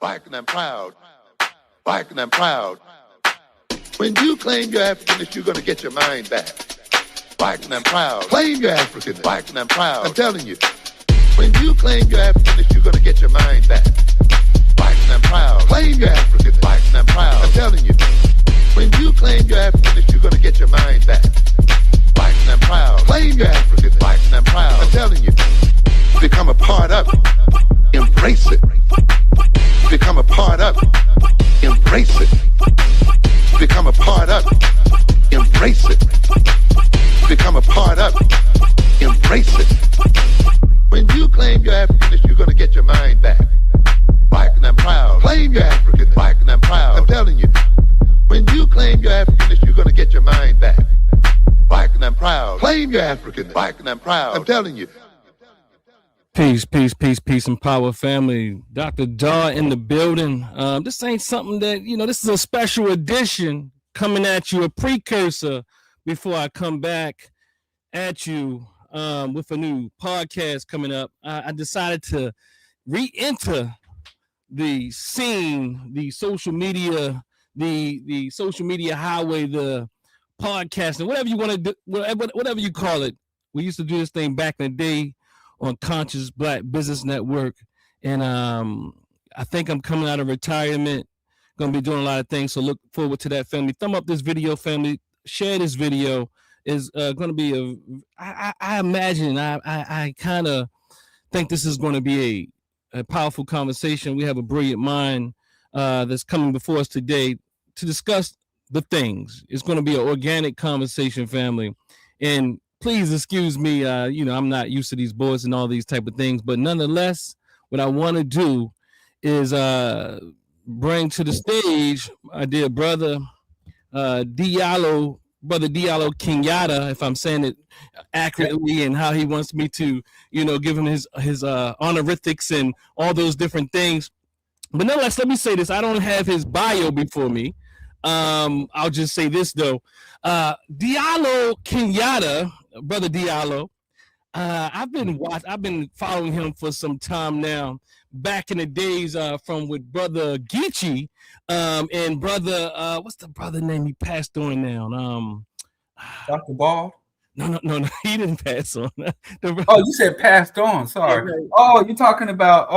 black and I'm proud. Black and I'm proud. When you claim you're Africanist, you're going to get your mind back. Black and I'm proud. Claim you're African. Black and I'm proud. I'm telling you. When you claim you're Africanist, you're going to get your mind back. Black and I'm proud. Claim you're African. Black and I'm proud. I'm telling you. When you claim you're Africanist, you're going to get your mind back. Black and I'm proud. Claim you're African. Black and I'm proud. I'm telling you. Become a part of it. Embrace it. Become a part of it. Embrace it. Become a part of it. Embrace it. Become a part of it. Embrace it. When you claim you're Africanist, you're going to get your mind back. Black and I'm proud. Claim you're African. Black and I'm proud. I'm telling you. When you claim you're Africanist, you're going to get your mind back. Black and I'm proud. Claim you're African. Black and I'm proud. I'm telling you. Peace, and power, family. Dr. DAW in the building. This ain't something that, this is a special edition coming at you, a precursor before I come back at you with a new podcast coming up. I decided to re-enter the scene, the social media, the social media highway, the podcasting, whatever you want to do, whatever you call it. We used to do this thing back in the day on Conscious Black Business Network, and I think I'm coming out of retirement, gonna be doing a lot of things, so look forward to that, family. Thumb up this video, family. Share this video. Is gonna be I imagine, I kind of think this is going to be a powerful conversation. We have a brilliant mind that's coming before us today to discuss the things. It's going to be an organic conversation, family, and please excuse me, I'm not used to these boards and all these type of things, but nonetheless, what I want to do is bring to the stage my dear brother, Diallo Kenyatta, if I'm saying it accurately, and how he wants me to, give him his honorifics and all those different things. But nonetheless, let me say this. I don't have his bio before me. I'll just say this, though. Diallo Kenyatta, brother Diallo, I've been following him for some time now. Back in the days from with brother Geechee and brother what's the brother name he passed on now? Dr. Ball? No, he didn't pass on. Oh, you said passed on. Sorry. Oh, you're talking about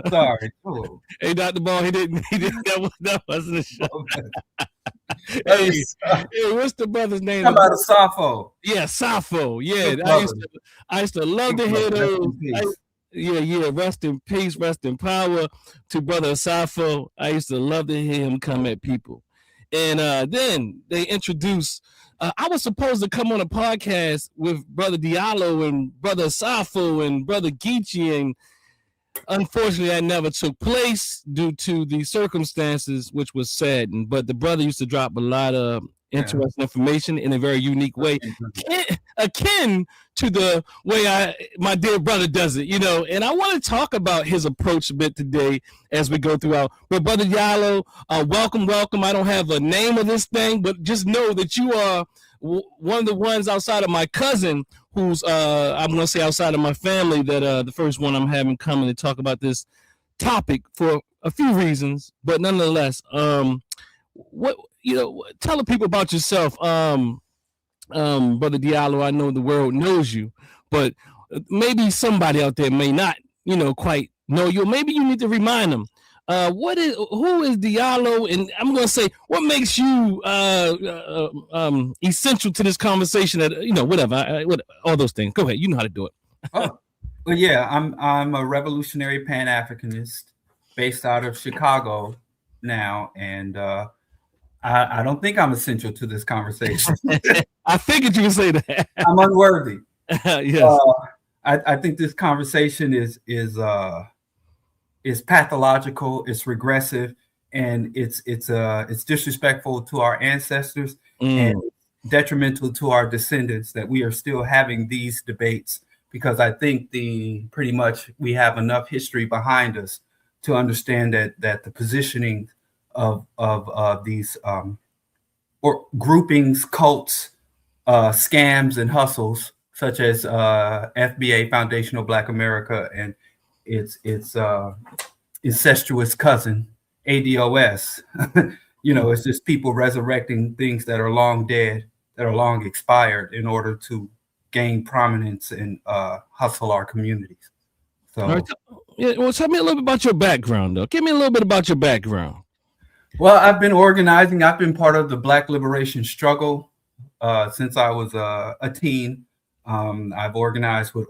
sorry. Oh. Hey, Dr. Ball, he didn't. That wasn't a show. Okay. Hey, what's the brother's name? How about a Sappho? Yeah, Sappho. Yeah, I used to love to hear those. Yeah. Rest in peace, rest in power to brother Sappho. I used to love to hear him come at people. And then they introduced. I was supposed to come on a podcast with brother Diallo and brother Sappho and brother Geechee, and unfortunately, that never took place due to the circumstances, which was sad. But the brother used to drop a lot of interesting information in a very unique way, akin to the way my dear brother does it, And I want to talk about his approach a bit today as we go throughout. But brother Diallo, welcome. I don't have a name of this thing, but just know that you are one of the ones outside of my cousin who's I'm going to say outside of my family that the first one I'm having coming to talk about this topic for a few reasons, but nonetheless, tell the people about yourself, brother Diallo. I know the world knows you, but maybe somebody out there may not, quite know you. Maybe you need to remind them. Who is Diallo? And I'm going to say, what makes you essential to this conversation? That whatever, all those things. Go ahead, you know how to do it. Well, yeah, I'm a revolutionary Pan-Africanist based out of Chicago now, and I don't think I'm essential to this conversation. I figured you would say that. I'm unworthy. Yes. I think this conversation is pathological, it's regressive, and it's disrespectful to our ancestors and detrimental to our descendants that we are still having these debates, because I think pretty much we have enough history behind us to understand that the positioning of these or groupings, cults, scams, and hustles such as FBA, Foundational Black America, and its incestuous cousin, ADOS. It's just people resurrecting things that are long dead, that are long expired, in order to gain prominence and hustle our communities. So, right. Well, tell me a little bit about your background, though. Give me a little bit about your background. Well, I've been organizing. I've been part of the Black liberation struggle since I was a teen. I've organized with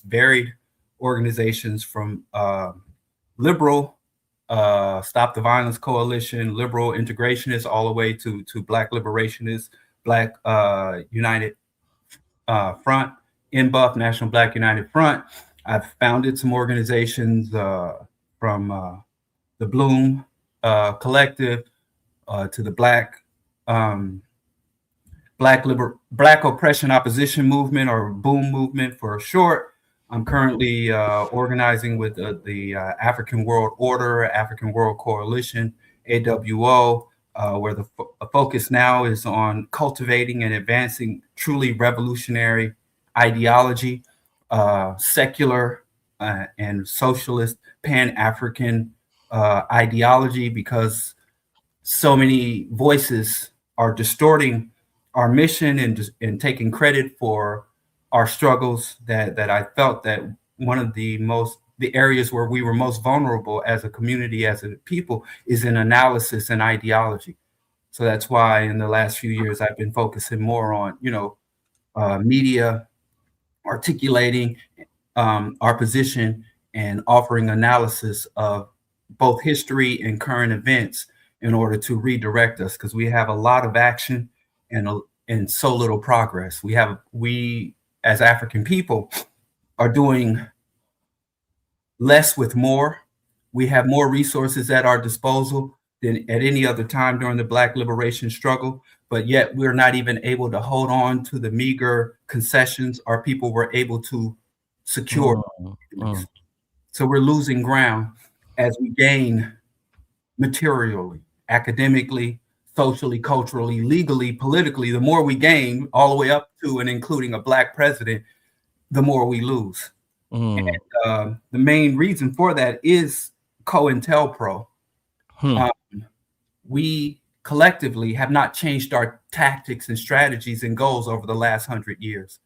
varied organizations, from liberal Stop the Violence Coalition, liberal integrationists, all the way to Black liberationists, Black United Front, NBUF, National Black United Front. I've founded some organizations from the Bloom Collective to the Black Oppression Opposition Movement, or BOOM movement for short. I'm currently organizing with the African World Order, African World Coalition, AWO, where the focus now is on cultivating and advancing truly revolutionary ideology, secular and socialist Pan-African ideology, because so many voices are distorting our mission and taking credit for our struggles, that I felt that one of the areas where we were most vulnerable as a community, as a people, is in analysis and ideology. So that's why in the last few years I've been focusing more on, media, articulating our position and offering analysis of both history and current events in order to redirect us, because we have a lot of action and so little progress. We as African people are doing less with more. We have more resources at our disposal than at any other time during the Black liberation struggle, but yet we're not even able to hold on to the meager concessions our people were able to secure. So we're losing ground as we gain materially, academically, socially, culturally, legally, politically. The more we gain, all the way up to and including a Black president, the more we lose. And the main reason for that is COINTELPRO. We collectively have not changed our tactics and strategies and goals over the last 100 years.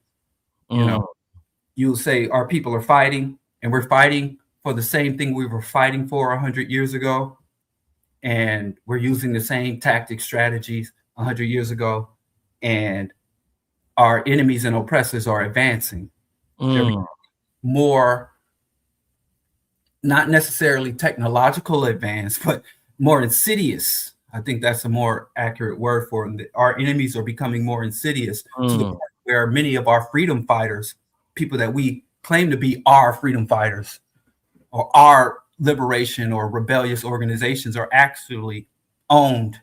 You'll say our people are fighting, and we're fighting for the same thing we were fighting for 100 years ago. And we're using the same tactics, strategies 100 years ago. And our enemies and oppressors are advancing. They're more, not necessarily technological advance, but more insidious. I think that's a more accurate word for it. Our enemies are becoming more insidious to the point where many of our freedom fighters, people that we claim to be our freedom fighters or our liberation or rebellious organizations, are actually owned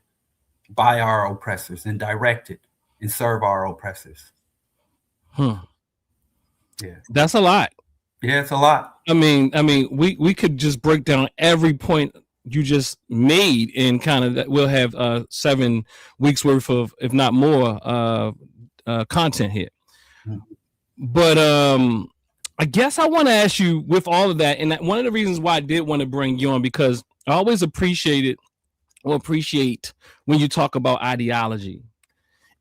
by our oppressors and directed and serve our oppressors. Yeah, that's a lot. Yeah, it's a lot. I mean, we could just break down every point you just made, and kind of that we'll have 7 weeks worth of, if not more, content here. But I guess I want to ask you, with all of that, and one of the reasons why I did want to bring you on, because I always appreciate when you talk about ideology.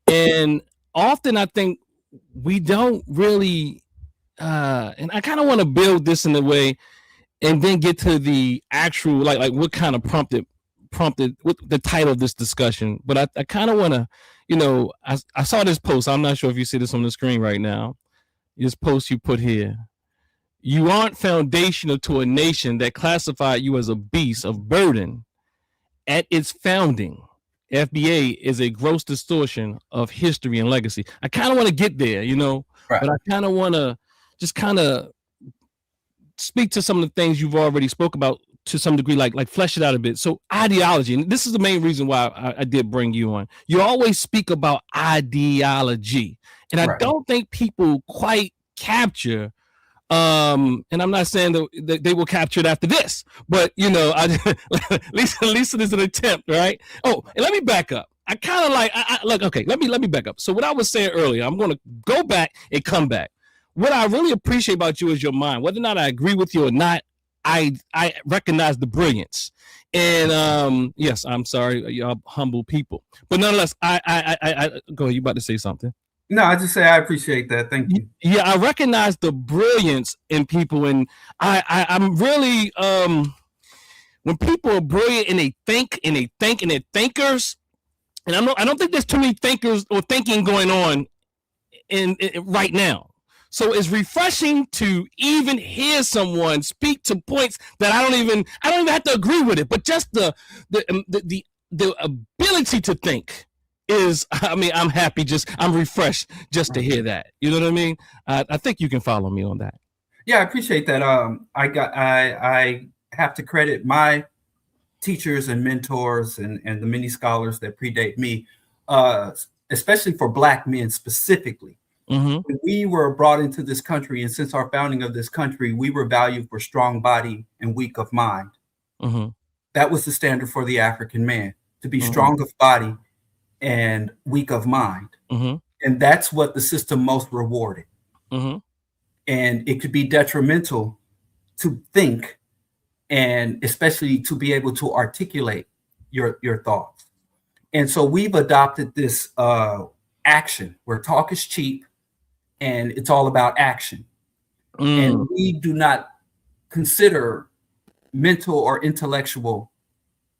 And often I think we don't really, and I kind of want to build this in a way and then get to the actual, like what kind of prompted what the title of this discussion. But I kind of want to, I saw this post. I'm not sure if you see this on the screen right now. This post you put here: you aren't foundational to a nation that classified you as a beast of burden at its founding. FBA is a gross distortion of history and legacy. I kind of want to get there, right. But I kind of want to just kind of speak to some of the things you've already spoke about to some degree, like flesh it out a bit. So ideology, and this is the main reason why I did bring you on. You always speak about ideology, and I don't think people quite capture. And I'm not saying that they will capture it after this, but at least it is an attempt, right? Oh, and let me back up. I kind of okay. Let me back up. So what I was saying earlier, I'm going to go back and come back. What I really appreciate about you is your mind. Whether or not I agree with you or not, I recognize the brilliance. And yes, I'm sorry, y'all humble people, but nonetheless, I go. You about to say something? No, I just say I appreciate that. Thank you. Yeah, I recognize the brilliance in people, and I'm really when people are brilliant and they think and they're thinkers, and I don't think there's too many thinkers or thinking going on in right now. So it's refreshing to even hear someone speak to points that I don't even have to agree with it, but just the ability to think is, I mean, I'm happy, I'm refreshed just to hear that. You know what I mean? I think you can follow me on that. Yeah, I appreciate that. I have to credit my teachers and mentors and the many scholars that predate me, especially for Black men specifically. Mm-hmm. When we were brought into this country, and since our founding of this country, we were valued for strong body and weak of mind. Mm-hmm. That was the standard for the African man, to be Mm-hmm. strong of body and weak of mind. Mm-hmm. And that's what the system most rewarded. Mm-hmm. And it could be detrimental to think, and especially to be able to articulate your thoughts. And so we've adopted this action where talk is cheap and it's all about action. And we do not consider mental or intellectual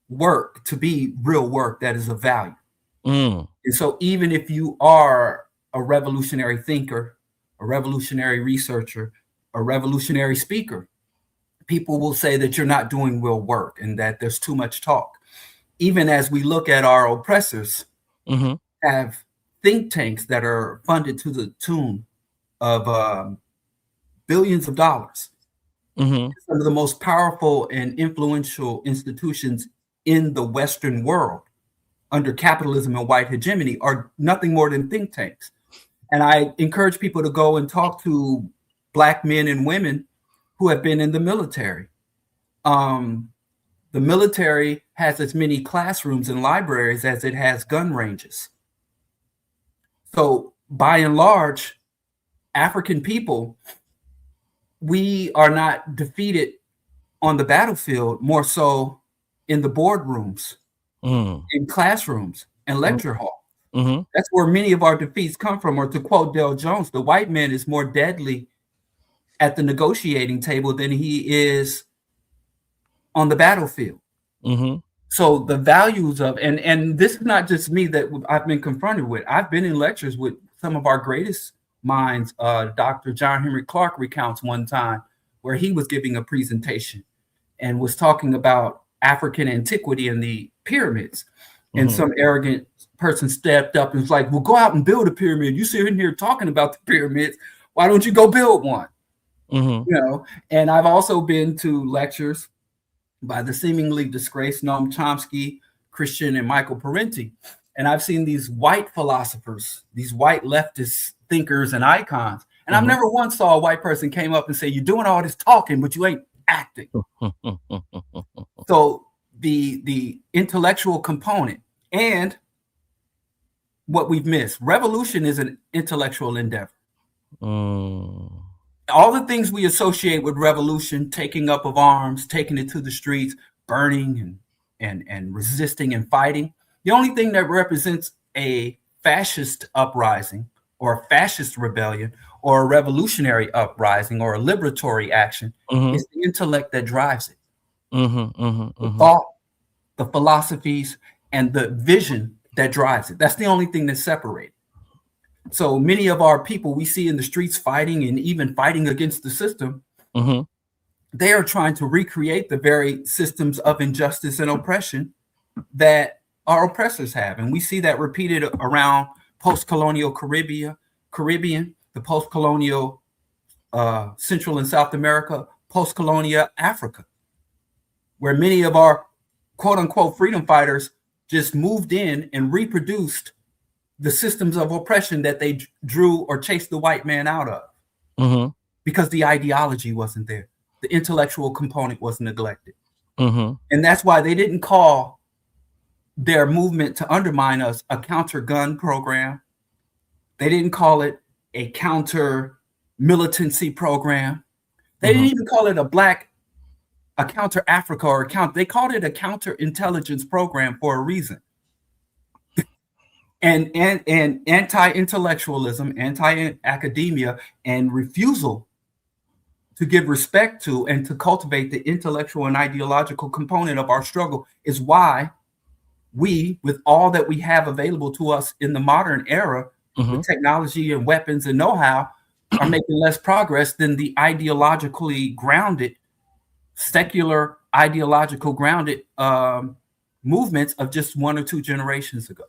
work to be real work that is of value. And so even if you are a revolutionary thinker, a revolutionary researcher, a revolutionary speaker, people will say that you're not doing real work and that there's too much talk. Even as we look at our oppressors, Mm-hmm. have think tanks that are funded to the tune of billions of dollars. Mm-hmm. Some of the most powerful and influential institutions in the Western world under capitalism and white hegemony are nothing more than think tanks. And I encourage people to go and talk to Black men and women who have been in the military. The military has as many classrooms and libraries as it has gun ranges. So by and large, African people, we are not defeated on the battlefield, more so in the boardrooms, in classrooms, and lecture halls. Mm-hmm. That's where many of our defeats come from. Or to quote Dale Jones, the white man is more deadly at the negotiating table than he is on the battlefield. Mm-hmm. So the values of, and this is not just me that I've been confronted with. I've been in lectures with some of our greatest minds. Dr. John Henry Clark recounts one time where he was giving a presentation and was talking about African antiquity and the pyramids. And some arrogant person stepped up and was like, well, go out and build a pyramid. You sit in here talking about the pyramids. Why don't you go build one? You know, and I've also been to lectures by the seemingly disgraced Noam Chomsky, Christian, and Michael Parenti. And I've seen these white philosophers, these white leftist thinkers and icons. And I've never once saw a white person came up and say, you're doing all this talking, but you ain't acting. So the intellectual component and what we've missed. Revolution is an intellectual endeavor. All the things we associate with revolution, taking up of arms, taking it to the streets, burning and resisting and fighting. The only thing that represents a fascist uprising or a fascist rebellion or a revolutionary uprising or a liberatory action is the intellect that drives it. The thought, the philosophies, and the vision that drives it. That's the only thing that's separated. So many of our people we see in the streets fighting and even fighting against the system, they are trying to recreate the very systems of injustice and oppression that our oppressors have. And we see that repeated around post-colonial Caribbean, the post-colonial Central and South America, post-colonial Africa, where many of our quote unquote freedom fighters just moved in and reproduced the systems of oppression that they drew or chased the white man out of because the ideology wasn't there. The intellectual component was neglected. And that's why they didn't call their movement to undermine us a counter-gun program. They didn't call it a counter-militancy program. They didn't even call it a Black a counter Africa or they called it a counterintelligence program for a reason. And anti-intellectualism, anti-academia, and refusal to give respect to and to cultivate the intellectual and ideological component of our struggle is why we, with all that we have available to us in the modern era, with technology and weapons and know-how, are making less progress than the ideologically grounded, secular, ideological grounded movements of just 1 or 2 generations ago.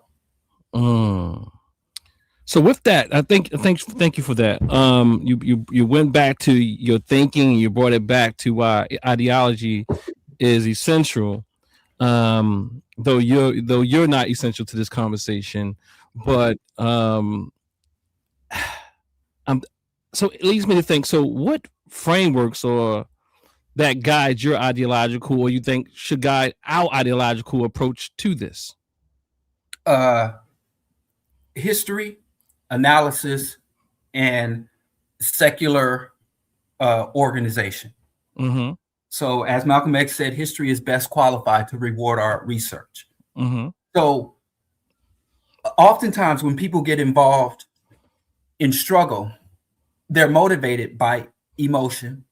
So with that, thank you for that. You went back to your thinking, you brought it back to why ideology is essential. Though you're not essential to this conversation, but so it leads me to think, so what frameworks or that guide your ideological, or you think should guide our ideological approach to this? History, analysis, and secular organization. So as Malcolm X said, history is best qualified to reward our research. So oftentimes when people get involved in struggle, they're motivated by emotion.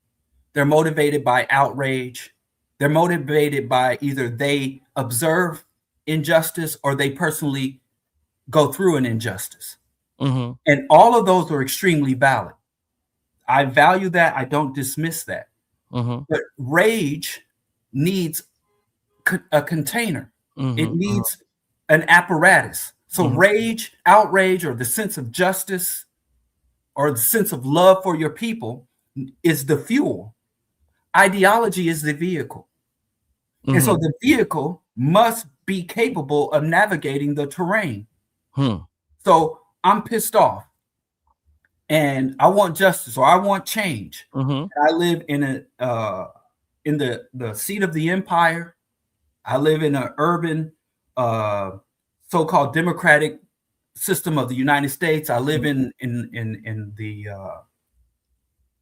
They're motivated by outrage. They're motivated by either they observe injustice or they personally go through an injustice. And all of those are extremely valid. I value that. I don't dismiss that. But rage needs a container. It needs an apparatus. So rage, outrage, or the sense of justice or the sense of love for your people is the fuel. Ideology is the vehicle. And so the vehicle must be capable of navigating the terrain. So I'm pissed off and I want justice or I want change. I live in the seat of the empire. I live in an urban so-called democratic system of the United States. I live in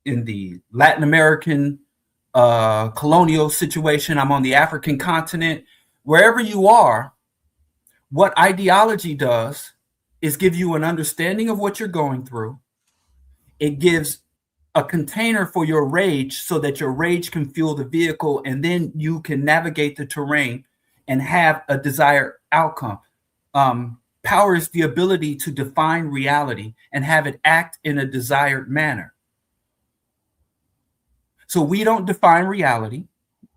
the Latin American colonial situation. I'm on the African continent. Wherever you are, what ideology does is give you an understanding of what you're going through. It gives a container for your rage so that your rage can fuel the vehicle, and then you can navigate the terrain and have a desired outcome. Power is the ability to define reality and have it act in a desired manner. So we don't define reality,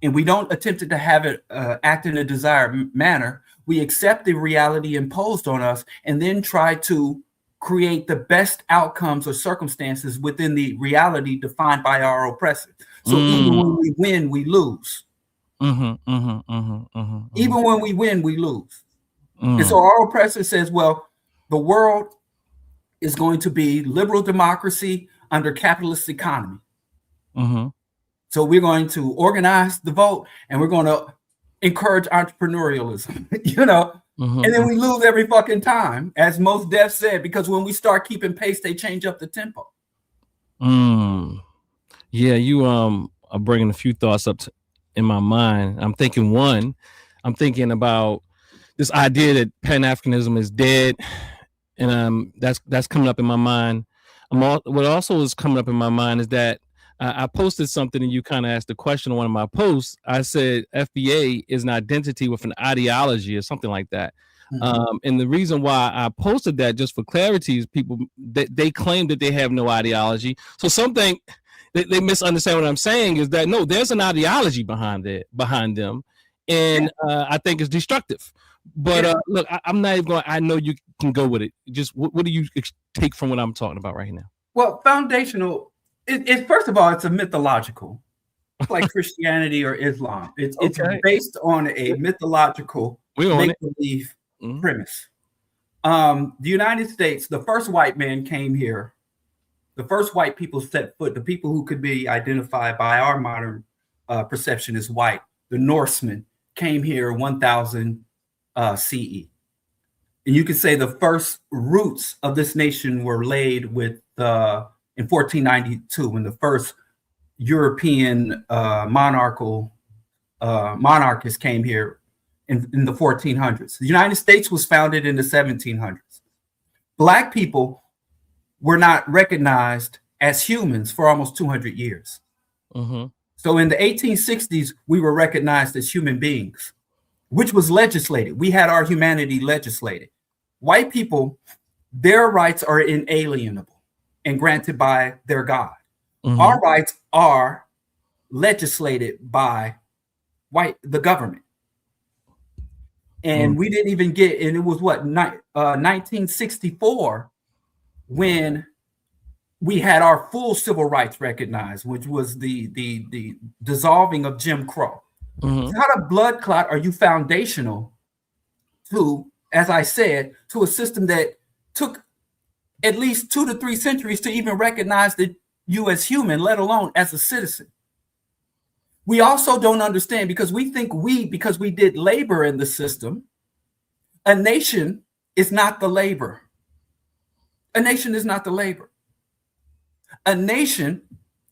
and we don't attempt to have it act in a desired manner. We accept the reality imposed on us and then try to create the best outcomes or circumstances within the reality defined by our oppressor. So even when we win, we lose. Even when we win, we lose. And so our oppressor says, well, the world is going to be liberal democracy under capitalist economy. So we're going to organize the vote and we're going to encourage entrepreneurialism, and then we lose every fucking time, as Mos Def said, because when we start keeping pace, they change up the tempo. Yeah, you are bringing a few thoughts up in my mind. I'm thinking about this idea that Pan-Africanism is dead, and that's coming up in my mind. What also is coming up in my mind is that I posted something and you kind of asked the question on one of my posts. I said FBA is an identity with an ideology or something like that. And the reason why I posted that, just for clarity, is people they claim that they have no ideology. So something they misunderstand what I'm saying is that no, there's an ideology behind them, and I think it's destructive. But look, I'm not even going. I know you can go with it. Just what do you take from what I'm talking about right now? Well, foundational. It's first of all, it's a mythological, like Christianity or Islam. It's based on a mythological make-believe premise. The United States, the first white man came here. The first white people set foot, the people who could be identified by our modern perception as white, the Norsemen, came here 1000 CE. And you could say the first roots of this nation were laid with in 1492, when the first European monarchical monarchists came here in the 1400s. The United States was founded in the 1700s. Black people were not recognized as humans for almost 200 years. Mm-hmm. So in the 1860s, we were recognized as human beings, which was legislated. We had our humanity legislated. White people, their rights are inalienable and granted by their God. Mm-hmm. Our rights are legislated by the government. And we didn't even get, and it was 1964 when we had our full civil rights recognized, which was the dissolving of Jim Crow. Mm-hmm. How a blood clot are you foundational to, as I said, to a system that took at least 2 to 3 centuries to even recognize you as human, let alone as a citizen? We also don't understand, because we think because we did labor in the system, a nation is not the labor. A nation is not the labor. A nation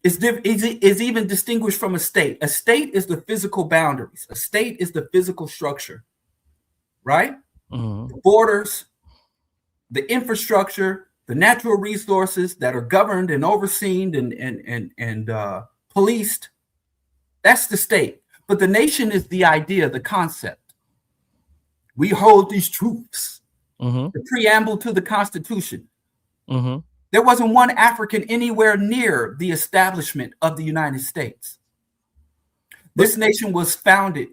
is even distinguished from a state. A state is the physical boundaries. A state is the physical structure, right? Mm-hmm. The borders, the infrastructure, the natural resources that are governed and overseen and policed. That's the state. But the nation is the idea, the concept. We hold these truths. Mm-hmm. The preamble to the Constitution. Mm-hmm. There wasn't one African anywhere near the establishment of the United States. This nation was founded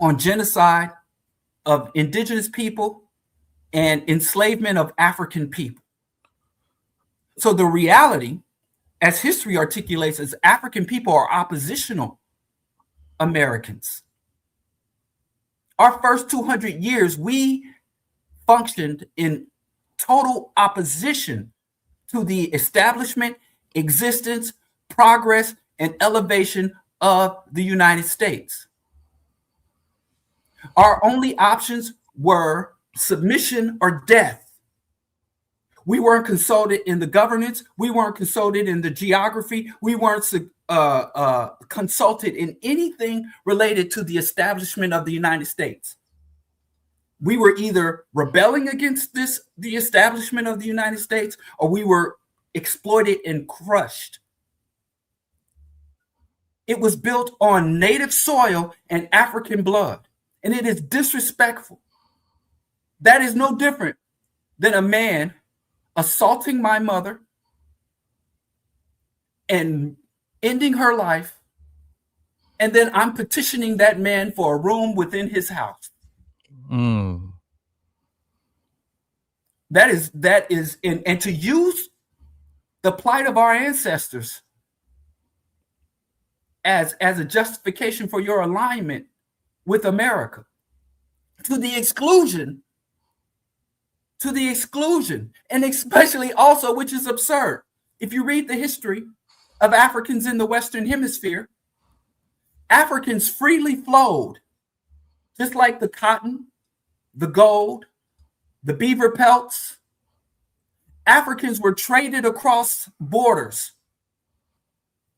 on genocide of indigenous people and enslavement of African people. So the reality, as history articulates, is African people are oppositional Americans. Our first 200 years, we functioned in total opposition to the establishment, existence, progress, and elevation of the United States. Our only options were submission or death. We weren't consulted in the governance. We weren't consulted in the geography. We weren't consulted in anything related to the establishment of the United States. We were either rebelling against the establishment of the United States, or we were exploited and crushed. It was built on native soil and African blood, and it is disrespectful. That is no different than a man assaulting my mother and ending her life, and then I'm petitioning that man for a room within his house. Mm. That is, and to use the plight of our ancestors as a justification for your alignment with America, to the exclusion, and especially also, which is absurd. If you read the history of Africans in the Western Hemisphere, Africans freely flowed, just like the cotton, the gold, the beaver pelts. Africans were traded across borders.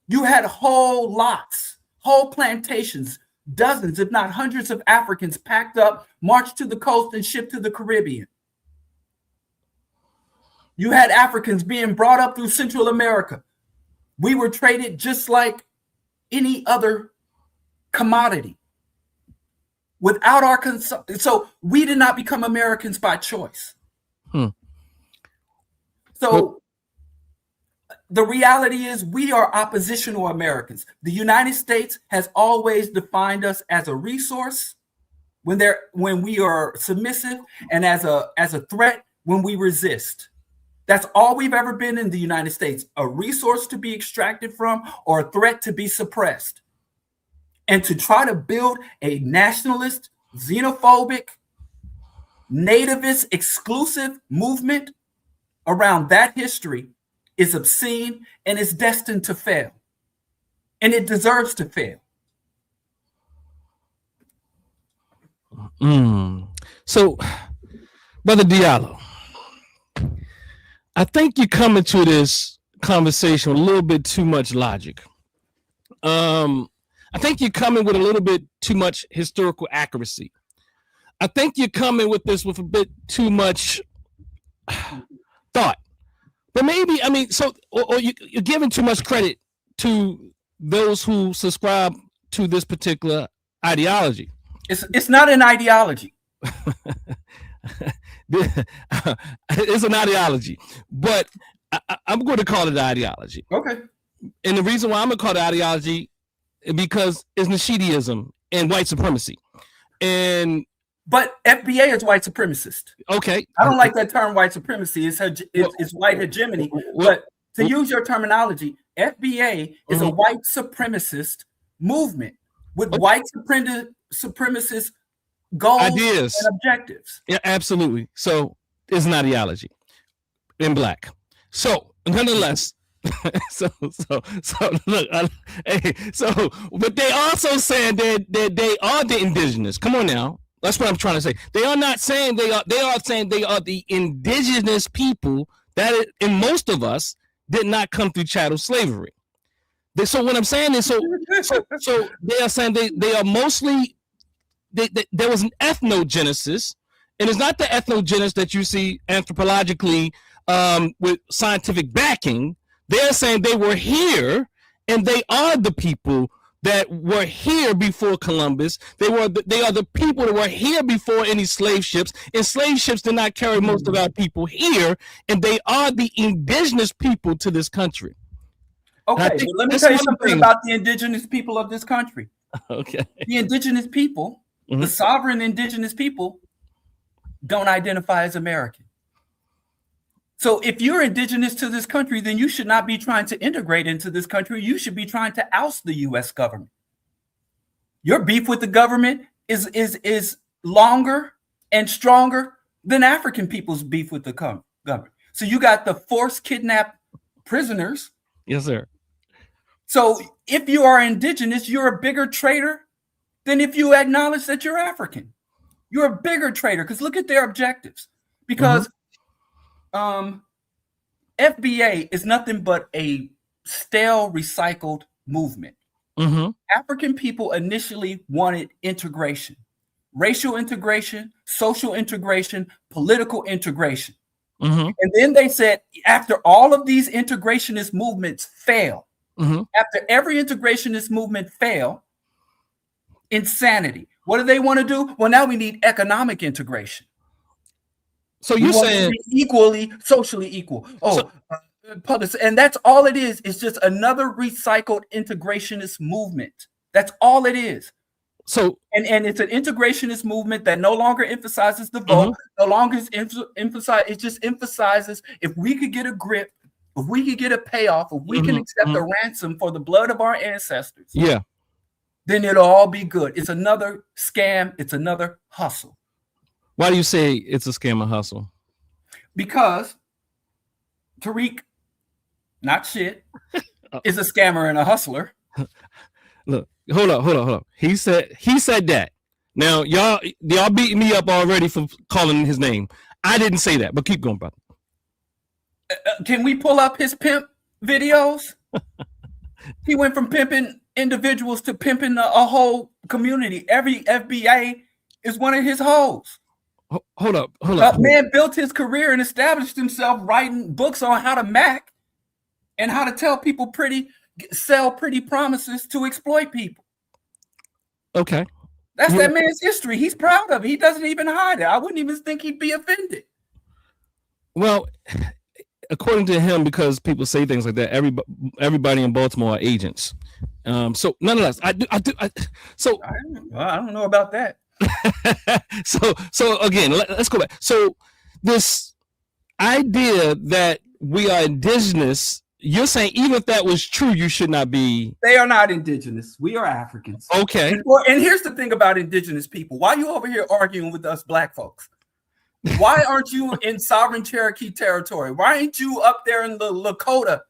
You had whole lots, whole plantations, dozens, if not hundreds of Africans packed up, marched to the coast and shipped to the Caribbean. You had Africans being brought up through Central America. We were traded just like any other commodity. Without our so we did not become Americans by choice. So the reality is we are oppositional Americans. The United States has always defined us as a resource when we are submissive, and as a threat when we resist. That's all we've ever been in the United States, a resource to be extracted from or a threat to be suppressed. And to try to build a nationalist, xenophobic, nativist, exclusive movement around that history is obscene, and it's destined to fail. And it deserves to fail. So, Brother Diallo, I think you're coming to this conversation with a little bit too much logic. I think you're coming with a little bit too much historical accuracy. I think you're coming with this with a bit too much thought. But maybe, I mean, so or you're giving too much credit to those who subscribe to this particular ideology. It's not an ideology. It's an ideology, but I'm going to call it an ideology. Okay. And the reason why I'm going to call it ideology is because it's Nasheedism and white supremacy. But FBA is white supremacist. Okay. I don't like that term white supremacy. It's white hegemony. But to use your terminology, FBA is a white supremacist movement with white supremacist goals, ideas, and objectives. Yeah, absolutely. So it's an ideology in black. So nonetheless, so look, but they also saying that they are the indigenous. Come on now. That's what I'm trying to say. They are not saying they are saying they are the indigenous people that in most of us did not come through chattel slavery. So what I'm saying is, so they are saying they are mostly, there was an ethnogenesis, and it's not the ethnogenesis that you see anthropologically with scientific backing. They're saying they were here, and they are the people that were here before Columbus. They are the people that were here before any slave ships, and slave ships did not carry most of our people here, and they are the indigenous people to this country. Okay, well, let me tell you something about the indigenous people of this country. Okay. The indigenous people, the sovereign indigenous people, don't identify as American. So if you're indigenous to this country, then you should not be trying to integrate into this country. You should be trying to oust the U.S. government. Your beef with the government is longer and stronger than African people's beef with the government. So you got the forced kidnapped prisoners. Yes, sir. So if you are indigenous, you're a bigger traitor than if you acknowledge that you're African. You're a bigger traitor because look at their objectives. Because FBA is nothing but a stale, recycled movement. African people initially wanted integration, racial integration, social integration, political integration. And then they said, after all of these integrationist movements fail, after every integrationist movement fail, insanity. What do they want to do? Well, now we need economic integration. So you're saying equally, socially equal. And that's all it is. It's just another recycled integrationist movement. That's all it is. So and it's an integrationist movement that no longer emphasizes the vote, no longer emphasize. It just emphasizes if we could get a grip, if we could get a payoff, if we can accept a ransom for the blood of our ancestors, then it'll all be good. It's another scam. It's another hustle. Why do you say it's a scam and hustle? Because Tariq, not shit, is a scammer and a hustler. Look, hold up. He said that. Now y'all beating me up already for calling his name. I didn't say that, but keep going, brother. Can we pull up his pimp videos? He went from pimping individuals to pimping a whole community. Every FBA is one of his hoes. Hold up. Man built his career and established himself writing books on how to Mac and how to tell people sell pretty promises to exploit people. Okay. That's that man's history. He's proud of it. He doesn't even hide it. I wouldn't even think he'd be offended. Well, according to him, because people say things like that, everybody in Baltimore are agents. So nonetheless, I don't know about that. so again, let's go back. So this idea that we are indigenous, you're saying even if that was true, you should not be. They are not indigenous. We are Africans. Okay. And here's the thing about indigenous people. Why are you over here arguing with us black folks? Why aren't you in sovereign Cherokee territory? Why ain't you up there in the Lakota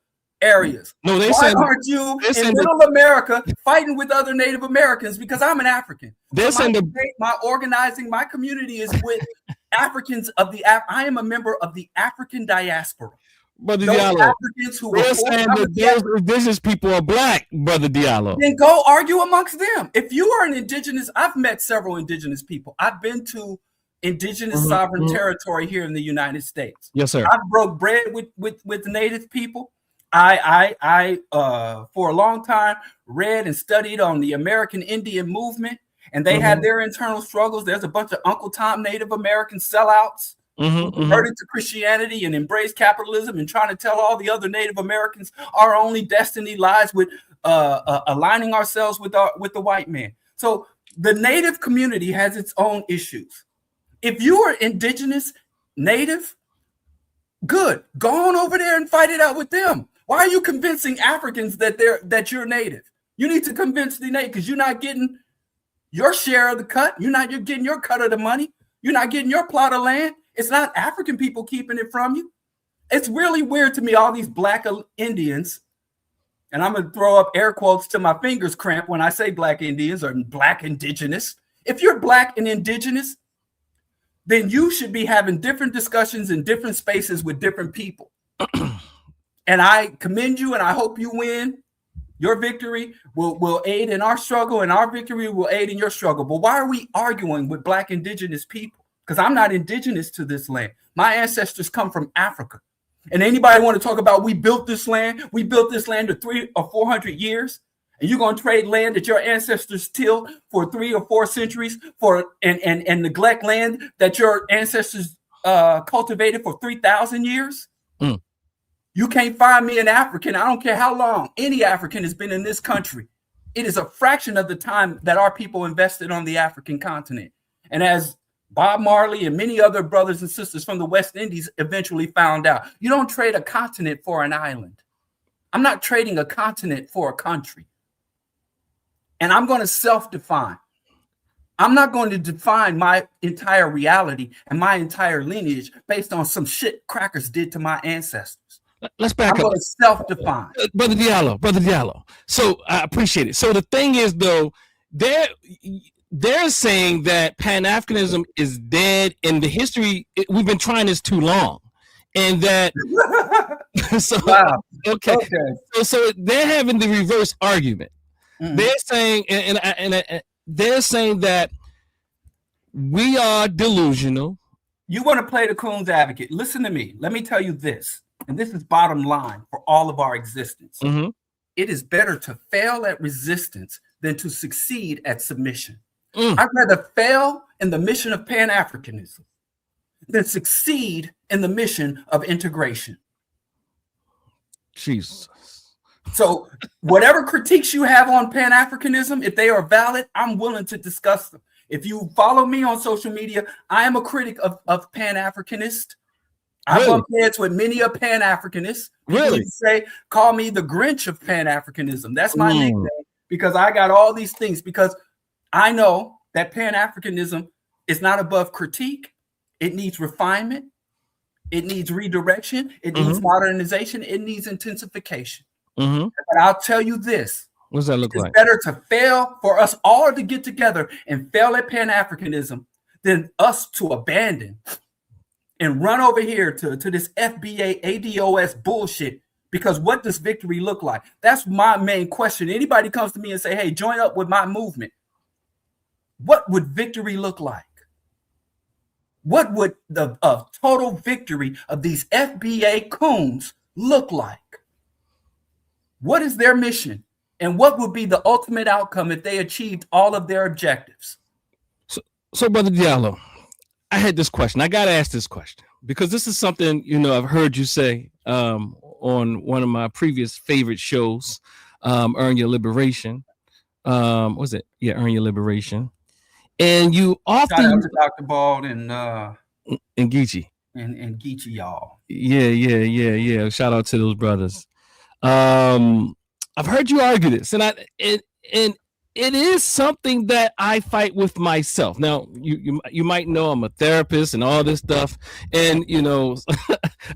areas? No, Why aren't you in Middle America fighting with other Native Americans? Because I'm an African. My organizing, my community is with Africans of I am a member of the African diaspora. Brother those Diallo. Africans who were They're saying that those indigenous people are black, Brother Diallo. Then go argue amongst them. If you are an indigenous, I've met several indigenous people. I've been to indigenous sovereign territory here in the United States. Yes, sir. I broke bread with native people. I for a long time read and studied on the American Indian movement, and they had their internal struggles. There's a bunch of Uncle Tom Native American sellouts who converted to Christianity and embraced capitalism and trying to tell all the other Native Americans our only destiny lies with aligning ourselves with the white man. So the Native community has its own issues. If you are indigenous, Native, good. Go on over there and fight it out with them. Why are you convincing Africans that you're Native? You need to convince the Native, because you're not getting your share of the cut. You're getting your cut of the money. You're not getting your plot of land. It's not African people keeping it from you. It's really weird to me, all these black Indians, and I'm going to throw up air quotes till my fingers cramp when I say black Indians or black indigenous. If you're black and indigenous, then you should be having different discussions in different spaces with different people. And I commend you, and I hope you win. Your victory will aid in our struggle, and our victory will aid in your struggle. But why are we arguing with black indigenous people? Because I'm not indigenous to this land. My ancestors come from Africa. And anybody want to talk about we built this land to 300 or 400 years, and you're going to trade land that your ancestors tilled for 3 or 4 centuries and neglect land that your ancestors cultivated for 3,000 years? You can't find me an African. I don't care how long any African has been in this country. It is a fraction of the time that our people invested on the African continent. And as Bob Marley and many other brothers and sisters from the West Indies eventually found out, you don't trade a continent for an island. I'm not trading a continent for a country. And I'm going to self-define. I'm not going to define my entire reality and my entire lineage based on some shit crackers did to my ancestors. Let's back up. I'm going to self-define. Brother Diallo. So I appreciate it. So the thing is, though, they're saying that Pan-Africanism is dead in the history. We've been trying this too long. And that, so, wow. Okay. So they're having the reverse argument. They're saying, and they're saying that we are delusional. You want to play the Coon's advocate. Listen to me. Let me tell you this. And this is bottom line for all of our existence. It is better to fail at resistance than to succeed at submission. I'd rather fail in the mission of Pan-Africanism than succeed in the mission of integration. Jesus. So whatever critiques you have on Pan-Africanism, if they are valid, I'm willing to discuss them. If you follow me on social media, I am a critic of Pan-Africanist. I bump heads with many a Pan-Africanist. Really? Call me the Grinch of Pan-Africanism. That's my nickname, because I got all these things, because I know that Pan-Africanism is not above critique. It needs refinement. It needs redirection. It needs modernization. It needs intensification. But I'll tell you this. What does that look like? It's better to fail, for us all to get together and fail at Pan-Africanism, than us to abandon and run over here to this FBA ADOS bullshit. Because what does victory look like? That's my main question. Anybody comes to me and say, hey, join up with my movement. What would victory look like? What would the total victory of these FBA coons look like? What is their mission? And what would be the ultimate outcome if they achieved all of their objectives? So Brother Diallo, I had this question. I got to ask this question because this is something, I've heard you say on one of my previous favorite shows, Earn Your Liberation. Was it? Yeah, Earn Your Liberation. And you often... Shout out to Dr. Bald and Geechee. And Geechee, y'all. Yeah. Shout out to those brothers. I've heard you argue this, and it is something that I fight with myself. Now, you might know I'm a therapist and all this stuff, and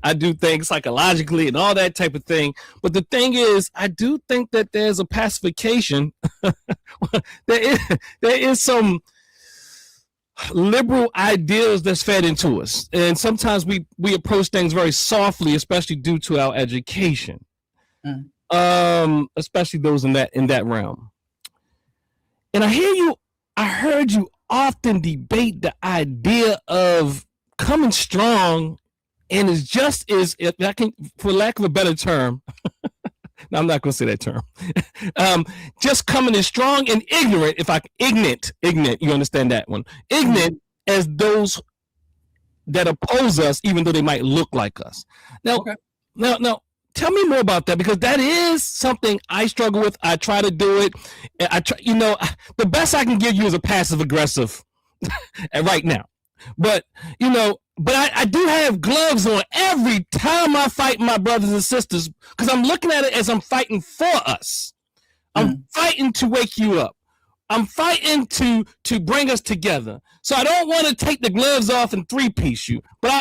I do things psychologically and all that type of thing. But the thing is, I do think that there's a pacification. there is some. liberal ideals that's fed into us, and sometimes we approach things very softly, especially due to our education, especially those in that realm. And I heard you often debate the idea of coming strong, and it's just is, if I can, for lack of a better term. No, I'm not going to say that term. Just coming as strong and ignorant. Ignorant. You understand that one? Ignorant as those that oppose us, even though they might look like us. Now, tell me more about that, because that is something I struggle with. I try to do it. I try. The best I can give you is a passive aggressive right now. But I do have gloves on every time I fight my brothers and sisters, because I'm looking at it as I'm fighting for us. I'm fighting to wake you up. I'm fighting to bring us together. So I don't want to take the gloves off and three-piece you. But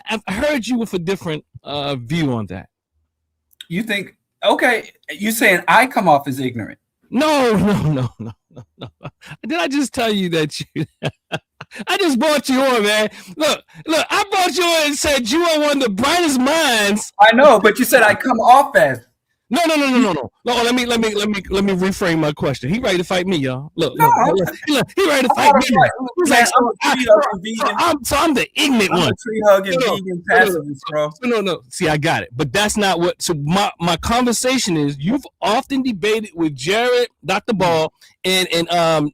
I've heard you with a different view on that. You think, okay, you're saying I come off as ignorant. No. Did I just tell you that you... I just brought you on, man. Look, I brought you on and said you are one of the brightest minds. I know, but you said I come off as... No. No, let me reframe my question. He ready to fight me, y'all. Look, he ready to fight me. He's like, I'm the ignorant one. Tree hugging vegan pacifist, bro. No. See, I got it, but that's not what. So my conversation is: you've often debated with Jared, Dr. Ball, and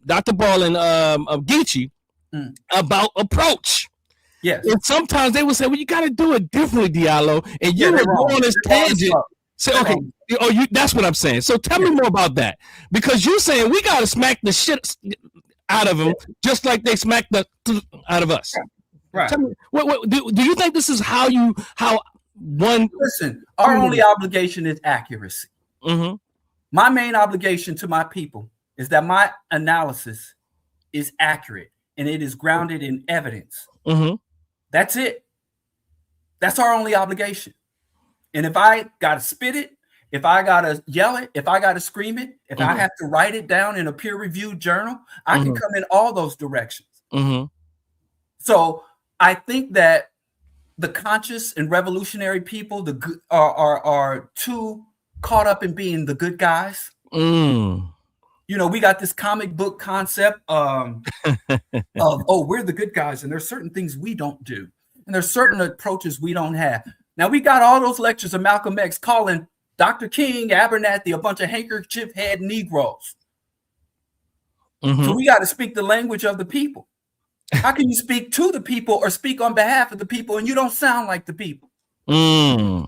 Dr. Ball and Geechee about approach. Yes. And sometimes they would say, "Well, you got to do it differently, Diallo," and you would go on this tangent. So okay, that's what I'm saying. So tell me more about that, because you're saying we gotta smack the shit out of them, just like they smack the out of us. Right. Tell me, what do you think this is how one? Listen, our only obligation is accuracy. Mm-hmm. My main obligation to my people is that my analysis is accurate and it is grounded in evidence. Mm-hmm. That's it. That's our only obligation. And if I got to spit it, if I got to yell it, if I got to scream it, if I have to write it down in a peer-reviewed journal, I can come in all those directions. Mm-hmm. So I think that the conscious and revolutionary people are too caught up in being the good guys. We got this comic book concept of, we're the good guys, and there's certain things we don't do. And there's certain approaches we don't have. Now, we got all those lectures of Malcolm X calling Dr. King, Abernathy, a bunch of handkerchief head Negroes. So we got to speak the language of the people. How can you speak to the people or speak on behalf of the people and you don't sound like the people? So,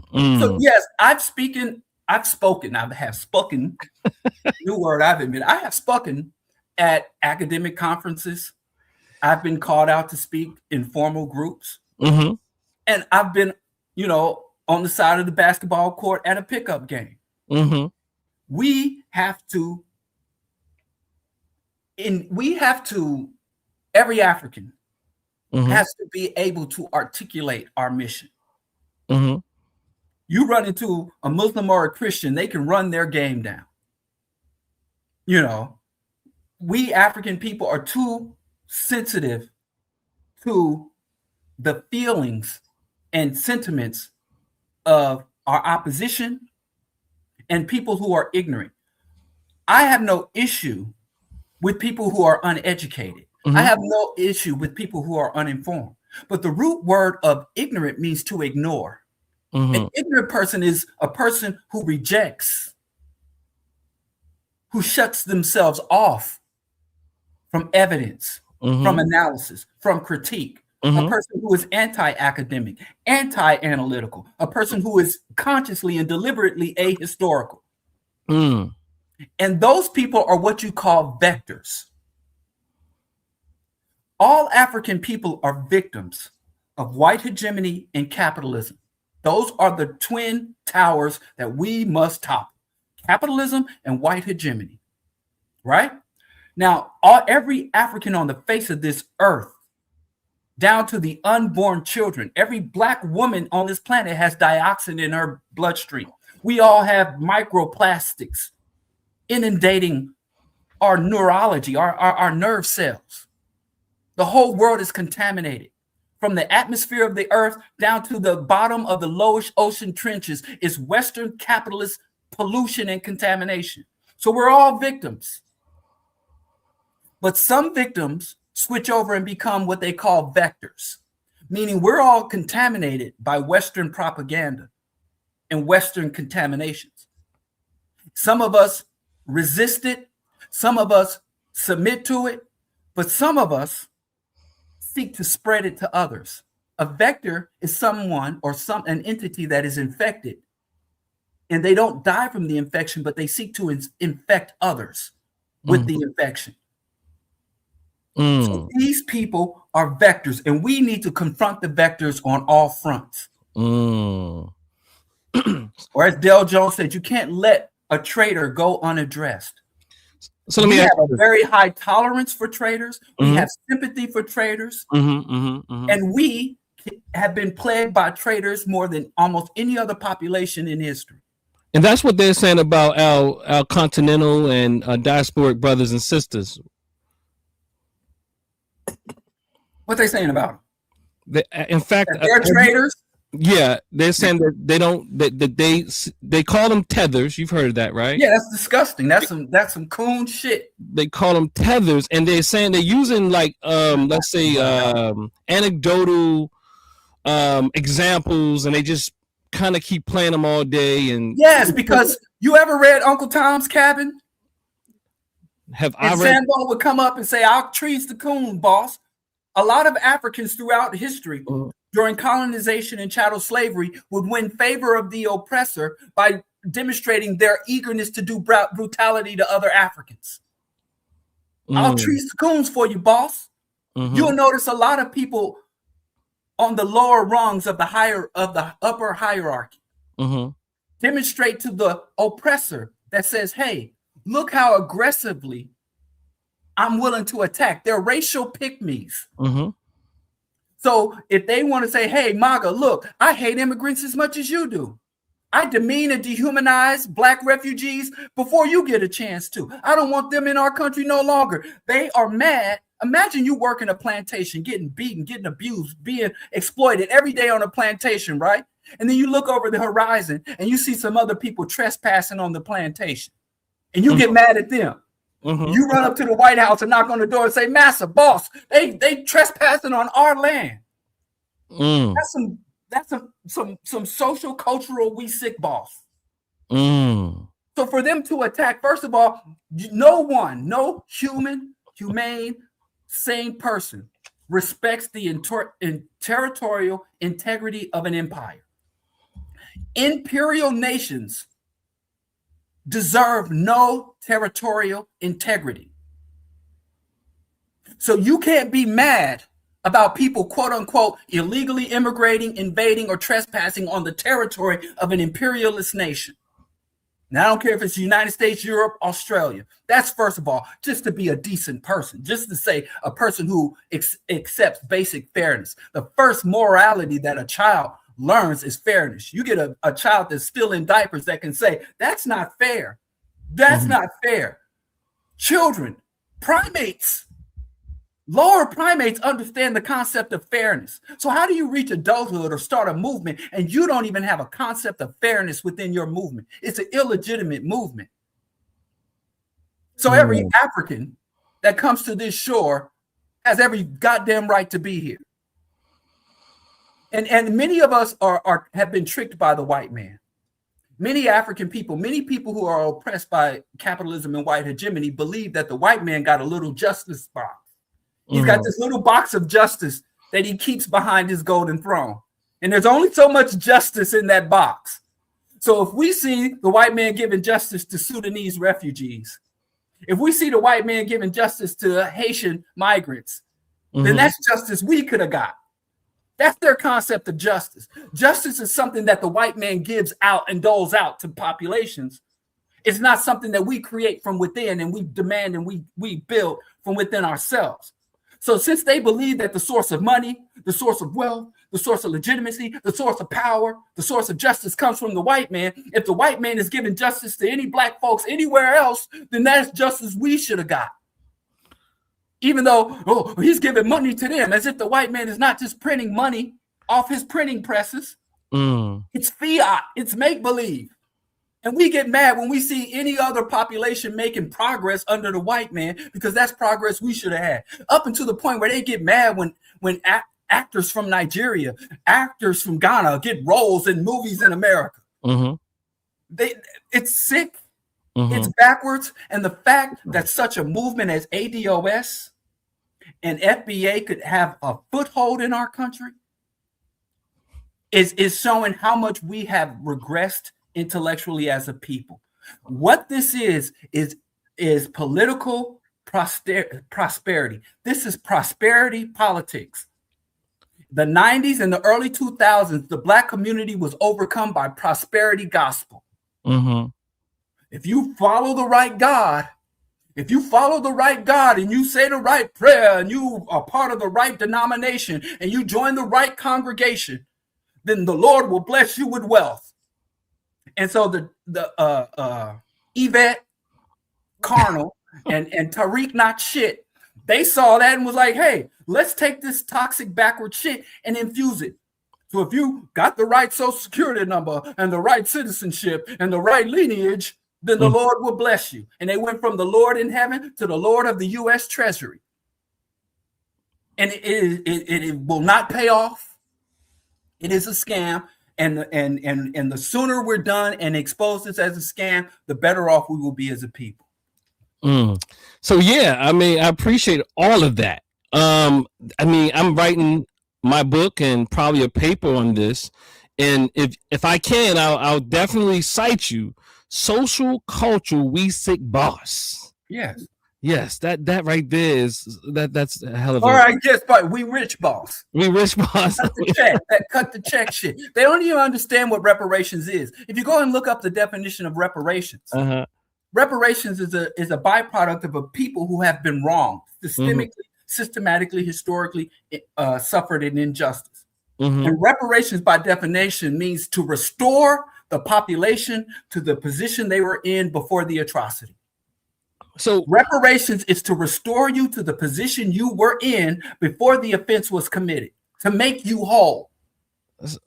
yes, I have spoken. New word I've admitted. I have spoken at academic conferences. I've been called out to speak in formal groups. And I've been on the side of the basketball court at a pickup game. We have to, every African has to be able to articulate our mission. You run into a Muslim or a Christian, they can run their game down. We African people are too sensitive to the feelings and sentiments of our opposition and people who are ignorant. I have no issue with people who are uneducated. I have no issue with people who are uninformed. But the root word of ignorant means to ignore. An ignorant person is a person who rejects, who shuts themselves off from evidence, from analysis, from critique. A person who is anti-academic, anti-analytical, a person who is consciously and deliberately ahistorical. And those people are what you call vectors. All African people are victims of white hegemony and capitalism. Those are the twin towers that we must topple. Capitalism and white hegemony, right? Now, every African on the face of this earth, down to the unborn children, every Black woman on this planet has dioxin in her bloodstream. We all have microplastics inundating our neurology, our nerve cells. The whole world is contaminated. From the atmosphere of the earth down to the bottom of the lowest ocean trenches is Western capitalist pollution and contamination. So we're all victims. But some victims switch over and become what they call vectors, meaning we're all contaminated by Western propaganda and Western contaminations. Some of us resist it, some of us submit to it, but some of us seek to spread it to others. A vector is someone or an entity that is infected, and they don't die from the infection, but they seek to infect others with the infection. So these people are vectors, and we need to confront the vectors on all fronts. Or as Del Jones said, you can't let a traitor go unaddressed. So we have a very high tolerance for traitors. We have sympathy for traitors. And we have been plagued by traitors more than almost any other population in history. And that's what they're saying about our continental and diasporic brothers and sisters. What they saying about them? In fact, they're traitors. Yeah, they're saying that they don't. That they call them tethers. You've heard of that, right? Yeah, that's disgusting. That's some coon shit. They call them tethers, and they're saying they're using like let's say anecdotal examples, and they just kind of keep playing them all day. And yes, because you ever read Uncle Tom's Cabin? Have I read? Sambo would come up and say, "I'll trees the coon, boss." A lot of Africans throughout history during colonization and chattel slavery would win favor of the oppressor by demonstrating their eagerness to do brutality to other Africans. I'll treat the coons for you, boss. You'll notice a lot of people on the lower rungs of the upper hierarchy demonstrate to the oppressor that says, "Hey, look how aggressively I'm willing to attack." They're racial pygmies. So if they want to say, "Hey, MAGA, look, I hate immigrants as much as you do. I demean and dehumanize Black refugees before you get a chance to. I don't want them in our country no longer." They are mad. Imagine you working a plantation, getting beaten, getting abused, being exploited every day on a plantation, right? And then you look over the horizon and you see some other people trespassing on the plantation, and you get mad at them. You run up to the White House and knock on the door and say, "Massa, boss, they trespassing on our land." That's some social cultural we sick boss. So for them to attack, first of all, no humane, sane person respects the territorial integrity of an empire. Imperial nations deserve no territorial integrity. So you can't be mad about people, quote unquote, illegally immigrating, invading, or trespassing on the territory of an imperialist nation. Now, I don't care if it's the United States, Europe, Australia. That's, first of all, just to be a decent person, just to say a person who accepts basic fairness. The first morality that a child learns is fairness. You get a child that's still in diapers that can say, "That's not fair. That's not fair." Children, primates, lower primates understand the concept of fairness. So how do you reach adulthood or start a movement and you don't even have a concept of fairness within your movement? It's an illegitimate movement. So every African that comes to this shore has every goddamn right to be here. And many of us have been tricked by the white man. Many African people, many people who are oppressed by capitalism and white hegemony believe that the white man got a little justice box. He's got this little box of justice that he keeps behind his golden throne. And there's only so much justice in that box. So if we see the white man giving justice to Sudanese refugees, if we see the white man giving justice to Haitian migrants, then that's justice we could have got. That's their concept of justice. Justice is something that the white man gives out and doles out to populations. It's not something that we create from within and we demand and we build from within ourselves. So since they believe that the source of money, the source of wealth, the source of legitimacy, the source of power, the source of justice comes from the white man, if the white man is giving justice to any Black folks anywhere else, then that's justice we should have got. Even though, he's giving money to them, as if the white man is not just printing money off his printing presses. It's fiat. It's make-believe. And we get mad when we see any other population making progress under the white man, because that's progress we should have had. Up until the point where they get mad when actors from Nigeria, actors from Ghana get roles in movies in America. It's sick. It's backwards. And the fact that such a movement as ADOS and FBA could have a foothold in our country is showing how much we have regressed intellectually as a people. What this is political prosperity. This is prosperity politics. The 90s and the early 2000s, the Black community was overcome by prosperity gospel. If you follow the right God, and you say the right prayer, and you are part of the right denomination, and you join the right congregation, then the Lord will bless you with wealth. And so the Yvette Carnal and Tariq Not Shit, they saw that and was like, hey, let's take this toxic backward shit and infuse it. So if you got the right social security number and the right citizenship and the right lineage, then the Lord will bless you. And they went from the Lord in heaven to the Lord of the U.S. Treasury. And it will not pay off. It is a scam. And the sooner we're done and expose this as a scam, the better off we will be as a people. So yeah, I mean, I appreciate all of that. I mean, I'm writing my book and probably a paper on this, and if I can, I'll definitely cite you. Social culture, we sick boss. Yes, that right there is that's a hell of a. All right, yes, but we rich boss. We rich boss. Cut the check shit. They don't even understand what reparations is. If you go and look up the definition of reparations, reparations is a byproduct of a people who have been wronged, systematically, historically suffered an injustice. And reparations, by definition, means to restore the population to the position they were in before the atrocity. So reparations is to restore you to the position you were in before the offense was committed, to make you whole.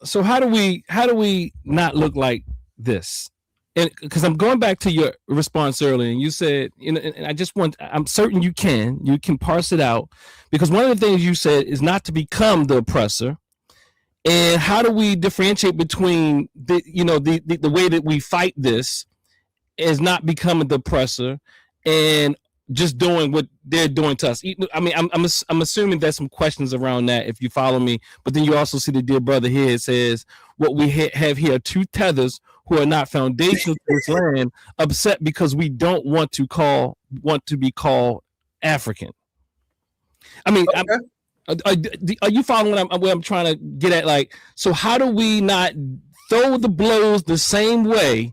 So how do we not look like this? And because I'm going back to your response earlier, and you said, and I'm certain you can parse it out, because one of the things you said is not to become the oppressor. And how do we differentiate between the way that we fight this is not becoming the oppressor and just doing what they're doing to us? I mean, I'm assuming there's some questions around that, if you follow me. But then you also see the dear brother here. It says, what we have here are two tethers who are not foundational to this land, upset because we don't want to be called African. I mean, okay. Are you following what I'm trying to get at? Like, so how do we not throw the blows the same way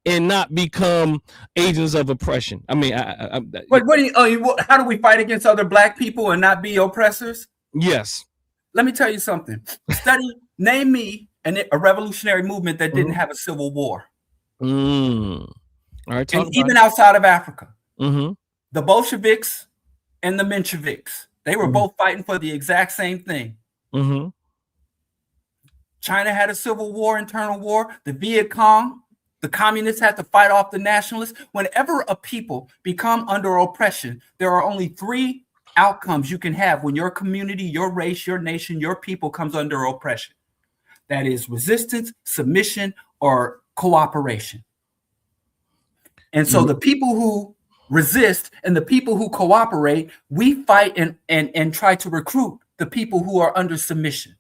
and not become agents of oppression? I mean, how do we fight against other Black people and not be oppressors? Yes. Let me tell you something. Name me a revolutionary movement that didn't have a civil war. All right. And even outside of Africa, the Bolsheviks and the Mensheviks, they were both fighting for the exact same thing. China had a civil war, internal war. The Viet Cong, the communists had to fight off the nationalists. Whenever a people become under oppression, there are only three outcomes you can have when your community, your race, your nation, your people comes under oppression. That is resistance, submission, or cooperation. And so the people who resist and the people who cooperate, we fight and try to recruit the people who are under submission.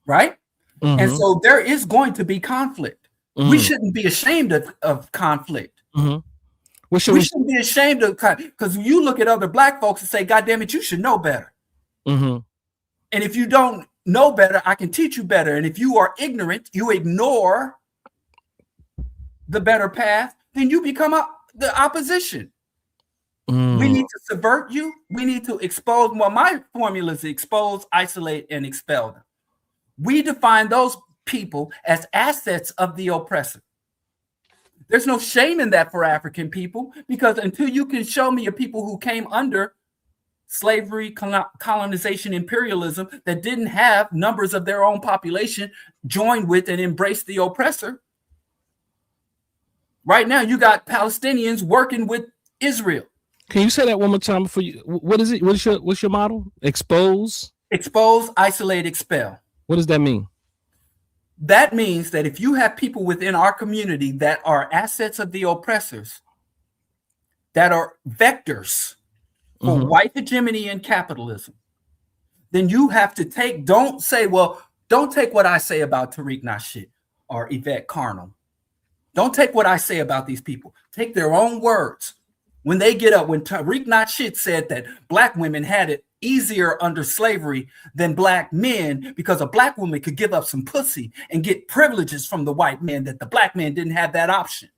Right? And so there is going to be conflict. We shouldn't be ashamed of conflict. We shouldn't be ashamed of, because you look at other Black folks and say, God damn it, you should know better. And if you don't know better, I can teach you better. And if you are ignorant, you ignore the better path, then you become the opposition. We need to subvert you. We need to expose. Well, my formula is expose, isolate, and expel them. We define those people as assets of the oppressor. There's no shame in that for African people, because until you can show me a people who came under slavery, colonization, imperialism, that didn't have numbers of their own population join with and embrace the oppressor. Right now, you got Palestinians working with Israel. Can you say that one more time before you? What is it? What's your model? Expose, isolate, expel. What does that mean? That means that if you have people within our community that are assets of the oppressors, that are vectors for white hegemony and capitalism, then you have to don't take what I say about Tariq Nasheed or Yvette Carnum. Don't take what I say about these people. Take their own words. When they get up, when Tariq Nasheed said that black women had it easier under slavery than black men because a black woman could give up some pussy and get privileges from the white man, that the black man didn't have that option.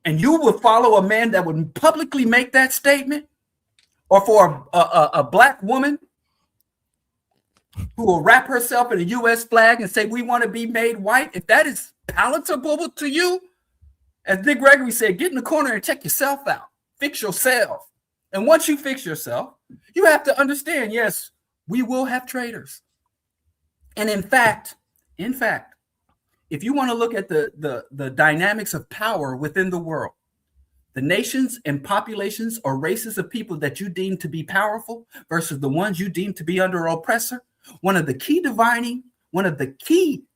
And you would follow a man that would publicly make that statement? Or for a black woman who will wrap herself in a U.S. flag and say, we want to be made white? If that is palatable to you, as Dick Gregory said, get in the corner and check yourself out. Fix yourself. And once you fix yourself, you have to understand, yes, we will have traitors. And in fact, if you want to look at the dynamics of power within the world, the nations and populations or races of people that you deem to be powerful versus the ones you deem to be under oppressor, one of the key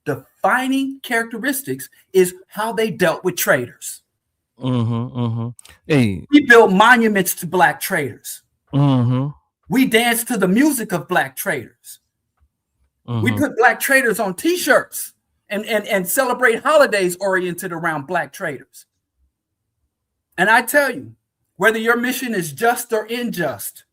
defining characteristics is how they dealt with traitors. Hey. We built monuments to black traitors. We danced to the music of black traitors. We put black traitors on t-shirts and celebrate holidays oriented around black traitors. And I tell you, whether your mission is just or unjust,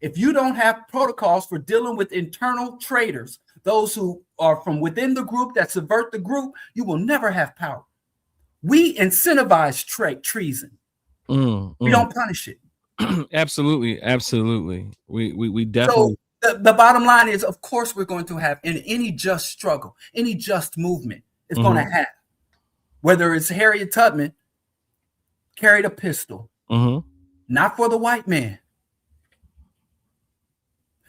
if you don't have protocols for dealing with internal traitors, those who are from within the group that subvert the group, you will never have power. We incentivize treason. We don't punish it. Absolutely. We definitely. So the bottom line is, of course, we're going to have in any just struggle, any just movement is going to have, whether it's Harriet Tubman carried a pistol, not for the white man,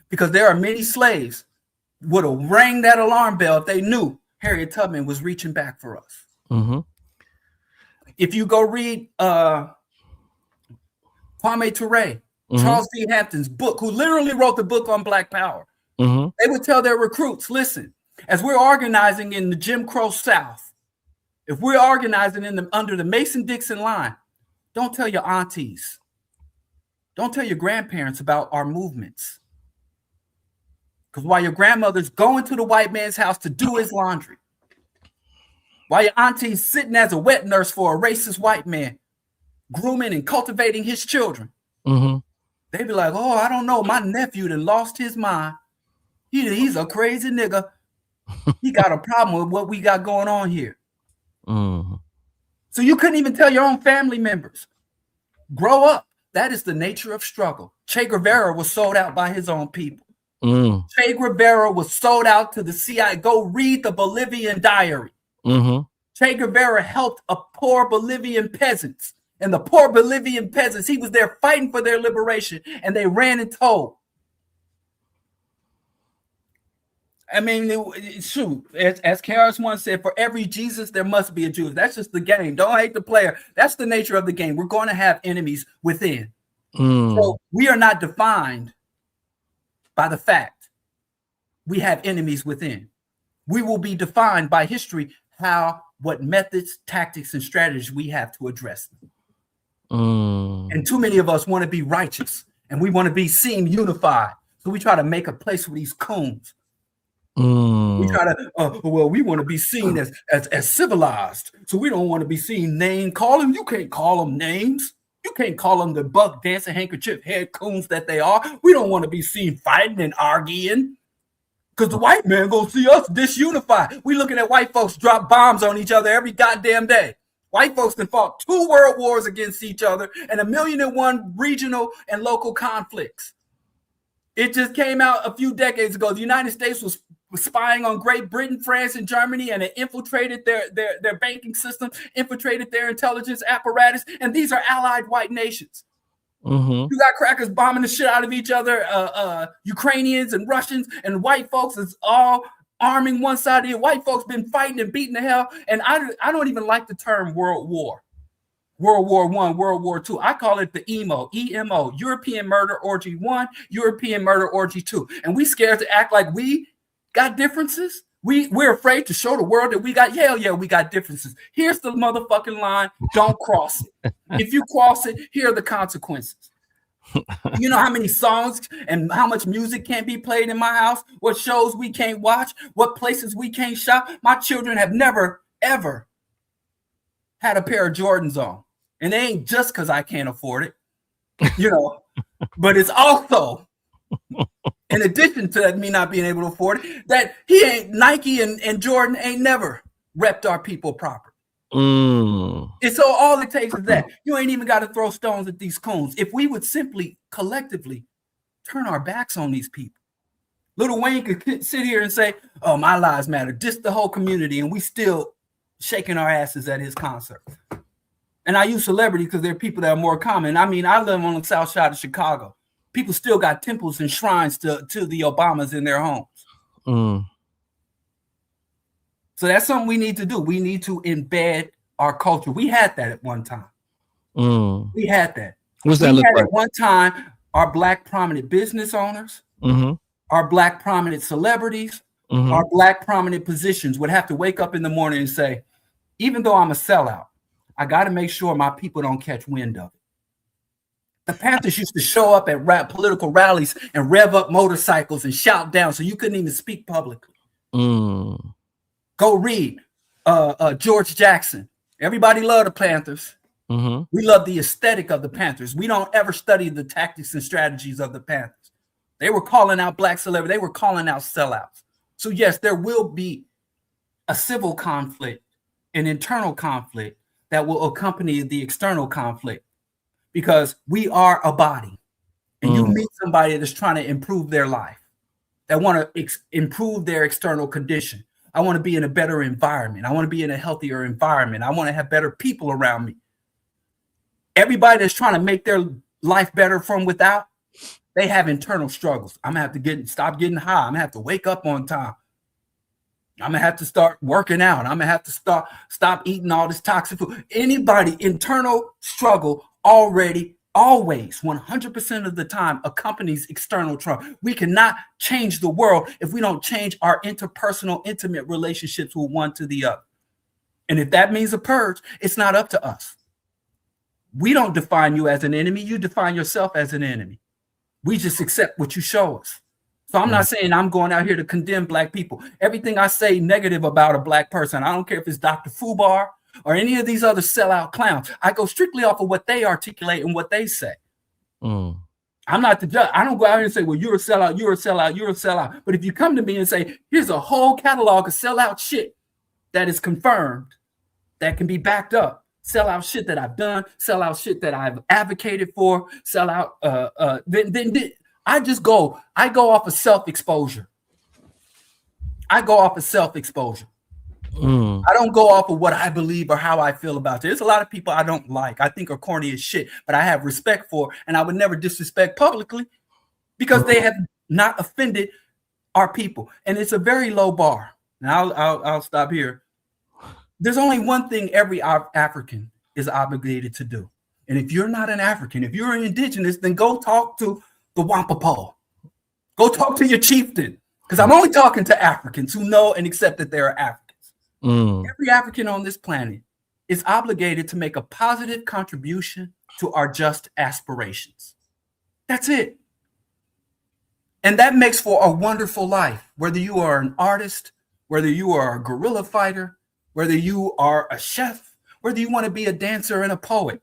because there are many slaves would have rang that alarm bell if they knew Harriet Tubman was reaching back for us. If you go read Kwame Ture, Charles D. Hampton's book, who literally wrote the book on Black Power, they would tell their recruits, listen, as we're organizing in the Jim Crow South, if we're organizing under the Mason-Dixon line, don't tell your aunties, don't tell your grandparents about our movements. Because while your grandmother's going to the white man's house to do his laundry, while your auntie's sitting as a wet nurse for a racist white man, grooming and cultivating his children, they be like, oh, I don't know, my nephew done lost his mind. He's a crazy nigga. He got a problem with what we got going on here. So you couldn't even tell your own family members. Grow up. That is the nature of struggle. Che Guevara was sold out by his own people. Che Guevara was sold out to the CIA. Go read the Bolivian diary. Che Guevara helped a poor Bolivian peasants. And the poor Bolivian peasants, he was there fighting for their liberation. And they ran and told. I mean, shoot, as Karis once said, for every Jesus, there must be a Judas. That's just the game. Don't hate the player. That's the nature of the game. We're going to have enemies within. So we are not defined by the fact we have enemies within. We will be defined by history, what methods, tactics, and strategies we have to address them. And too many of us want to be righteous and we want to be seen unified. So we try to make a place for these coons. We try to, we want to be seen as civilized. So we don't want to be seen name calling. You can't call them names. You can't call them the buck dancing handkerchief head coons that they are. We don't want to be seen fighting and arguing because the white man gonna see us disunified. We looking at white folks drop bombs on each other every goddamn day. White folks can fought 2 world wars against each other and 1,000,001 regional and local conflicts. It just came out a few decades ago. The United States was spying on Great Britain, France, and Germany, and it infiltrated their banking system, infiltrated their intelligence apparatus, and these are allied white nations. You got crackers bombing the shit out of each other, Ukrainians and Russians, and white folks is all arming one side of the white folks been fighting and beating the hell. And I don't even like the term World War. World War I, World War II. I call it the EMO, European Murder Orgy 1, European Murder Orgy 2. And we scared to act like we got differences. We're afraid to show the world that we got, yeah, we got differences. Here's the motherfucking line. Don't cross it. If you cross it, here are the consequences. You know how many songs and how much music can't be played in my house? What shows we can't watch? What places we can't shop? My children have never, ever had a pair of Jordans on. And they ain't just because I can't afford it, you know, but it's also, in addition to that, me not being able to afford it, that Nike and Jordan ain't never repped our people properly. And so all it takes is that. You ain't even got to throw stones at these coons. If we would simply, collectively, turn our backs on these people. Lil Wayne could sit here and say, oh, my lives matter, diss the whole community, and we still shaking our asses at his concert. And I use celebrity because they're people that are more common. I mean, I live on the south side of Chicago. People still got temples and shrines to the Obamas in their homes. So that's something we need to do. We need to embed our culture. We had that at one time. We had that. What's that look like? At one time, our Black prominent business owners, our Black prominent celebrities, our Black prominent positions would have to wake up in the morning and say, even though I'm a sellout, I got to make sure my people don't catch wind of it. The Panthers used to show up at political rallies and rev up motorcycles and shout down so you couldn't even speak publicly. Go read George Jackson. Everybody loved the Panthers. We love the aesthetic of the Panthers. We don't ever study the tactics and strategies of the Panthers. They were calling out Black celebrities. They were calling out sellouts. So yes, there will be a civil conflict, an internal conflict that will accompany the external conflict, because we are a body. And you meet somebody that's trying to improve their life, that want to improve their external condition. I want to be in a better environment. I want to be in a healthier environment. I want to have better people around me. Everybody that's trying to make their life better from without, they have internal struggles. I'm going to have to stop getting high. I'm going to have to wake up on time. I'm going to have to start working out. I'm going to have to stop eating all this toxic food. Anybody, internal struggle already, always, 100% of the time accompanies external trauma. We cannot change the world if we don't change our interpersonal, intimate relationships with one to the other. And if that means a purge, it's not up to us. We don't define you as an enemy. You define yourself as an enemy. We just accept what you show us. So I'm not saying I'm going out here to condemn Black people. Everything I say negative about a Black person, I don't care if it's Dr. Fubar or any of these other sellout clowns. I go strictly off of what they articulate and what they say. I'm not the judge. I don't go out here and say, well, you're a sellout, you're a sellout, you're a sellout. But if you come to me and say, here's a whole catalog of sellout shit that is confirmed, that can be backed up, sellout shit that I've done, sellout shit that I've advocated for, sellout, then I go off of self-exposure. I don't go off of what I believe or how I feel about it. There's a lot of people I don't like, I think are corny as shit, but I have respect for, and I would never disrespect publicly because they have not offended our people. And it's a very low bar. Now I'll stop here. There's only one thing every African is obligated to do. And if you're not an African, if you're an indigenous, then go talk to the Wampapaw. Go talk to your chieftain, because I'm only talking to Africans who know and accept that there are Africans. Every African on this planet is obligated to make a positive contribution to our just aspirations. That's it. And that makes for a wonderful life, whether you are an artist, whether you are a guerrilla fighter, whether you are a chef, whether you want to be a dancer and a poet.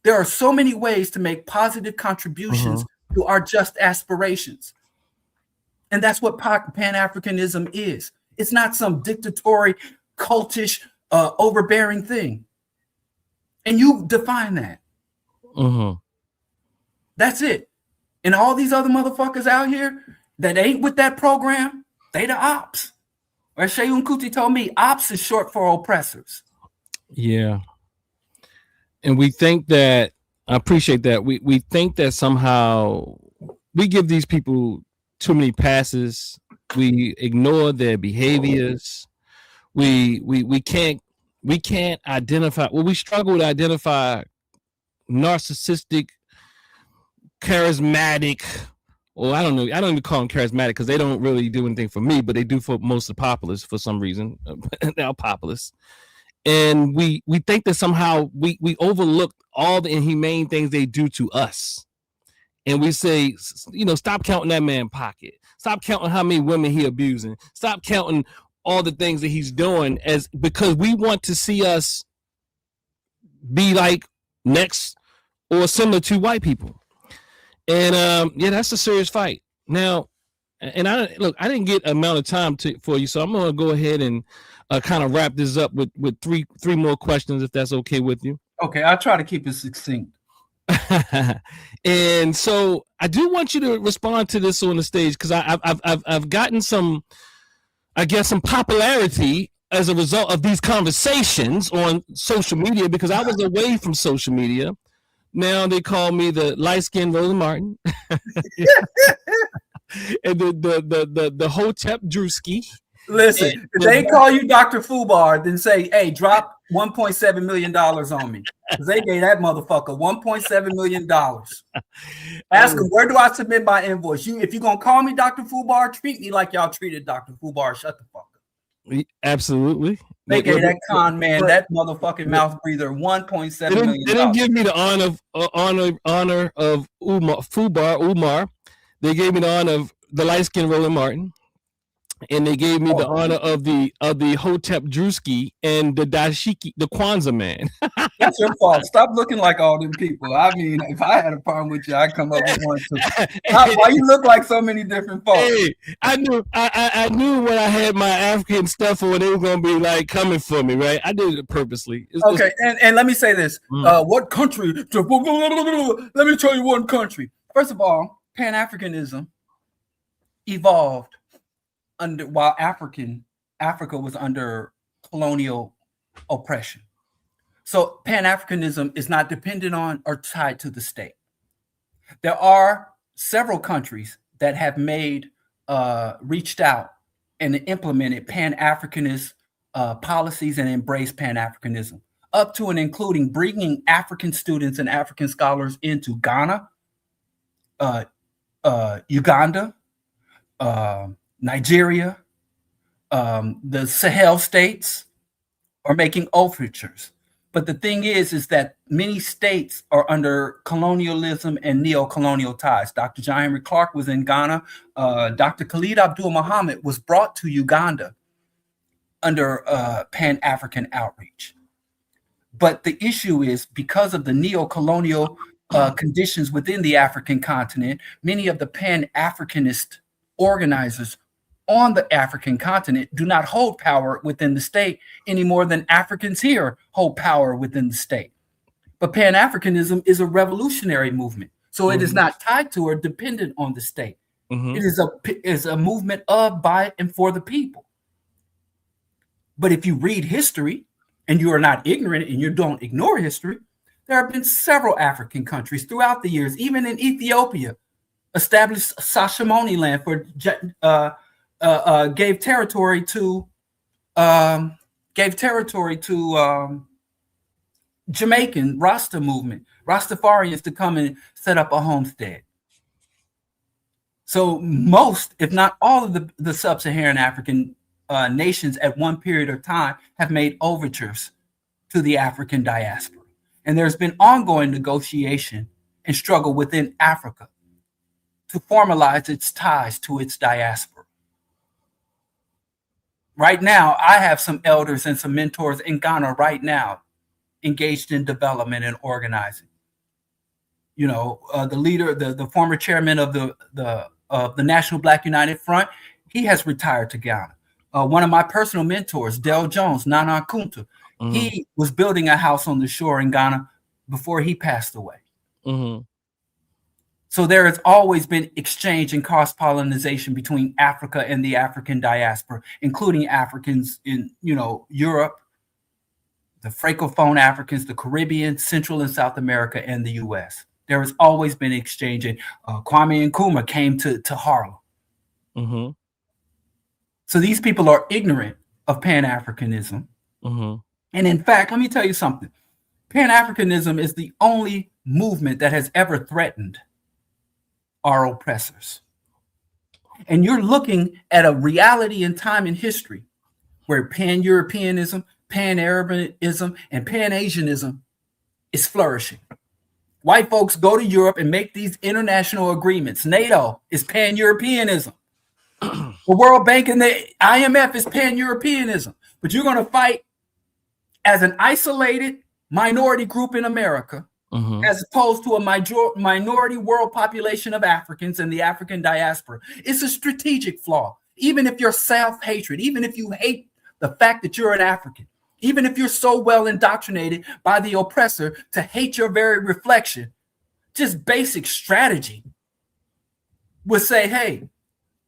There are so many ways to make positive contributions to our just aspirations. And that's what Pan-Africanism is. It's not some dictatorial, cultish, overbearing thing. And you define that. That's it. And all these other motherfuckers out here that ain't with that program, They the ops. Or Seun Kuti told me, ops is short for oppressors. Yeah. And we think that, I appreciate that. We think that somehow we give these people too many passes. We ignore their behaviors. We can't identify. Well, we struggle to identify narcissistic, charismatic, or I don't know. I don't even call them charismatic because they don't really do anything for me, but they do for most of the populace for some reason. Now populace. And we think that somehow we overlook all the inhumane things they do to us. And we say, stop counting that man pocket. Stop counting how many women he abusing. Stop counting all the things that he's doing because we want to see us be like next or similar to white people. And that's a serious fight. Now, and I didn't get amount of time for you, so I'm going to go ahead and kind of wrap this up with three more questions, if that's okay with you. Okay, I'll try to keep it succinct. And so I do want you to respond to this on the stage because I've gotten some, I guess, some popularity as a result of these conversations on social media because I was away from social media. Now they call me the light-skinned Roland Martin. And the Hotep Drewski. Listen, if they call you Dr. Fubar, then say, hey, drop $1.7 million on me. Because they gave that motherfucker $1.7 million. Ask him, where do I submit my invoice? If you're going to call me Dr. Fubar, treat me like y'all treated Dr. Fubar. Shut the fuck up. Absolutely. They gave that con man, that motherfucking mouth breather, $1.7 million. They didn't give me the honor of Umar. They gave me the honor of the light-skinned Roland Martin. And they gave me the honor of the Hotep Drewski and the Dashiki, the Kwanzaa man. That's your fault. Stop looking like all them people. I mean, if I had a problem with you, I'd come up with one too. Why you look like so many different folks? Hey, I knew when I had my African stuff on, they were gonna be like coming for me, right? I did it purposely. Okay, and let me say this. What country? Let me tell you one country. First of all, Pan-Africanism evolved while Africa was under colonial oppression. So Pan-Africanism is not dependent on or tied to the state. There are several countries that have reached out and implemented Pan-Africanist policies and embraced Pan-Africanism, up to and including bringing African students and African scholars into Ghana, Uganda, Nigeria, the Sahel states are making overtures. But the thing is that many states are under colonialism and neo-colonial ties. Dr. John Henry Clark was in Ghana. Dr. Khalid Abdul Muhammad was brought to Uganda under Pan-African outreach. But the issue is because of the neo-colonial conditions within the African continent, many of the Pan-Africanist organizers on the African continent do not hold power within the state any more than Africans here hold power within the state. But Pan-Africanism is a revolutionary movement. So it is not tied to or dependent on the state. It is a movement of, by, and for the people. But if you read history and you are not ignorant and you don't ignore history, there have been several African countries throughout the years, even in Ethiopia, established Sashimoni land for gave territory to Jamaican Rasta movement, Rastafarians to come and set up a homestead. So most, if not all of the sub-Saharan African nations at one period of time have made overtures to the African diaspora. And there's been ongoing negotiation and struggle within Africa to formalize its ties to its diaspora. Right now, I have some elders and some mentors in Ghana right now engaged in development and organizing. You know, the leader, the former chairman of the National Black United Front, he has retired to Ghana. One of my personal mentors, Del Jones, Nana Kunta, he was building a house on the shore in Ghana before he passed away. So there has always been exchange and cross-pollination between Africa and the African diaspora, including Africans in, Europe, the Francophone Africans, the Caribbean, Central and South America, and the U.S. There has always been exchange. And Kwame Nkrumah came to Harlem. Mm-hmm. So these people are ignorant of Pan-Africanism. Mm-hmm. And in fact, let me tell you something. Pan-Africanism is the only movement that has ever threatened our oppressors. And you're looking at a reality in time and history where Pan-Europeanism, Pan-Arabism, and Pan-Asianism is flourishing. White folks go to Europe and make these international agreements. NATO is Pan-Europeanism. The World Bank and the IMF is Pan-Europeanism. But you're going to fight as an isolated minority group in America, as opposed to a minority world population of Africans and the African diaspora. It's a strategic flaw. Even if you're self-hatred, even if you hate the fact that you're an African, even if you're so well indoctrinated by the oppressor to hate your very reflection, just basic strategy would say, hey,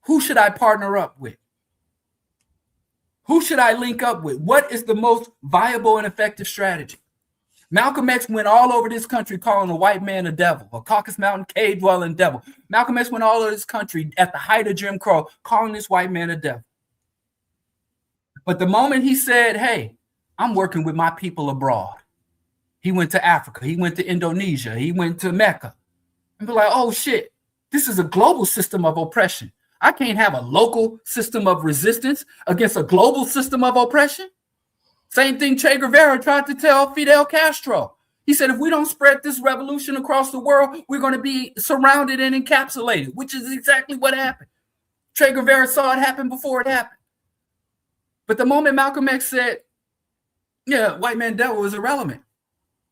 who should I partner up with? Who should I link up with? What is the most viable and effective strategy? Malcolm X went all over this country calling a white man a devil, a Caucasus Mountain cave dwelling devil. Malcolm X went all over this country at the height of Jim Crow calling this white man a devil. But the moment he said, hey, I'm working with my people abroad, he went to Africa, he went to Indonesia, he went to Mecca, and be like, oh shit, this is a global system of oppression. I can't have a local system of resistance against a global system of oppression. Same thing Che Guevara tried to tell Fidel Castro. He said, if we don't spread this revolution across the world, we're going to be surrounded and encapsulated, which is exactly what happened. Che Guevara saw it happen before it happened. But the moment Malcolm X said, yeah, white man devil is irrelevant.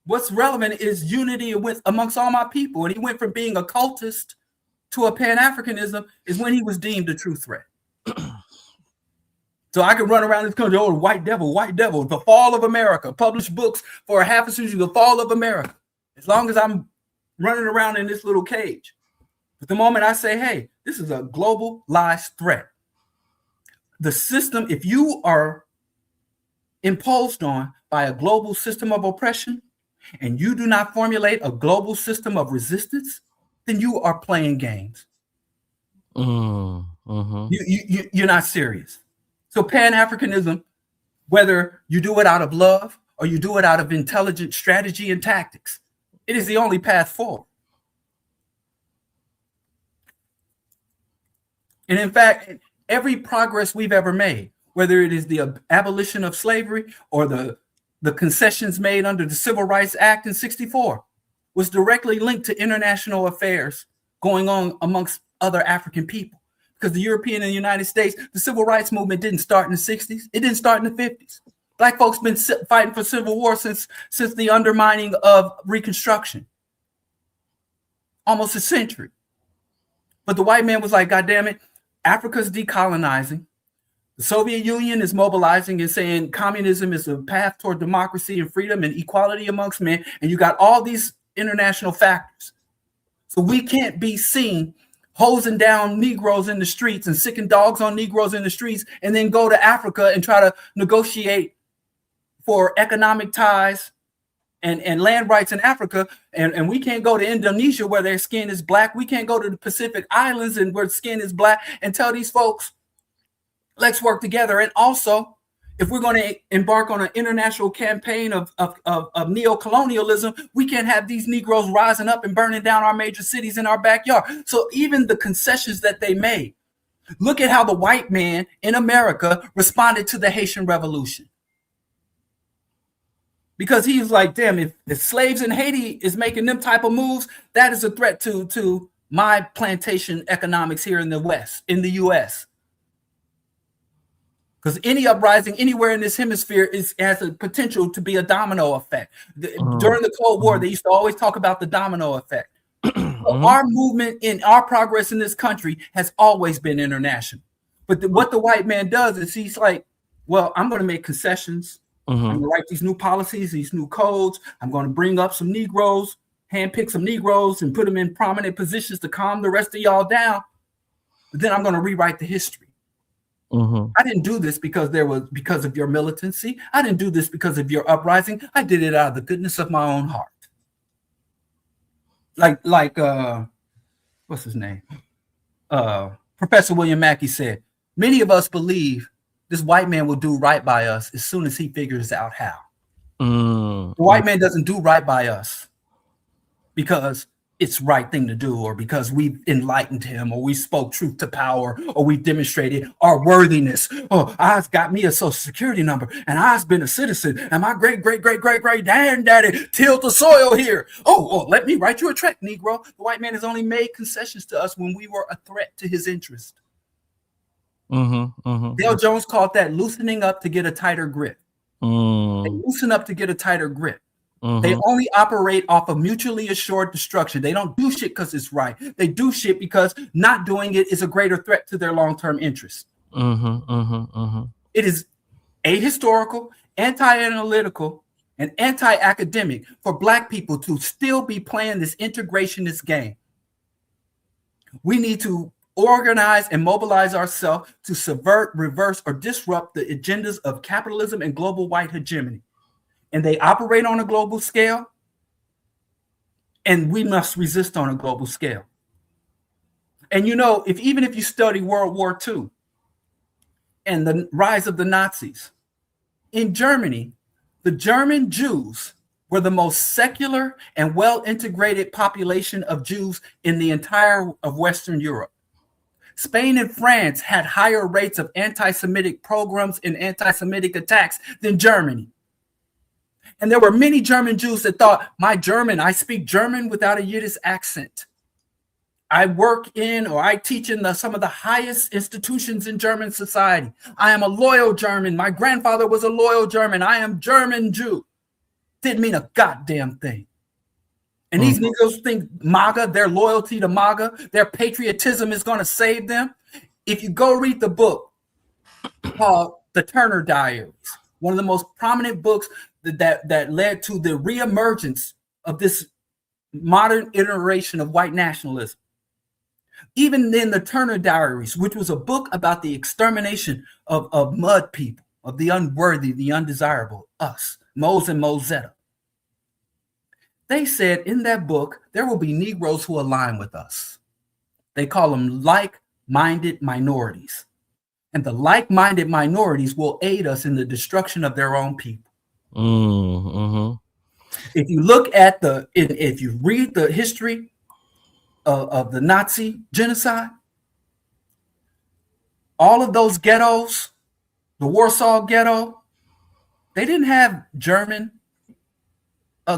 What's relevant is unity amongst all my people. And he went from being a cultist to a Pan-Africanism is when he was deemed a true threat. So I can run around this country, oh, white devil, the fall of America, publish books for a half a century, the fall of America, as long as I'm running around in this little cage. But the moment I say, hey, this is a globalized threat, the system, if you are imposed on by a global system of oppression and you do not formulate a global system of resistance, then you are playing games. You're not serious. So Pan-Africanism, whether you do it out of love or you do it out of intelligent strategy and tactics, it is the only path forward. And in fact, every progress we've ever made, whether it is the abolition of slavery or the concessions made under the Civil Rights Act in '64, was directly linked to international affairs going on amongst other African people. Because the European and the United States, the civil rights movement didn't start in the 60s. It didn't start in the 50s. Black folks been fighting for civil war since the undermining of Reconstruction. Almost a century. But the white man was like, God damn it, Africa's decolonizing. The Soviet Union is mobilizing and saying communism is a path toward democracy and freedom and equality amongst men. And you got all these international factors. So we can't be seen hosing down Negroes in the streets and sicking dogs on Negroes in the streets and then go to Africa and try to negotiate for economic ties and land rights in Africa. And we can't go to Indonesia where their skin is black. We can't go to the Pacific Islands and where skin is black and tell these folks, let's work together. And also, if we're going to embark on an international campaign of neo-colonialism, we can't have these Negroes rising up and burning down our major cities in our backyard. So even the concessions that they made, look at how the white man in America responded to the Haitian Revolution. Because he was like, damn, if slaves in Haiti is making them type of moves, that is a threat to my plantation economics here in the West, in the U.S. Because any uprising anywhere in this hemisphere has a potential to be a domino effect. During the Cold War, they used to always talk about the domino effect. Our movement and our progress in this country has always been international. But what the white man does is he's like, well, I'm going to make concessions. I'm going to write these new policies, these new codes. I'm going to bring up some Negroes. handpick some Negroes and put them in prominent positions to calm the rest of y'all down. But then I'm going to rewrite the history. I didn't do this because of your militancy. I didn't do this because of your uprising. I did it out of the goodness of my own heart. Like what's his name? Professor William Mackey said, many of us believe this white man will do right by us as soon as he figures out how. The white man doesn't do right by us because it's the right thing to do, or because we've enlightened him, or we spoke truth to power, or we demonstrated our worthiness. Oh, I've got me a social security number, and I've been a citizen, and my great granddaddy tilled the soil here. Oh, let me write you a check, Negro. The white man has only made concessions to us when we were a threat to his interest. Dale Jones called that loosening up to get a tighter grip. They loosen up to get a tighter grip. They only operate off of mutually assured destruction. They don't do shit because it's right. They do shit because not doing it is a greater threat to their long-term interests. It is ahistorical, anti-analytical, and anti-academic for Black people to still be playing this integrationist game. We need to organize and mobilize ourselves to subvert, reverse, or disrupt the agendas of capitalism and global white hegemony. And they operate on a global scale, and we must resist on a global scale. And you know, even if you study World War II and the rise of the Nazis, in Germany, the German Jews were the most secular and well-integrated population of Jews in the entire of Western Europe. Spain and France had higher rates of anti-Semitic pogroms and anti-Semitic attacks than Germany. And there were many German Jews that thought, I speak German without a Yiddish accent. I work in, or I teach in some of the highest institutions in German society. I am a loyal German. My grandfather was a loyal German. I am German Jew. Didn't mean a goddamn thing. And these niggas think MAGA, their loyalty to MAGA, their patriotism is going to save them. If you go read the book called The Turner Diaries, one of the most prominent books that led to the reemergence of this modern iteration of white nationalism. Even in the Turner Diaries, which was a book about the extermination of mud people, of the unworthy, the undesirable, us, Mose and Mosetta. They said in that book, there will be Negroes who align with us. They call them like-minded minorities. And the like-minded minorities will aid us in the destruction of their own people. If you look at if you read the history of the Nazi genocide, all of those ghettos, the Warsaw Ghetto, they didn't have German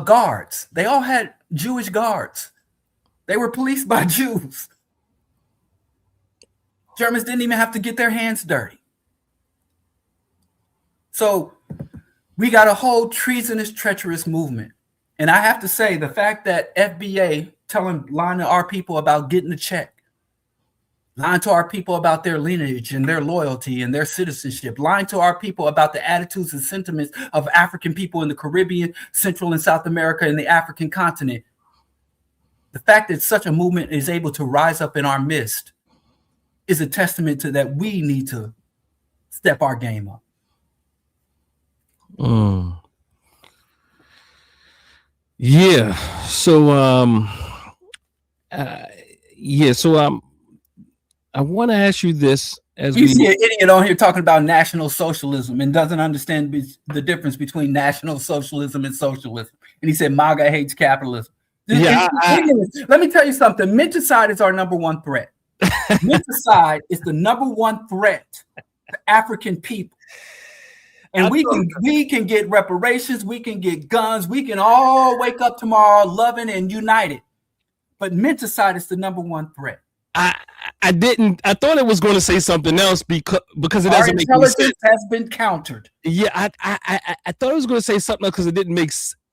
guards. They all had Jewish guards. They were policed by Jews. Germans didn't even have to get their hands dirty. So we got a whole treasonous, treacherous movement. And I have to say, the fact that FBA lying to our people about getting a check, lying to our people about their lineage and their loyalty and their citizenship, lying to our people about the attitudes and sentiments of African people in the Caribbean, Central and South America, and the African continent. The fact that such a movement is able to rise up in our midst is a testament to that we need to step our game up. Yeah. So, I want to ask you this: as you see an idiot on here talking about National Socialism and doesn't understand the difference between National Socialism and socialism, and he said MAGA hates capitalism. Let me tell you something. Menticide is our number one threat. Menticide is the number one threat to African people. And we can get reparations, we can get guns, we can all wake up tomorrow loving and united. But menticide is the number one threat. I thought it was going to say something else because it doesn't make sense. Intelligence has been countered. Yeah, I thought it was going to say something else because it didn't make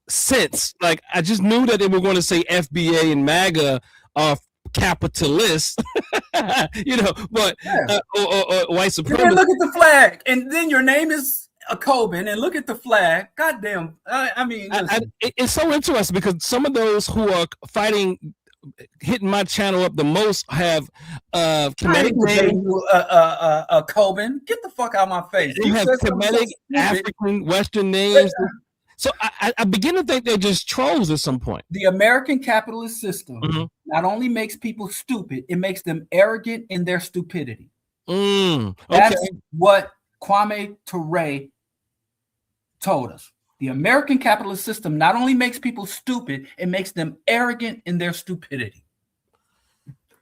sense. Like, I just knew that they were going to say FBA and MAGA are capitalists, but or white supremacists. Look at the flag, and then your name is a Coben and look at the flag. Goddamn. I mean, it's so interesting because some of those who are fighting, hitting my channel up the most have Kemetic names. A Coben, get the fuck out of my face. They have Kemetic, African, Western names. So I begin to think they're just trolls at some point. The American capitalist system not only makes people stupid, it makes them arrogant in their stupidity. That's what Kwame Ture told us. The American capitalist system not only makes people stupid, it makes them arrogant in their stupidity.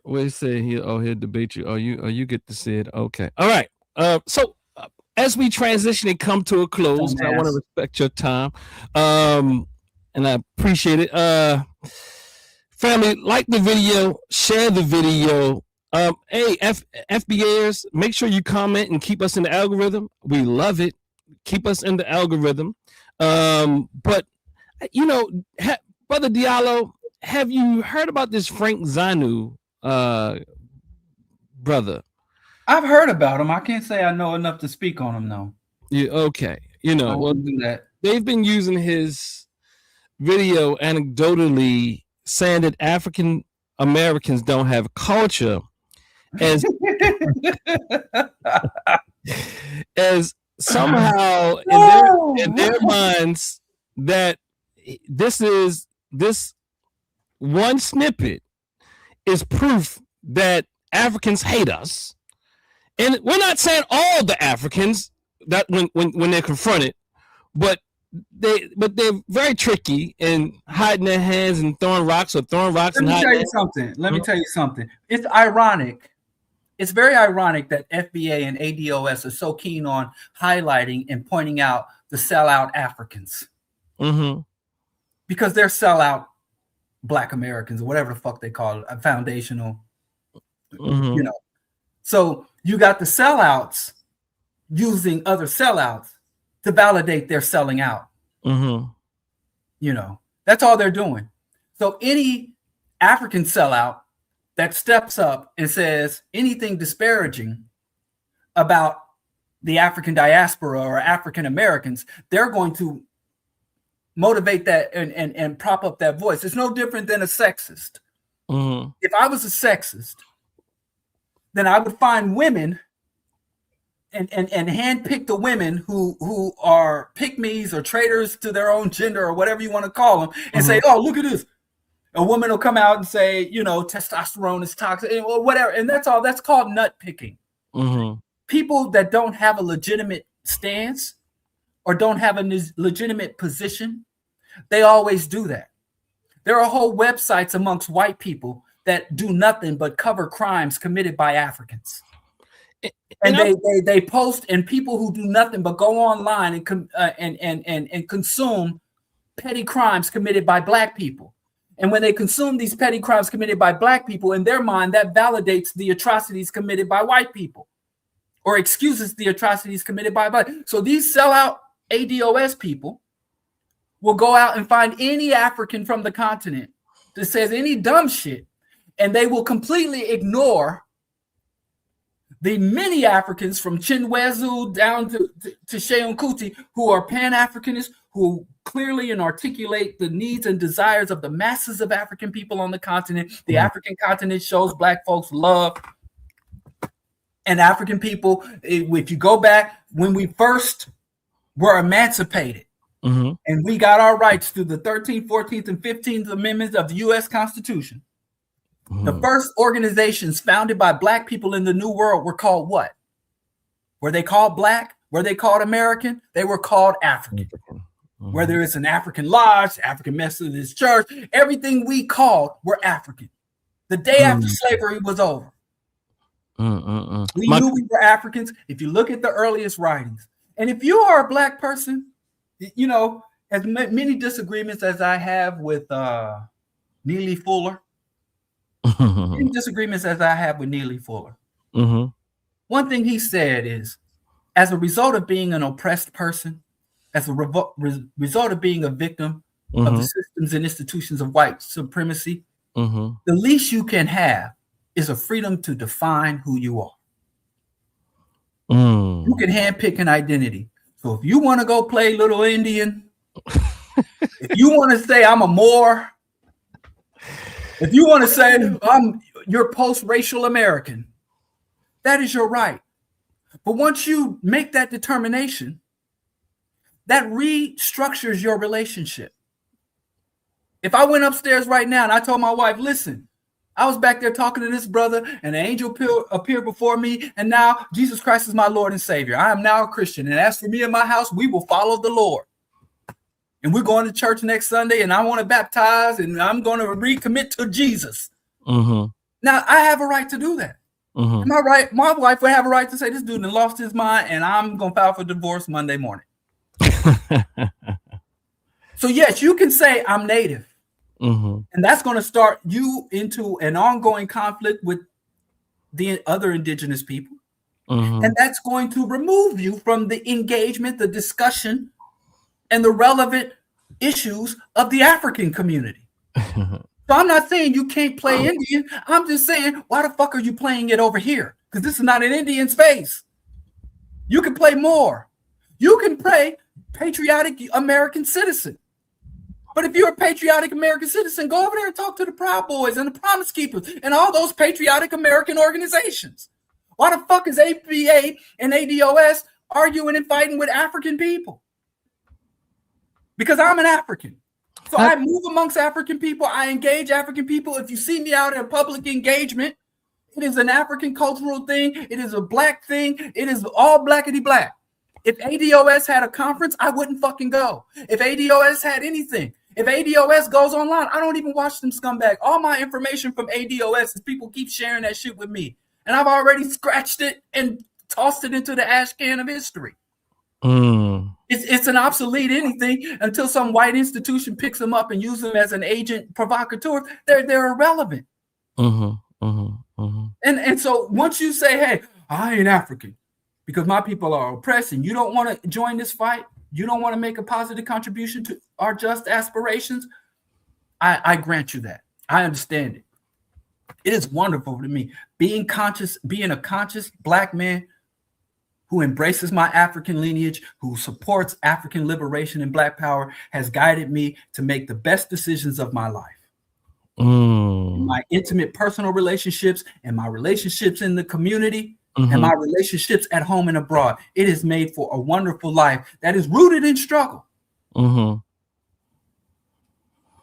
Wait, say here. Oh, he'll debate you. Oh, you get to see it. Okay. All right. So as we transition and come to a close, I want to respect your time. And I appreciate it. Family, like the video, share the video. Hey, FBAers, make sure you comment and keep us in the algorithm. We love it. Keep us in the algorithm. But you know, Brother Diallo, have you heard about this Frank Zanu brother? I've heard about him. I can't say I know enough to speak on him, though. Yeah, okay. You know, well, do that. They've been using his video anecdotally, saying that African Americans don't have culture, as somehow in their minds that this one snippet is proof that Africans hate us. And we're not saying all the Africans that when they're confronted, but they're very tricky in hiding their hands and throwing rocks and hiding. Let me tell you something. It's ironic. It's very ironic that FBA and ADOS are so keen on highlighting and pointing out the sellout Africans. Because they're sellout Black Americans or whatever the fuck they call it, foundational. You know. So you got the sellouts using other sellouts to validate their selling out. You know, that's all they're doing. So any African sellout that steps up and says anything disparaging about the African diaspora or African Americans, they're going to motivate that and prop up that voice. It's no different than a sexist. If I was a sexist, then I would find women and handpick the women who are pick-me's or traitors to their own gender or whatever you want to call them and say, oh, look at this. A woman will come out and say, you know, testosterone is toxic or whatever. And that's all. That's called nut picking. People that don't have a legitimate stance or don't have a legitimate position, they always do that. There are whole websites amongst white people that do nothing but cover crimes committed by Africans. And they post, and people who do nothing but go online and consume petty crimes committed by Black people. And when they consume these petty crimes committed by Black people, in their mind, that validates the atrocities committed by white people or excuses the atrocities committed by Black. So these sellout ADOS people will go out and find any African from the continent that says any dumb shit, and they will completely ignore the many Africans from Chinwezu down to Sheon Kuti who are Pan-Africanists, who clearly and articulate the needs and desires of the masses of African people on the continent. The African continent shows Black folks love. And African people, if you go back, when we first were emancipated and we got our rights through the 13th, 14th, and 15th Amendments of the U.S. Constitution, the first organizations founded by Black people in the New World were called what? Were they called Black? Were they called American? They were called African. Whether it's an African Lodge, African Methodist Church, everything we called were African. The day after slavery was over. We knew we were Africans. If you look at the earliest writings, and if you are a Black person, you know, as many disagreements as I have with Neely Fuller, many disagreements as I have with Neely Fuller. One thing he said is, as a result of being an oppressed person, as a result of being a victim of the systems and institutions of white supremacy, the least you can have is a freedom to define who you are. You can handpick an identity. So if you want to go play little Indian, if you want to say I'm a Moor, if you want to say you're post-racial American, that is your right. But once you make that determination, that restructures your relationship. If I went upstairs right now and I told my wife, listen, I was back there talking to this brother and an angel appeared before me, and now Jesus Christ is my Lord and Savior. I am now a Christian. And as for me and my house, we will follow the Lord. And we're going to church next Sunday, and I want to baptize, and I'm going to recommit to Jesus. Mm-hmm. Now, I have a right to do that. Mm-hmm. Am I right? My wife would have a right to say, this dude has lost his mind, and I'm going to file for divorce Monday morning. So, yes, you can say I'm Native. Mm-hmm. And that's going to start you into an ongoing conflict with the other indigenous people. Mm-hmm. And that's going to remove you from the engagement, the discussion, and the relevant issues of the African community. So I'm not saying you can't play Indian. I'm just saying, why the fuck are you playing it over here? Because this is not an Indian space. You can play more. You can play patriotic American citizen. But if you're a patriotic American citizen, go over there and talk to the Proud Boys and the Promise Keepers and all those patriotic American organizations. Why the fuck is FBA and ADOS arguing and fighting with African people? Because I'm an African. So I move amongst African people. I engage African people. If you see me out in public engagement, it is an African cultural thing. It is a black thing. It is all blackity black. If ADOS had a conference, I wouldn't fucking go. If ADOS had anything, if ADOS goes online, I don't even watch them scumbag. All my information from ADOS is people keep sharing that shit with me. And I've already scratched it and tossed it into the ash can of history. It's an obsolete anything until some white institution picks them up and uses them as an agent provocateur. They're irrelevant. And so once you say, hey, I ain't African because my people are oppressed and you don't want to join this fight, you don't want to make a positive contribution to our just aspirations, I grant you that. I understand it. It is wonderful to me. Being a conscious black man who embraces my African lineage, who supports African liberation and black power, has guided me to make the best decisions of my life. My intimate personal relationships and my relationships in the community and my relationships at home and abroad. It is made for a wonderful life that is rooted in struggle. And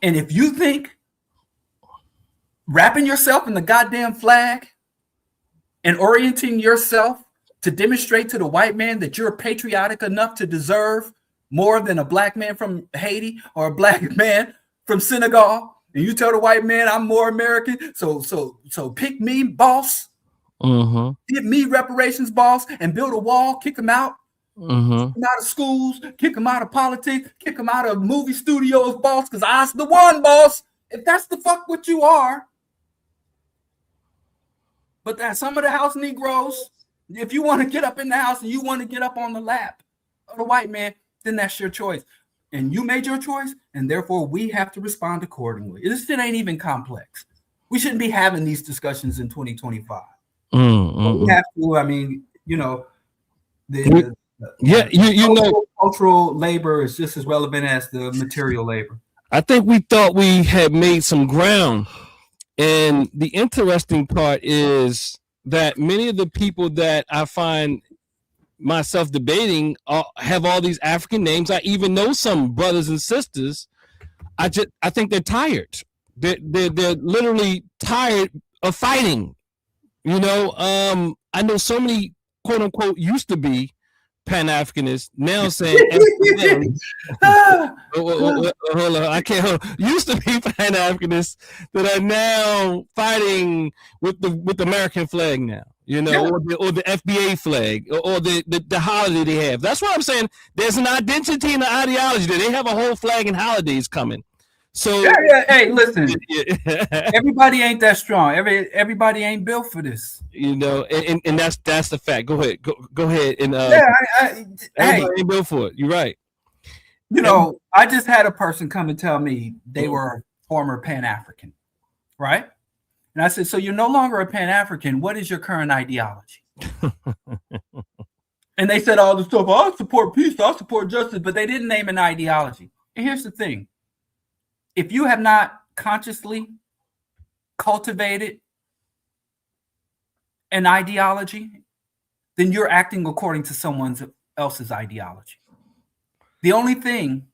if you think wrapping yourself in the goddamn flag and orienting yourself to demonstrate to the white man that you're patriotic enough to deserve more than a black man from Haiti or a black man from Senegal, and you tell the white man I'm more American, so pick me, boss. Give me reparations, boss, and build a wall, kick them out. Kick them out of schools, kick them out of politics, kick them out of movie studios, boss, because I's the one, boss. If that's the fuck what you are. But that some of the house Negroes, if you want to get up in the house and you want to get up on the lap of the white man, then that's your choice. And you made your choice, and therefore we have to respond accordingly. This shit ain't even complex. We shouldn't be having these discussions in 2025. We have to, I mean, you know, cultural labor is just as relevant as the material labor. I think we thought we had made some ground. And the interesting part is that many of the people that I find myself debating have all these African names. I even know some brothers and sisters. I think they're tired. They're literally tired of fighting. You know, I know so many quote unquote used to be Pan-Africanists now saying hold on, I can't used to be Pan-Africanists that are now fighting with the American flag now, you know, or the FBA flag or the holiday they have. That's what I'm saying. There's an identity and an ideology there. They have a whole flag and holidays coming. So hey, listen, everybody ain't that strong. Everybody ain't built for this. You know, and that's the fact. Go ahead and everybody ain't built for it. You're right. You know, I just had a person come and tell me they were former Pan-African, right? And I said, so you're no longer a Pan-African. What is your current ideology? And they said all this stuff, I support peace, I support justice, but they didn't name an ideology. And here's the thing. If you have not consciously cultivated an ideology, then you're acting according to someone else's ideology. The only thing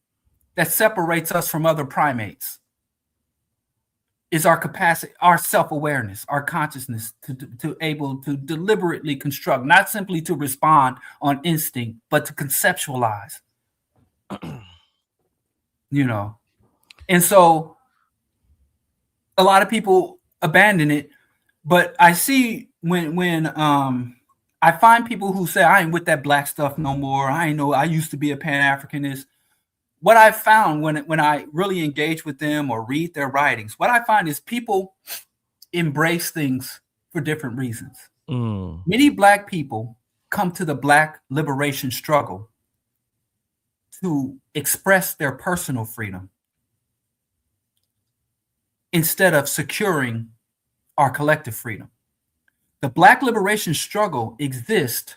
that separates us from other primates is our capacity, our self-awareness, our consciousness to able to deliberately construct, not simply to respond on instinct, but to conceptualize. You know, and so a lot of people abandon it, but I see when I find people who say I ain't with that black stuff no more. I used to be a Pan-Africanist. What I found when I really engage with them or read their writings, what I find is people embrace things for different reasons. Many Black people come to the Black liberation struggle to express their personal freedom instead of securing our collective freedom. The Black liberation struggle exists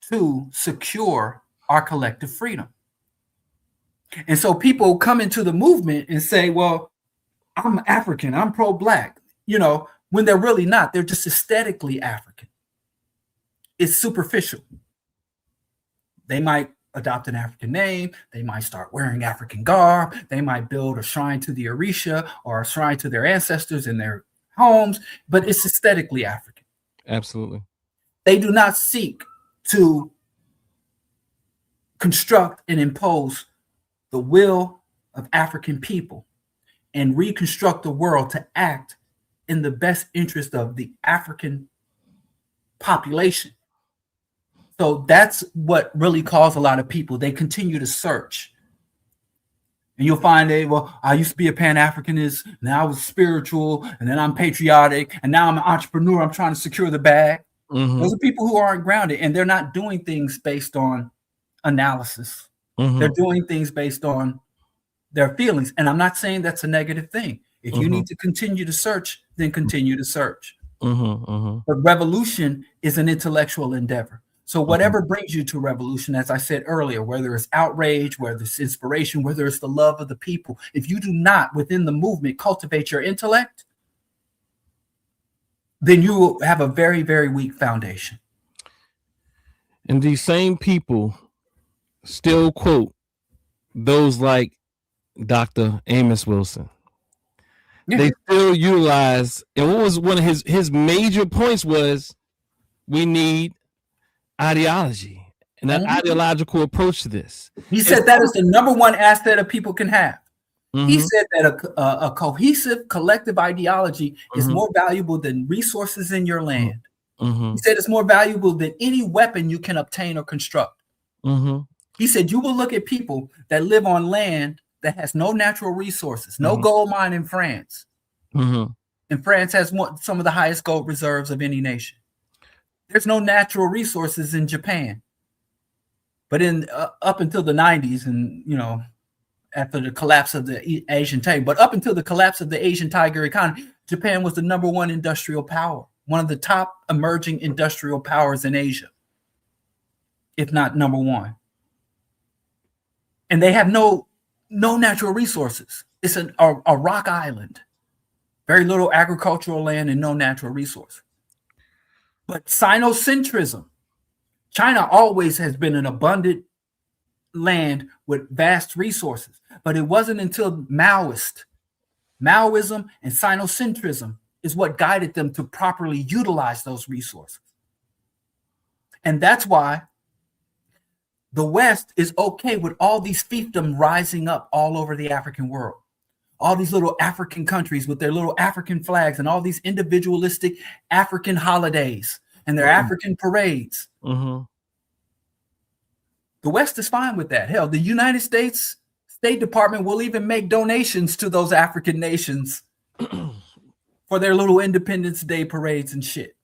to secure our collective freedom. And so people come into the movement and say, well, I'm African, I'm pro-Black, you know, when they're really not. They're just aesthetically African. It's superficial. They might adopt an African name. They might start wearing African garb. They might build a shrine to the Orisha or a shrine to their ancestors in their homes, but it's aesthetically African. Absolutely. They do not seek to construct and impose the will of African people and reconstruct the world to act in the best interest of the African population. So that's what really caused a lot of people. They continue to search. And you'll find I used to be a Pan-Africanist, now I was spiritual, and then I'm patriotic, and now I'm an entrepreneur, I'm trying to secure the bag. Those are people who aren't grounded, and they're not doing things based on analysis. They're doing things based on their feelings. And I'm not saying that's a negative thing. If you need to continue to search, then continue to search. But revolution is an intellectual endeavor. So whatever brings you to revolution, as I said earlier, whether it's outrage, whether it's inspiration, whether it's the love of the people, if you do not within the movement cultivate your intellect, then you will have a very, very weak foundation. And these same people still quote those like Dr. Amos Wilson. Yeah. They still utilize, and what was one of his major points was we need ideology and that ideological approach to this. He said that is the number one asset that people can have. He said that a cohesive collective ideology is more valuable than resources in your land. He said it's more valuable than any weapon you can obtain or construct. He said you will look at people that live on land that has no natural resources, no gold mine in France. And France has some of the highest gold reserves of any nation. There's no natural resources in Japan. But in up until the 90s and, you know, after the collapse of the Asian tiger, but up until the collapse of the Asian tiger economy, Japan was the number one industrial power, one of the top emerging industrial powers in Asia, if not number one. And they have no natural resources. It's a rock island, very little agricultural land and no natural resource. But sinocentrism, China always has been an abundant land with vast resources, but it wasn't until Maoism and sinocentrism is what guided them to properly utilize those resources. And that's why the West is okay with all these fiefdom rising up all over the African world. All these little African countries with their little African flags and all these individualistic African holidays and their African parades. The West is fine with that. Hell, the United States State Department will even make donations to those African nations for their little Independence Day parades and shit.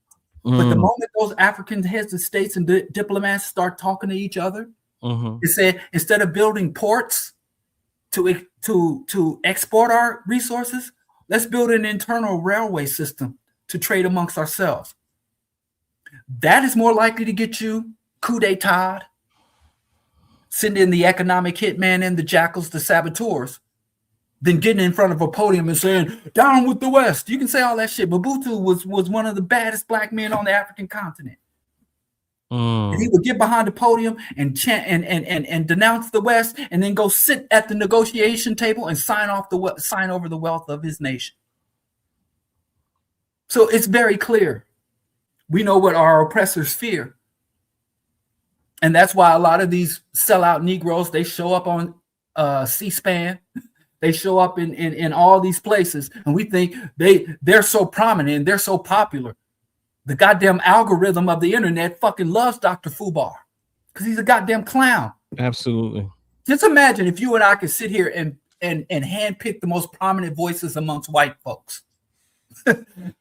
But the moment those African heads of states and diplomats start talking to each other, it said instead of building ports to export our resources, let's build an internal railway system to trade amongst ourselves. That is more likely to get you coup d'etat, send in the economic hitman and the jackals, the saboteurs, than getting in front of a podium and saying, down with the West. You can say all that shit. Mobutu was one of the baddest black men on the African continent. And he would get behind the podium and chant and denounce the West, and then go sit at the negotiation table and sign over the wealth of his nation. So it's very clear. We know what our oppressors fear. And that's why a lot of these sellout Negroes, they show up on C-SPAN. They show up in all these places, and we think they're so prominent and they're so popular. The goddamn algorithm of the internet fucking loves Dr. Fubar because he's a goddamn clown. Absolutely. Just imagine if you and I could sit here and handpick the most prominent voices amongst white folks.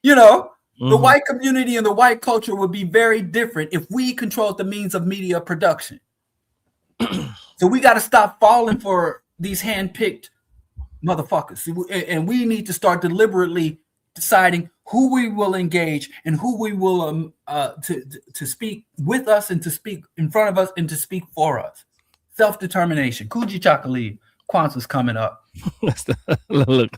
You know, the white community and the white culture would be very different if we controlled the means of media production. So we got to stop falling for these handpicked motherfuckers. And we need to start deliberately deciding who we will engage and who we will to speak with us and to speak in front of us and to speak for us. Self-determination. Kuji Chakali. Kwanzaa's coming up. Look,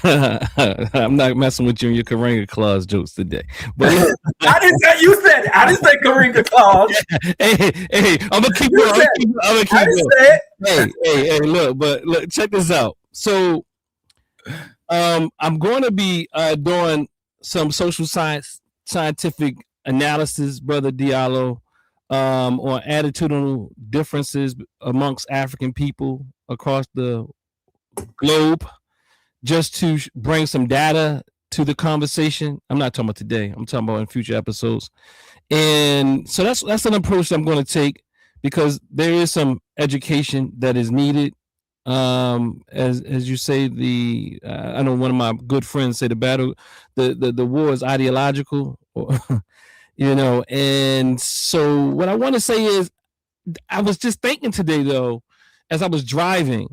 I'm not messing with you and your Karinga Claus jokes today. But look, I didn't say you said it. I didn't say Karinga Claus. Hey, I'm gonna keep it. Hey, look, check this out. So I'm going to be doing some scientific analysis, Brother Diallo, on attitudinal differences amongst African people across the globe, just to bring some data to the conversation. I'm not talking about today. I'm talking about in future episodes. And so that's an approach that I'm going to take, because there is some education that is needed. As you say, I know one of my good friends say the war is ideological, you know. And so what I want to say is, I was just thinking today though, as I was driving,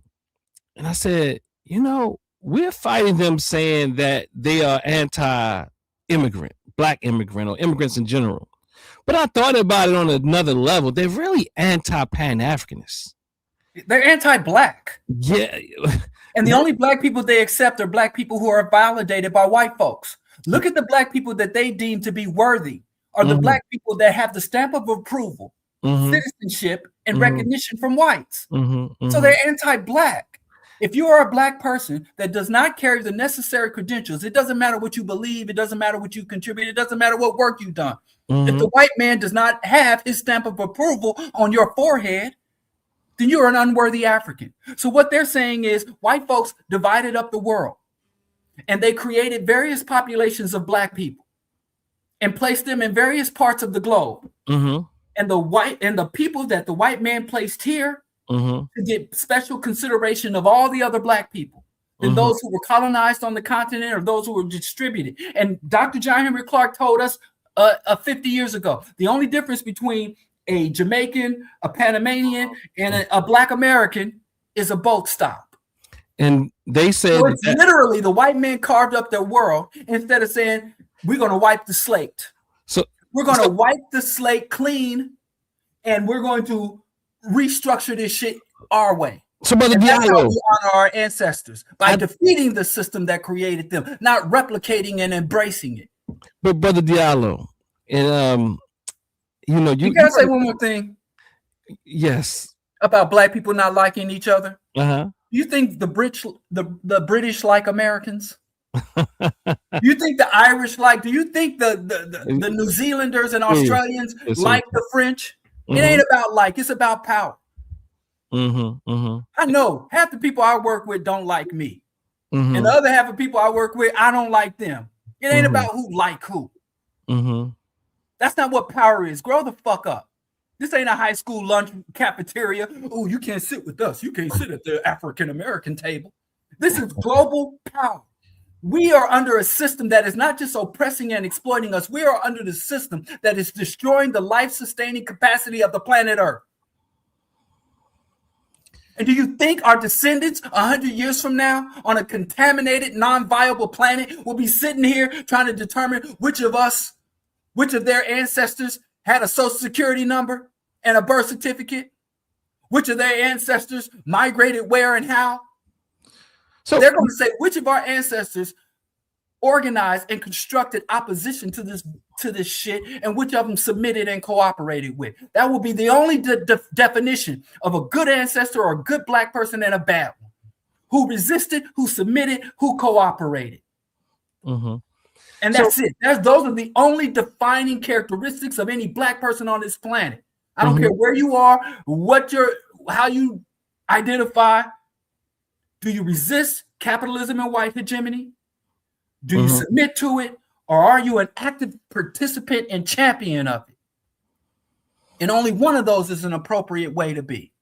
and I said, you know, we're fighting them saying that they are anti-immigrant, black immigrant, or immigrants in general. But I thought about it on another level. They're really anti-Pan-Africanists. They're anti-black. Yeah. And the only black people they accept are black people who are validated by white folks. Look at the black people that they deem to be worthy, are the black people that have the stamp of approval, citizenship, and recognition from whites. So they're anti-black. If you are a black person that does not carry the necessary credentials, it doesn't matter what you believe, it doesn't matter what you contribute, it doesn't matter what work you've done. If the white man does not have his stamp of approval on your forehead, then you're an unworthy African. So what they're saying is white folks divided up the world, and they created various populations of black people and placed them in various parts of the globe. And the people that the white man placed here to get special consideration of all the other black people than those who were colonized on the continent or those who were distributed. And Dr. John Henry Clark told us 50 years ago, the only difference between a Jamaican, a Panamanian, and a black American is a boat stop. And they said, so it's literally the white man carved up their world instead of saying, we're going to wipe the slate. So we're going to wipe the slate clean, and we're going to restructure this shit our way. So, Brother Diallo, that's how we honor our ancestors, by defeating the system that created them, not replicating and embracing it. But Brother Diallo, and you know, you gotta say one more thing. Yes. About black people not liking each other. You think the British like Americans? You think the Irish like? Do you think the New Zealanders and Australians like the French? It ain't about like, it's about power. I know half the people I work with don't like me, and the other half of people I work with, I don't like them. It ain't about who like who. That's not what power is. Grow the fuck up. This ain't a high school lunch cafeteria. Oh, you can't sit with us. You can't sit at the African American table. This is global power. We are under a system that is not just oppressing and exploiting us. We are under the system that is destroying the life-sustaining capacity of the planet Earth. And do you think our descendants 100 years from now on a contaminated, non-viable planet will be sitting here trying to determine which of their ancestors had a social security number and a birth certificate? Which of their ancestors migrated where and how? So they're going to say which of our ancestors organized and constructed opposition to this shit, and which of them submitted and cooperated with. That will be the only definition of a good ancestor or a good black person and a bad one. Who resisted, who submitted, who cooperated. Mm-hmm. And that's it. Those are the only defining characteristics of any black person on this planet. I don't care where you are, how you identify. Do you resist capitalism and white hegemony? Do you submit to it? Or are you an active participant and champion of it? And only one of those is an appropriate way to be.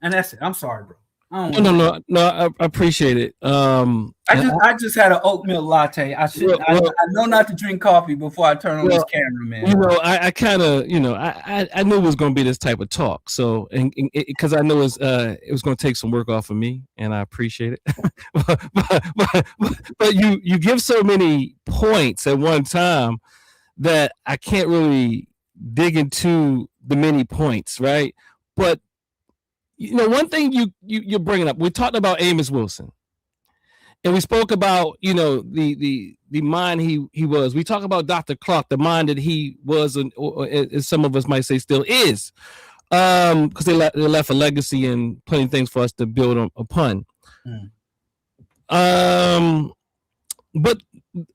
And that's it. I'm sorry, bro. No, I appreciate it. I just had an oatmeal latte. I know not to drink coffee before I turn on this camera, man. You know, I kind of, you know, I knew it was going to be this type of talk. So, and because I know it was going to take some work off of me, and I appreciate it. but you give so many points at one time that I can't really dig into the many points, right? But you know, one thing you're bringing up, we talked about Amos Wilson, and we spoke about, you know, the mind he was. We talk about Dr. Clark, the mind that he was, or as some of us might say still is, because they left a legacy and plenty of things for us to build upon. But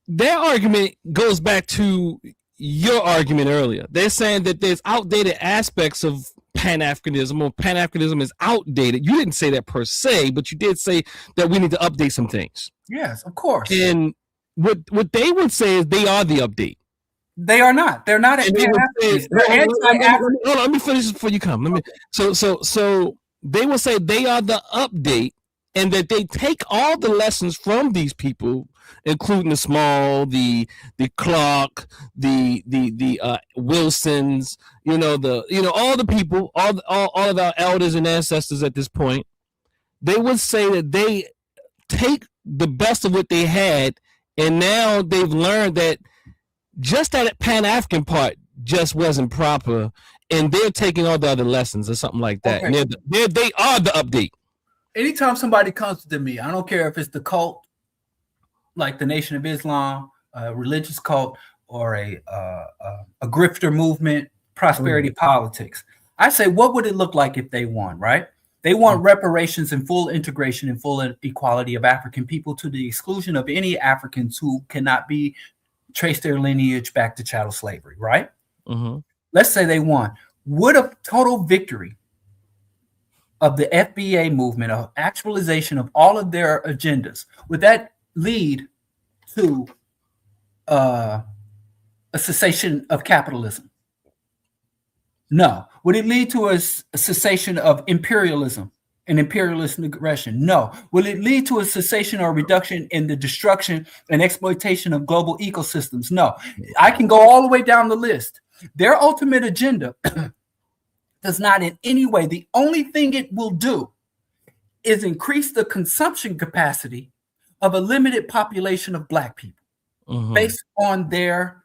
their argument goes back to your argument earlier. They're saying that there's outdated aspects of Pan-Africanism, or Pan-Africanism is outdated. You didn't say that per se, but you did say that we need to update some things. Yes, of course. And what they would say is they are the update. They are not. They're not. Let me finish before you come. So they will say they are the update, and that they take all the lessons from these people, including the Small, the Clark, the Wilsons, all the people, all of our elders and ancestors at this point. They would say that they take the best of what they had, and now they've learned that just that Pan-African part just wasn't proper, and they're taking all the other lessons or something like that. Okay. And they are the update. Anytime somebody comes to me, I don't care if it's the cult, like the Nation of Islam, a religious cult, or a grifter movement, prosperity politics. I say, what would it look like if they won, right? They want reparations and full integration and full equality of African people, to the exclusion of any Africans who cannot trace their lineage back to chattel slavery, right? Let's say they won. Would a total victory of the FBA movement, of actualization of all of their agendas, would that lead to a cessation of capitalism? No. Would it lead to a cessation of imperialism and imperialist aggression? No. Will it lead to a cessation or reduction in the destruction and exploitation of global ecosystems? No. I can go all the way down the list. Their ultimate agenda does not in any way, the only thing it will do is increase the consumption capacity of a limited population of Black people based on their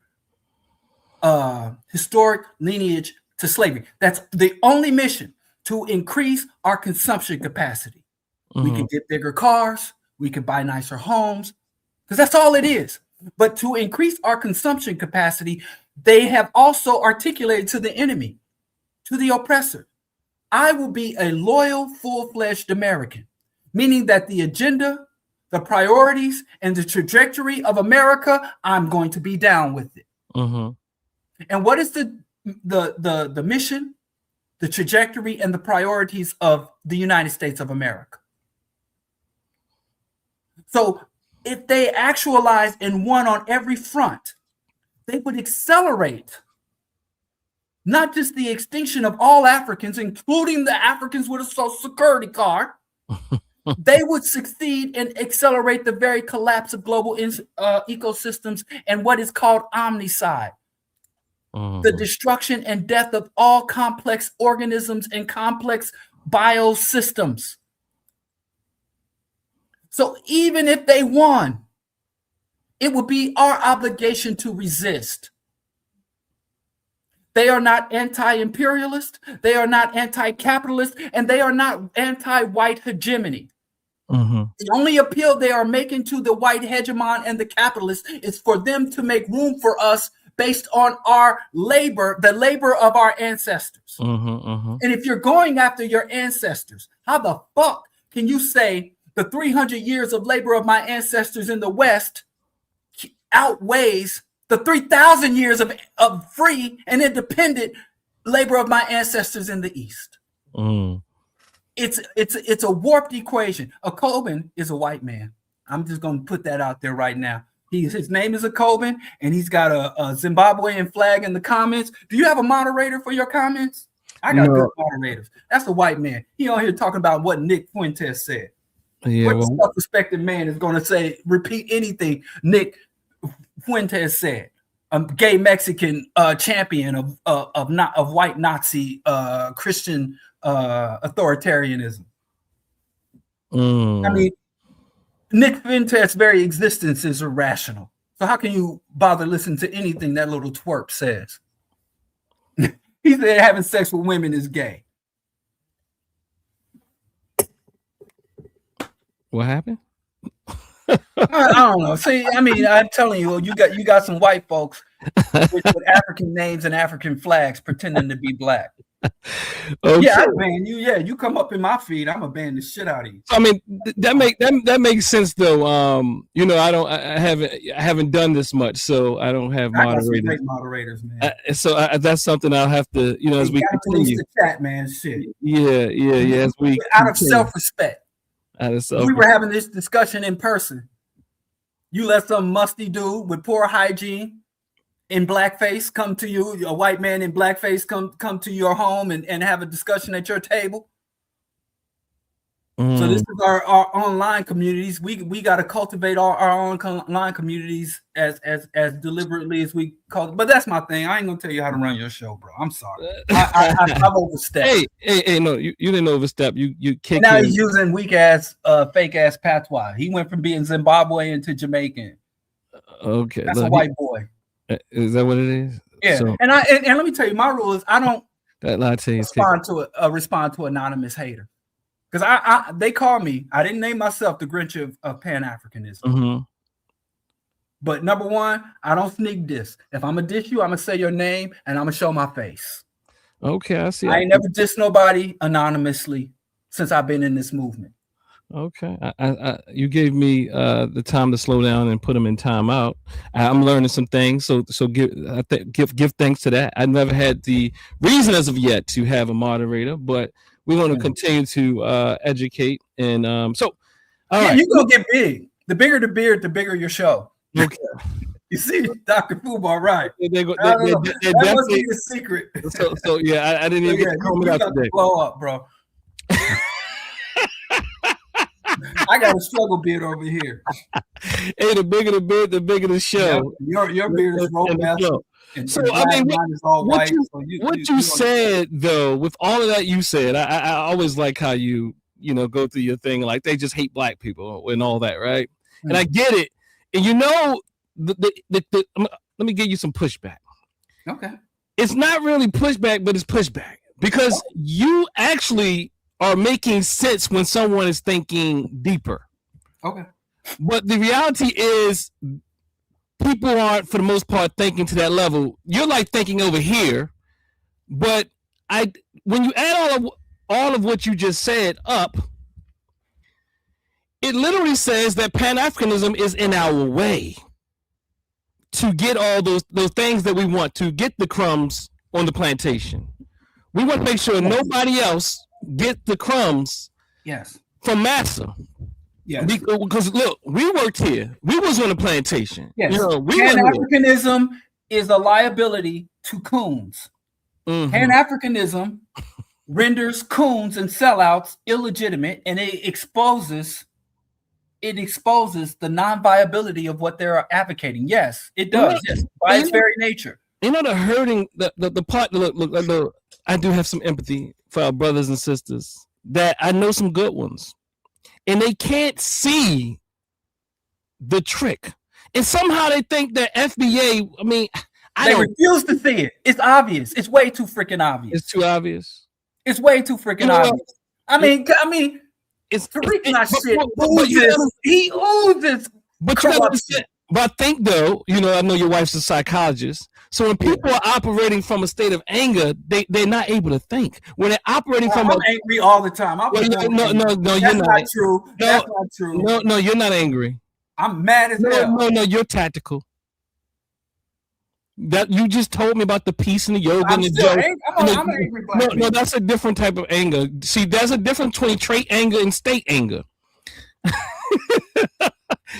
historic lineage to slavery. That's the only mission, to increase our consumption capacity. We can get bigger cars, we can buy nicer homes, because that's all it is. But to increase our consumption capacity, they have also articulated to the enemy, to the oppressor, I will be a loyal, full-fledged American, meaning that the agenda, the priorities, and the trajectory of America, I'm going to be down with it. And what is the mission, the trajectory, and the priorities of the United States of America? So if they actualize and won on every front, they would accelerate not just the extinction of all Africans, including the Africans with a Social Security card. They would succeed and accelerate the very collapse of global ecosystems and what is called omnicide. The destruction and death of all complex organisms and complex biosystems. So even if they won, it would be our obligation to resist. They are not anti-imperialist. They are not anti-capitalist, and they are not anti-white hegemony. The only appeal they are making to the white hegemon and the capitalist is for them to make room for us based on our labor, the labor of our ancestors. And if you're going after your ancestors, how the fuck can you say the 300 years of labor of my ancestors in the West outweighs the 3,000 years of free and independent labor of my ancestors in the East? It's a warped equation. A Coben is a white man. I'm just going to put that out there right now. His name is a Coben, and he's got a Zimbabwean flag in the comments. Do you have a moderator for your comments? I got good moderators. That's a white man. He on here talking about what Nick Fuentes said. What self-respected man is going to say, repeat anything Nick Fuentes said? A gay Mexican champion of white Nazi Christian authoritarianism. I mean, Nick Fuentes' very existence is irrational. So how can you bother listening to anything that little twerp says? He said having sex with women is gay. What happened? I don't know. See, I mean, I'm telling you, you got some white folks with African names and African flags pretending to be black. Okay. Yeah, I ban you. Yeah, you come up in my feed, I'm gonna ban the shit out of you. I mean, that makes sense though. You know, I haven't done this much, so I don't have moderators, man. That's something I'll have to, you know, as we continue. The chat, man, shit. Yeah. As we out of self-respect. We were having this discussion in person. You let some musty dude with poor hygiene in blackface come to you, a white man in blackface come to your home and have a discussion at your table. So this is our online communities. We got to cultivate our own online communities as deliberately as we call it. But that's my thing. I ain't gonna tell you how to run your show, bro. I'm sorry. I've overstepped. Hey, no, you didn't overstep. You kicked. Now he's using weak ass, fake ass patois. He went from being Zimbabwean to Jamaican. Okay, that's a white boy. Is that what it is? Yeah. So, and let me tell you, my rule is I don't respond to anonymous hater. Because they call me, I didn't name myself the Grinch of Pan-Africanism. But number one, I don't sneak diss. If I'm going to diss you, I'm going to say your name and I'm going to show my face. Okay, I see. I ain't never dissed nobody anonymously since I've been in this movement. Okay. You gave me the time to slow down and put them in timeout. I'm learning some things. So give thanks to that. I never had the reason as of yet to have a moderator, but we want to continue to educate. And so, all right. You're going to get big. The bigger the beard, the bigger your show. Okay. You see, Dr. Fubar, right? That must be the secret. So yeah, I didn't even get to out today. Blow up, bro. I got a struggle beard over here. Hey, the bigger the beard, the bigger the show. Yeah, your beard is romance. So I mean, what you said though, with all of that you said, I always like how you go through your thing, like they just hate black people and all that, right? Mm-hmm. And I get it. And you know, let me give you some pushback. Okay. It's not really pushback, but it's pushback because you actually are making sense when someone is thinking deeper. Okay. But the reality is people aren't, for the most part, thinking to that level. You're like thinking over here, but when you add all of what you just said up, it literally says that Pan-Africanism is in our way to get all those things that we want, to get the crumbs on the plantation. We want to make sure nobody else get the crumbs from Massa. Yes. Because look, we worked here. We was on the plantation. Yes. Pan-Africanism is a liability to coons. Mm-hmm. Pan-Africanism renders coons and sellouts illegitimate, and it exposes the non-viability of what they're advocating. Yes, it does. Yes, by its very nature. You know, the hurting, the part. Look, I do have some empathy for our brothers and sisters. That I know some good ones. And they can't see the trick. And somehow they think that FBA, I mean, They refuse to see it. It's obvious. It's way too freaking obvious. It's too obvious. It's way too freaking obvious. I mean, it's Tariq not shit. He oozes. But I think though, I know your wife's a psychologist. So when people are operating from a state of anger, they're not able to think. When they're operating from I'm angry all the time. No, you're not true. That's not true. No, you're not angry. I'm mad as hell. No, you're tactical. That you just told me about the peace and the yoga and the joke. I'm an angry black man. No, that's a different type of anger. See, there's a difference between trait anger and state anger.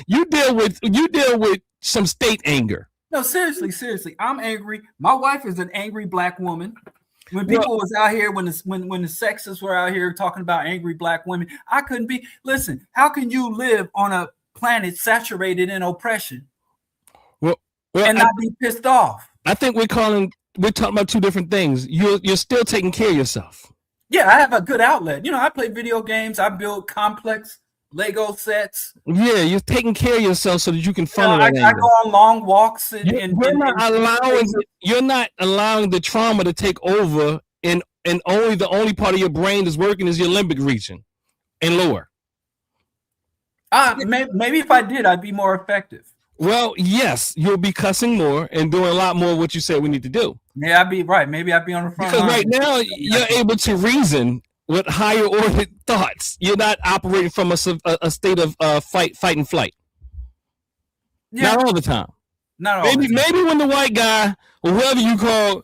You deal with some state anger. No, seriously, I'm angry. My wife is an angry black woman. When people was out here, when the sexists were out here talking about angry black women, I couldn't be. Listen, how can you live on a planet saturated in oppression and not be pissed off? I think we're talking about two different things. You're still taking care of yourself. Yeah, I have a good outlet. I play video games. I build complex Lego sets. Yeah, you're taking care of yourself so that you can funnel I go on long walks. You're not allowing the trauma to take over, and the only part of your brain that's working is your limbic region and lower. Maybe if I did, I'd be more effective. Well, yes, you'll be cussing more and doing a lot more of what you said we need to do. Yeah, I'd be right. Maybe I'd be on the front because line. Right now you're able to reason with higher ordered thoughts. You're not operating from a state of fight and flight. Yeah. Not all the time. Maybe when the white guy or whoever you call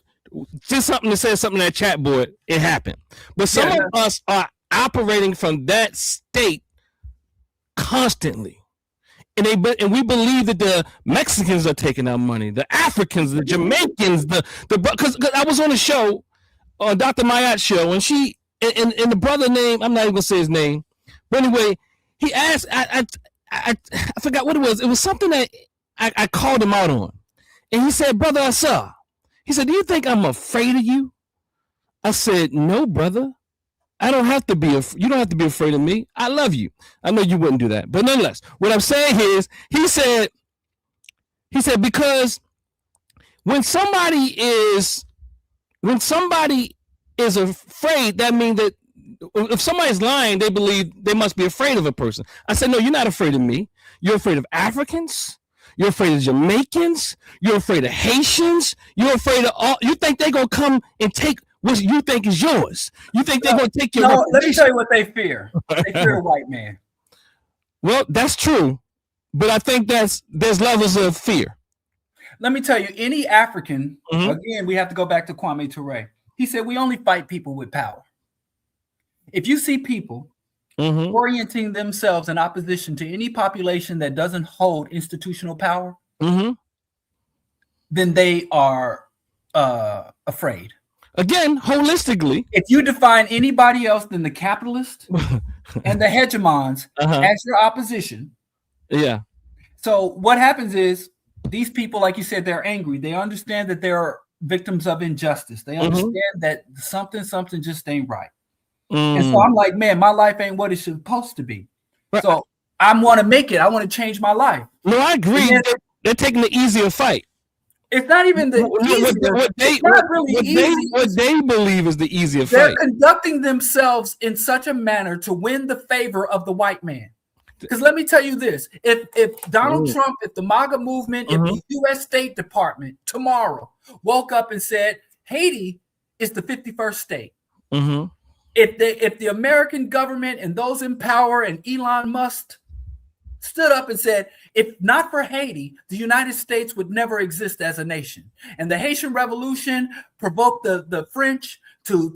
did something to say something in that chat board, it happened. But some of us are operating from that state constantly. And we believe that the Mexicans are taking our money, the Africans, the Jamaicans, because I was on a show, on Dr. Mayat's show, and she and the brother name, I'm not even gonna say his name, but anyway, he asked, I forgot what it was. It was something that I called him out on, and he said, "Brother Ausar," he said, "Do you think I'm afraid of you?" I said, "No, brother. I don't have to be. You don't have to be afraid of me. I love you. I know you wouldn't do that, but nonetheless, what I'm saying is, he said because when somebody is afraid, that means that if somebody's lying, they believe they must be afraid of a person. I said, no, you're not afraid of me. You're afraid of Africans. You're afraid of Jamaicans. You're afraid of Haitians. You're afraid of all. You think they're gonna come and take what you think is yours. You think they're going to take your reputation. Let me tell you what they fear. They fear a white man. Well, that's true. But I think there's levels of fear. Let me tell you, any African, again, we have to go back to Kwame Ture. He said, we only fight people with power. If you see people orienting themselves in opposition to any population that doesn't hold institutional power, then they are afraid. Again, holistically, if you define anybody else than the capitalist and the hegemons as your opposition, so what happens is these people, like you said, they're angry. They understand that they're victims of injustice. They understand that something just ain't right. And so I'm like, man, my life ain't what it's supposed to be. Right. So I want to make it. I want to change my life. No, I agree. They're taking the easier fight. It's not even the easier. What they believe is the easier fight. They're conducting themselves in such a manner to win the favor of the white man. Because let me tell you this: if Donald Trump, if the MAGA movement, if the U.S. State Department tomorrow woke up and said Haiti is the 51st state, if the American government and those in power and Elon Musk stood up and said, if not for Haiti, the United States would never exist as a nation. And the Haitian Revolution provoked the French to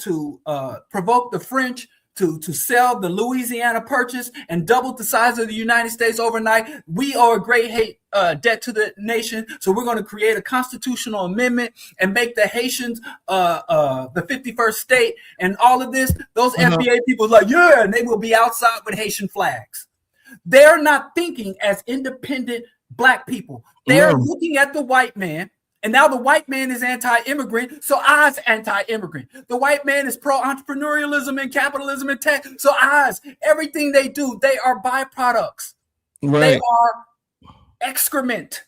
sell the Louisiana Purchase and doubled the size of the United States overnight. We owe a great debt to the nation, so we're going to create a constitutional amendment and make the Haitians the 51st state. And all of this, those FBA people are like, yeah, and they will be outside with Haitian flags. They're not thinking as independent black people. They're looking at the white man, and now the white man is anti-immigrant, so I's anti-immigrant. The white man is pro-entrepreneurialism and capitalism and tech, so I's. Everything they do, they are byproducts. Right. They are excrement,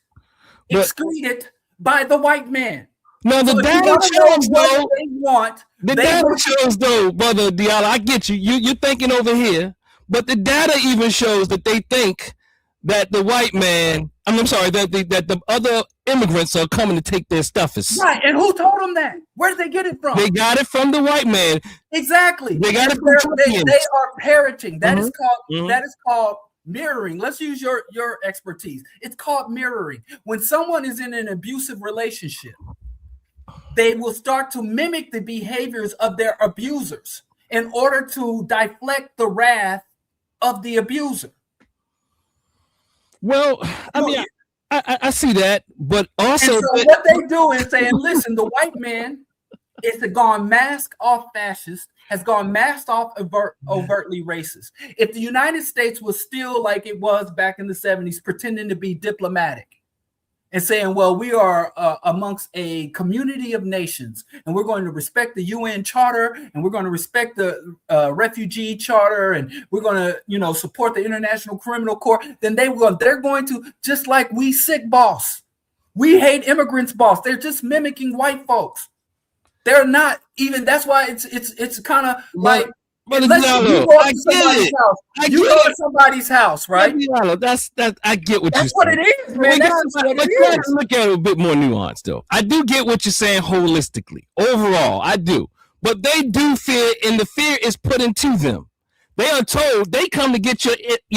excreted by the white man. No, the So data shows though. They want. The data shows though, brother Diallo. I get you. You're thinking over here, but the data even shows that they think that the white man. I'm sorry, that the other immigrants are coming to take their stuffers. Right, and who told them that? Where did they get it from? They got it from the white man. Exactly. They got it from they are parroting. That is called Mm-hmm. called mirroring. Let's use your expertise. It's called mirroring. When someone is in an abusive relationship, they will start to mimic the behaviors of their abusers in order to deflect the wrath of the abuser. Well, I mean, I see that, but also and so what they do is saying, listen, the white man is gone mask off fascist, has gone masked off overtly racist. If the United States was still like it was back in the 70s, pretending to be diplomatic and saying, well, we are amongst a community of nations, and we're going to respect the UN Charter, and we're going to respect the Refugee Charter, and we're going to, support the International Criminal Court, then they're going to, just like we sick boss. We hate immigrants boss. They're just mimicking white folks. They're not even. That's why it's kind of like. But you go to somebody's house, right? I get what you're saying. That's what it is, man. That's what it is. Look at it a bit more nuanced, though. I do get what you're saying holistically. Overall, I do. But they do fear, and the fear is put into them. They are told they come to get your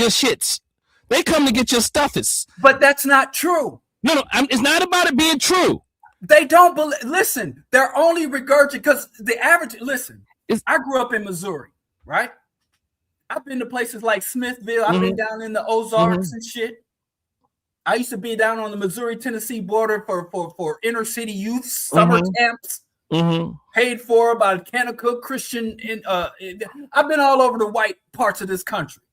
shits. They come to get your stuffers. But that's not true. No, it's not about it being true. They don't believe. Listen, they're only regurgitating because the average. Listen, I grew up in Missouri. Right, I've been to places like Smithville. I've been down in the Ozarks and shit. I used to be down on the Missouri-Tennessee border for inner city youth summer camps, paid for by Kanakuk Christian. I've been all over the white parts of this country,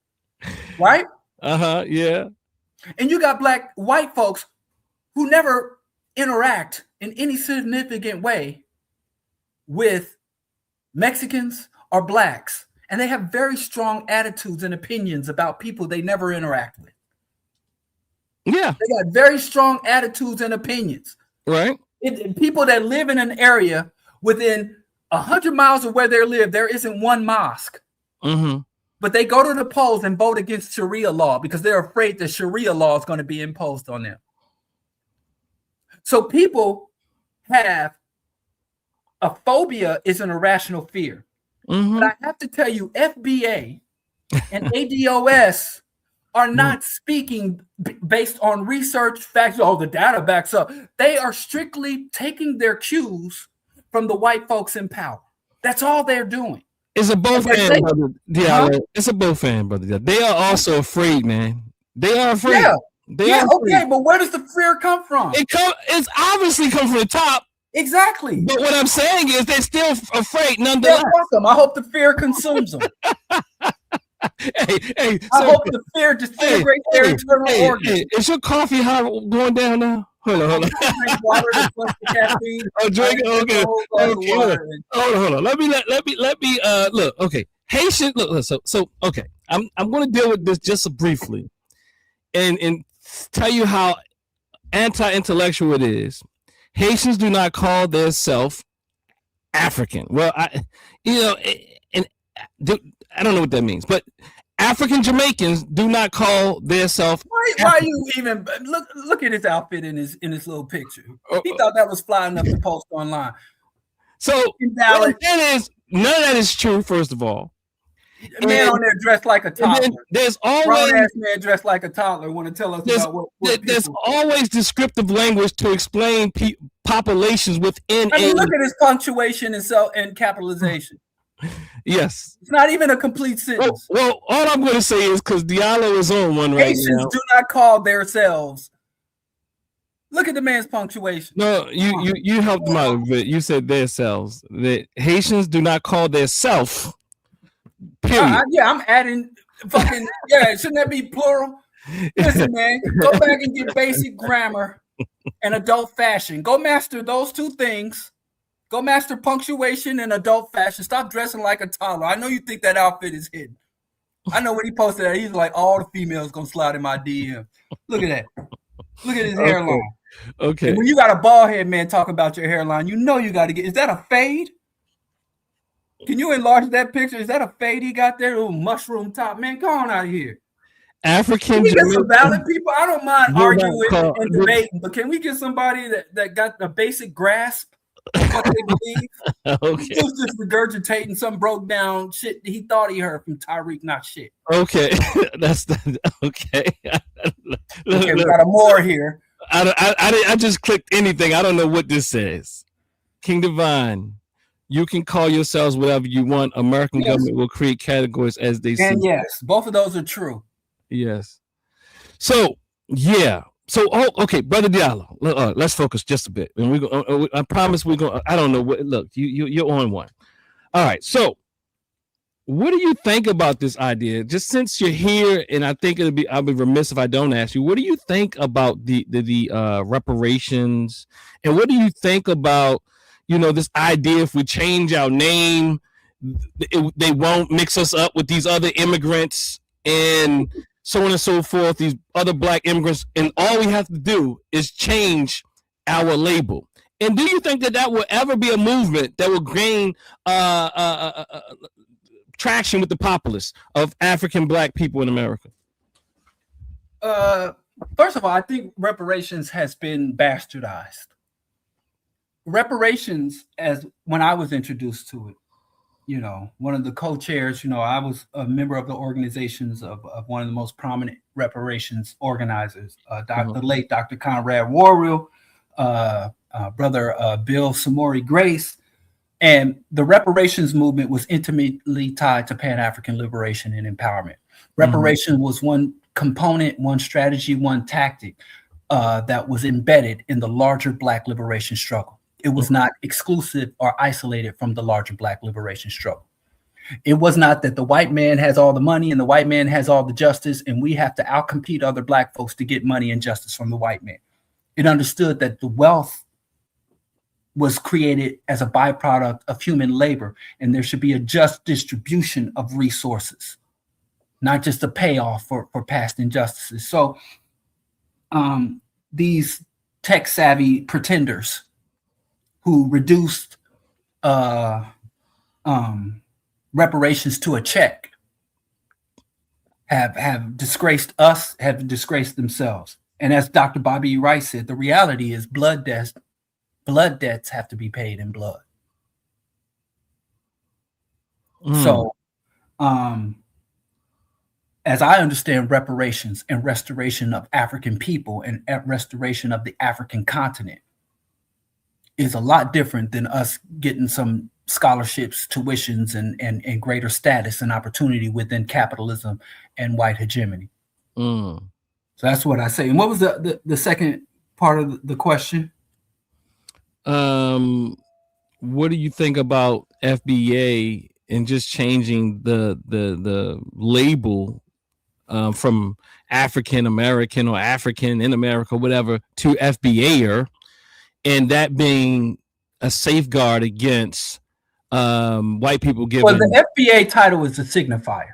right? Yeah. And you got white folks who never interact in any significant way with Mexicans or blacks. And they have very strong attitudes and opinions about people they never interact with. Yeah. They got very strong attitudes and opinions. Right. People that live in an area within 100 miles of where they live, there isn't one mosque. But they go to the polls and vote against Sharia law because they're afraid that Sharia law is going to be imposed on them. So people have a phobia is an irrational fear. But I have to tell you, FBA and ADOS are not speaking based on research facts. Oh, the data backs up. They are strictly taking their cues from the white folks in power. That's all they're doing. It's a both and, brother. Yeah, it's a both and, brother. They are also afraid, man. They are afraid. Yeah, okay, but where does the fear come from? It's obviously come from the top. Exactly. But what I'm saying is they're still afraid nonetheless. I hope the fear consumes them. I hope the fear disintegrates their internal organs. Is your coffee hot going down now? Hold on. Drink water to flush the caffeine. Drink it. Okay. Hold on. Let me look. Okay. Haitian. Look. So okay. I'm going to deal with this just briefly, and tell you how anti-intellectual it is. Haitians do not call themselves African. Well, I don't know what that means, but African Jamaicans do not call themselves. Why you even look at his outfit in his little picture? He thought that was fly enough to post online. So none of that is true. First of all, a man on there dressed like a toddler. There's always grown-ass man dressed like a toddler want to tell us about what there's always descriptive language to explain populations within. I mean, look at his punctuation and capitalization. Yes, it's not even a complete sentence. Well, all I'm going to say is because Diallo is on one right Haitians now. Do not call themselves. Look at the man's punctuation. No, you helped them out a bit. You said themselves. That Haitians do not call themselves. Period. I'm adding fucking shouldn't that be plural? Listen, man, go back and get basic grammar and adult fashion. Go master those two things. Go master punctuation and adult fashion. Stop dressing like a toddler. I know you think that outfit is hidden. I know when he posted that, he's like, all the females gonna slide in my DM. Look at that. Look at his hairline. Okay. And when you got a bald head man talking about your hairline, you know you got to get. Is that a fade? Can you enlarge that picture? Is that a fade he got there? Little mushroom top, man. Go on out of here. African. Can we get some valid people? I don't mind arguing and debating, but can we get somebody that got the basic grasp of what they believe? Okay. He was just regurgitating some broke down shit he thought he heard from Tyreek, not shit. Okay, that's okay. Okay, we got a more here. I just clicked anything. I don't know what this says. King Divine, you can call yourselves whatever you want. American government will create categories as they see. And yes, both of those are true. Yes. So yeah. So okay, Brother Diallo. Let's focus just a bit, and we go. I promise we're going. I don't know what. Look, you're on one. All right. So, what do you think about this idea? Just since you're here, and I think I'll be remiss if I don't ask you. What do you think about the reparations, and what do you think about this idea if we change our name, they won't mix us up with these other immigrants and so on and so forth, these other black immigrants, and all we have to do is change our label. And do you think that will ever be a movement that will gain traction with the populace of African black people in America? First of all, I think reparations has been bastardized. Reparations, as when I was introduced to it, one of the co-chairs, I was a member of the organizations of one of the most prominent reparations organizers, the late Dr. Conrad Warrill, brother Bill Samori Grace. And the reparations movement was intimately tied to Pan-African liberation and empowerment. Reparation was one component, one strategy, one tactic that was embedded in the larger Black liberation struggle. It was not exclusive or isolated from the larger Black liberation struggle. It was not that the white man has all the money and the white man has all the justice, and we have to outcompete other Black folks to get money and justice from the white man. It understood that the wealth was created as a byproduct of human labor, and there should be a just distribution of resources, not just a payoff for past injustices. So these tech-savvy pretenders who reduced reparations to a check have disgraced us, have disgraced themselves. And as Dr. Bobby E. Rice said, the reality is blood debts have to be paid in blood. So as I understand reparations and restoration of African people and restoration of the African continent is a lot different than us getting some scholarships, tuitions, and greater status and opportunity within capitalism and white hegemony. So that's what I say. And what was the second part of the question? What do you think about FBA and just changing the label from African American or African in America, whatever, to FBAer, and that being a safeguard against white people giving? Well, the FBA title is a signifier.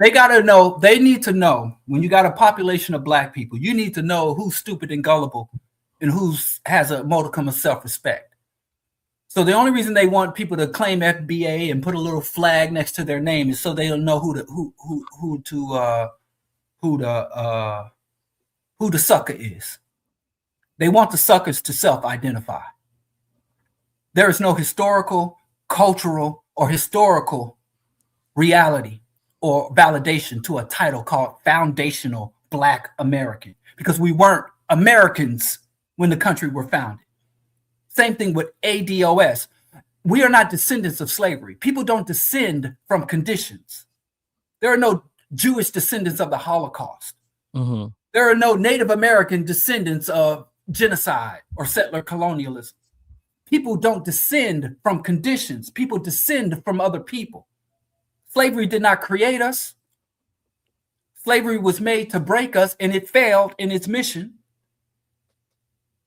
They gotta know. They need to know when you got a population of Black people. You need to know who's stupid and gullible, and who has a modicum of self-respect. So the only reason they want people to claim FBA and put a little flag next to their name is so they'll know who the sucker is. They want the suckers to self-identify. There is no historical, cultural, or historical reality or validation to a title called Foundational Black American, because we weren't Americans when the country were founded. Same thing with ADOS. We are not descendants of slavery. People don't descend from conditions. There are no Jewish descendants of the Holocaust. There are no Native American descendants of genocide or settler colonialism. People don't descend from conditions. People descend from other people. Slavery did not create us. Slavery was made to break us, and it failed in its mission.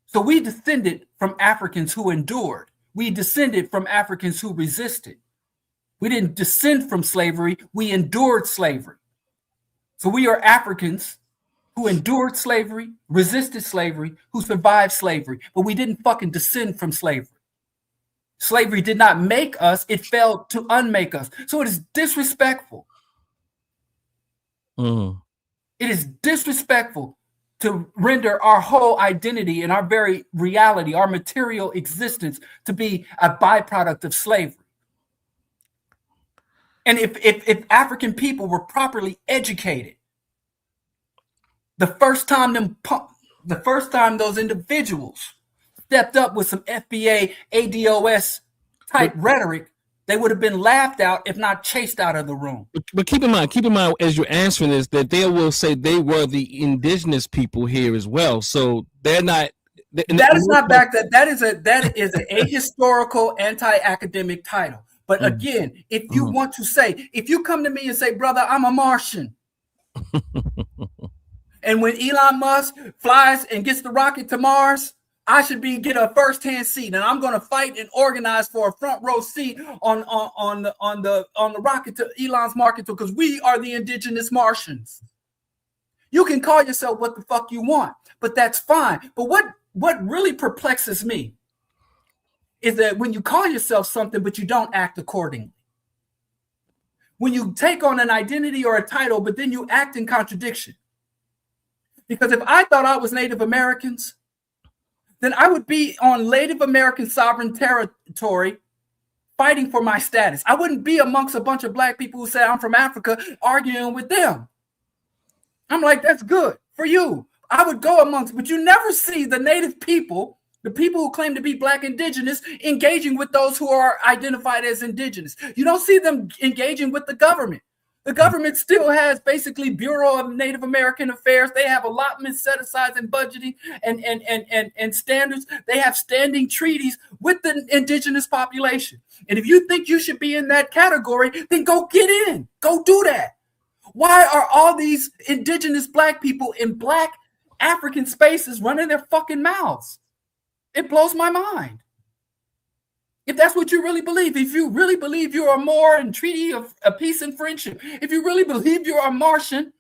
So we descended from Africans who endured. We descended from Africans who resisted. We didn't descend from slavery. We endured slavery. So we are Africans who who endured slavery, resisted slavery, who survived slavery, but we didn't fucking descend from slavery. Slavery did not make us, it failed to unmake us. So it is disrespectful. It is disrespectful to render our whole identity and our very reality, our material existence, to be a byproduct of slavery. And if African people were properly educated, the first time those individuals stepped up with some FBA, ADOS type rhetoric, they would have been laughed out, if not chased out of the room. But keep in mind as you're answering this, that they will say they were the indigenous people here as well. So they're not. That is not back. That is a ahistorical, anti-academic title. But again, if you want to say, if you come to me and say, brother, I'm a Martian. And when Elon Musk flies and gets the rocket to Mars, I should get a first-hand seat, and I'm going to fight and organize for a front row seat on the rocket to Elon's market, because we are the indigenous Martians. You can call yourself what the fuck you want, but that's fine. But what really perplexes me is that when you call yourself something, but you don't act accordingly. When you take on an identity or a title, but then you act in contradiction. Because if I thought I was Native Americans, then I would be on Native American sovereign territory fighting for my status. I wouldn't be amongst a bunch of black people who say I'm from Africa arguing with them. I'm like, that's good for you. I would go amongst, but you never see the native people, the people who claim to be black indigenous, engaging with those who are identified as indigenous. You don't see them engaging with the government. The government still has basically Bureau of Native American Affairs. They have allotments set aside in budgeting and standards. They have standing treaties with the indigenous population. And if you think you should be in that category, then go get in. Go do that. Why are all these indigenous black people in black African spaces running their fucking mouths? It blows my mind. If that's what you really believe, if you really believe you are more in treaty of peace and friendship, if you really believe you are Martian,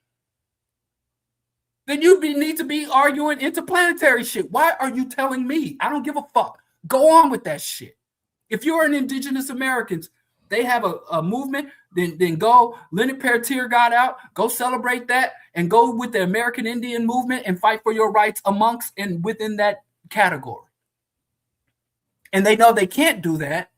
then you need to be arguing interplanetary shit. Why are you telling me? I don't give a fuck. Go on with that shit. If you're an indigenous Americans, they have a movement, then go. Leonard Peltier got out. Go celebrate that and go with the American Indian movement and fight for your rights amongst and within that category. And they know they can't do that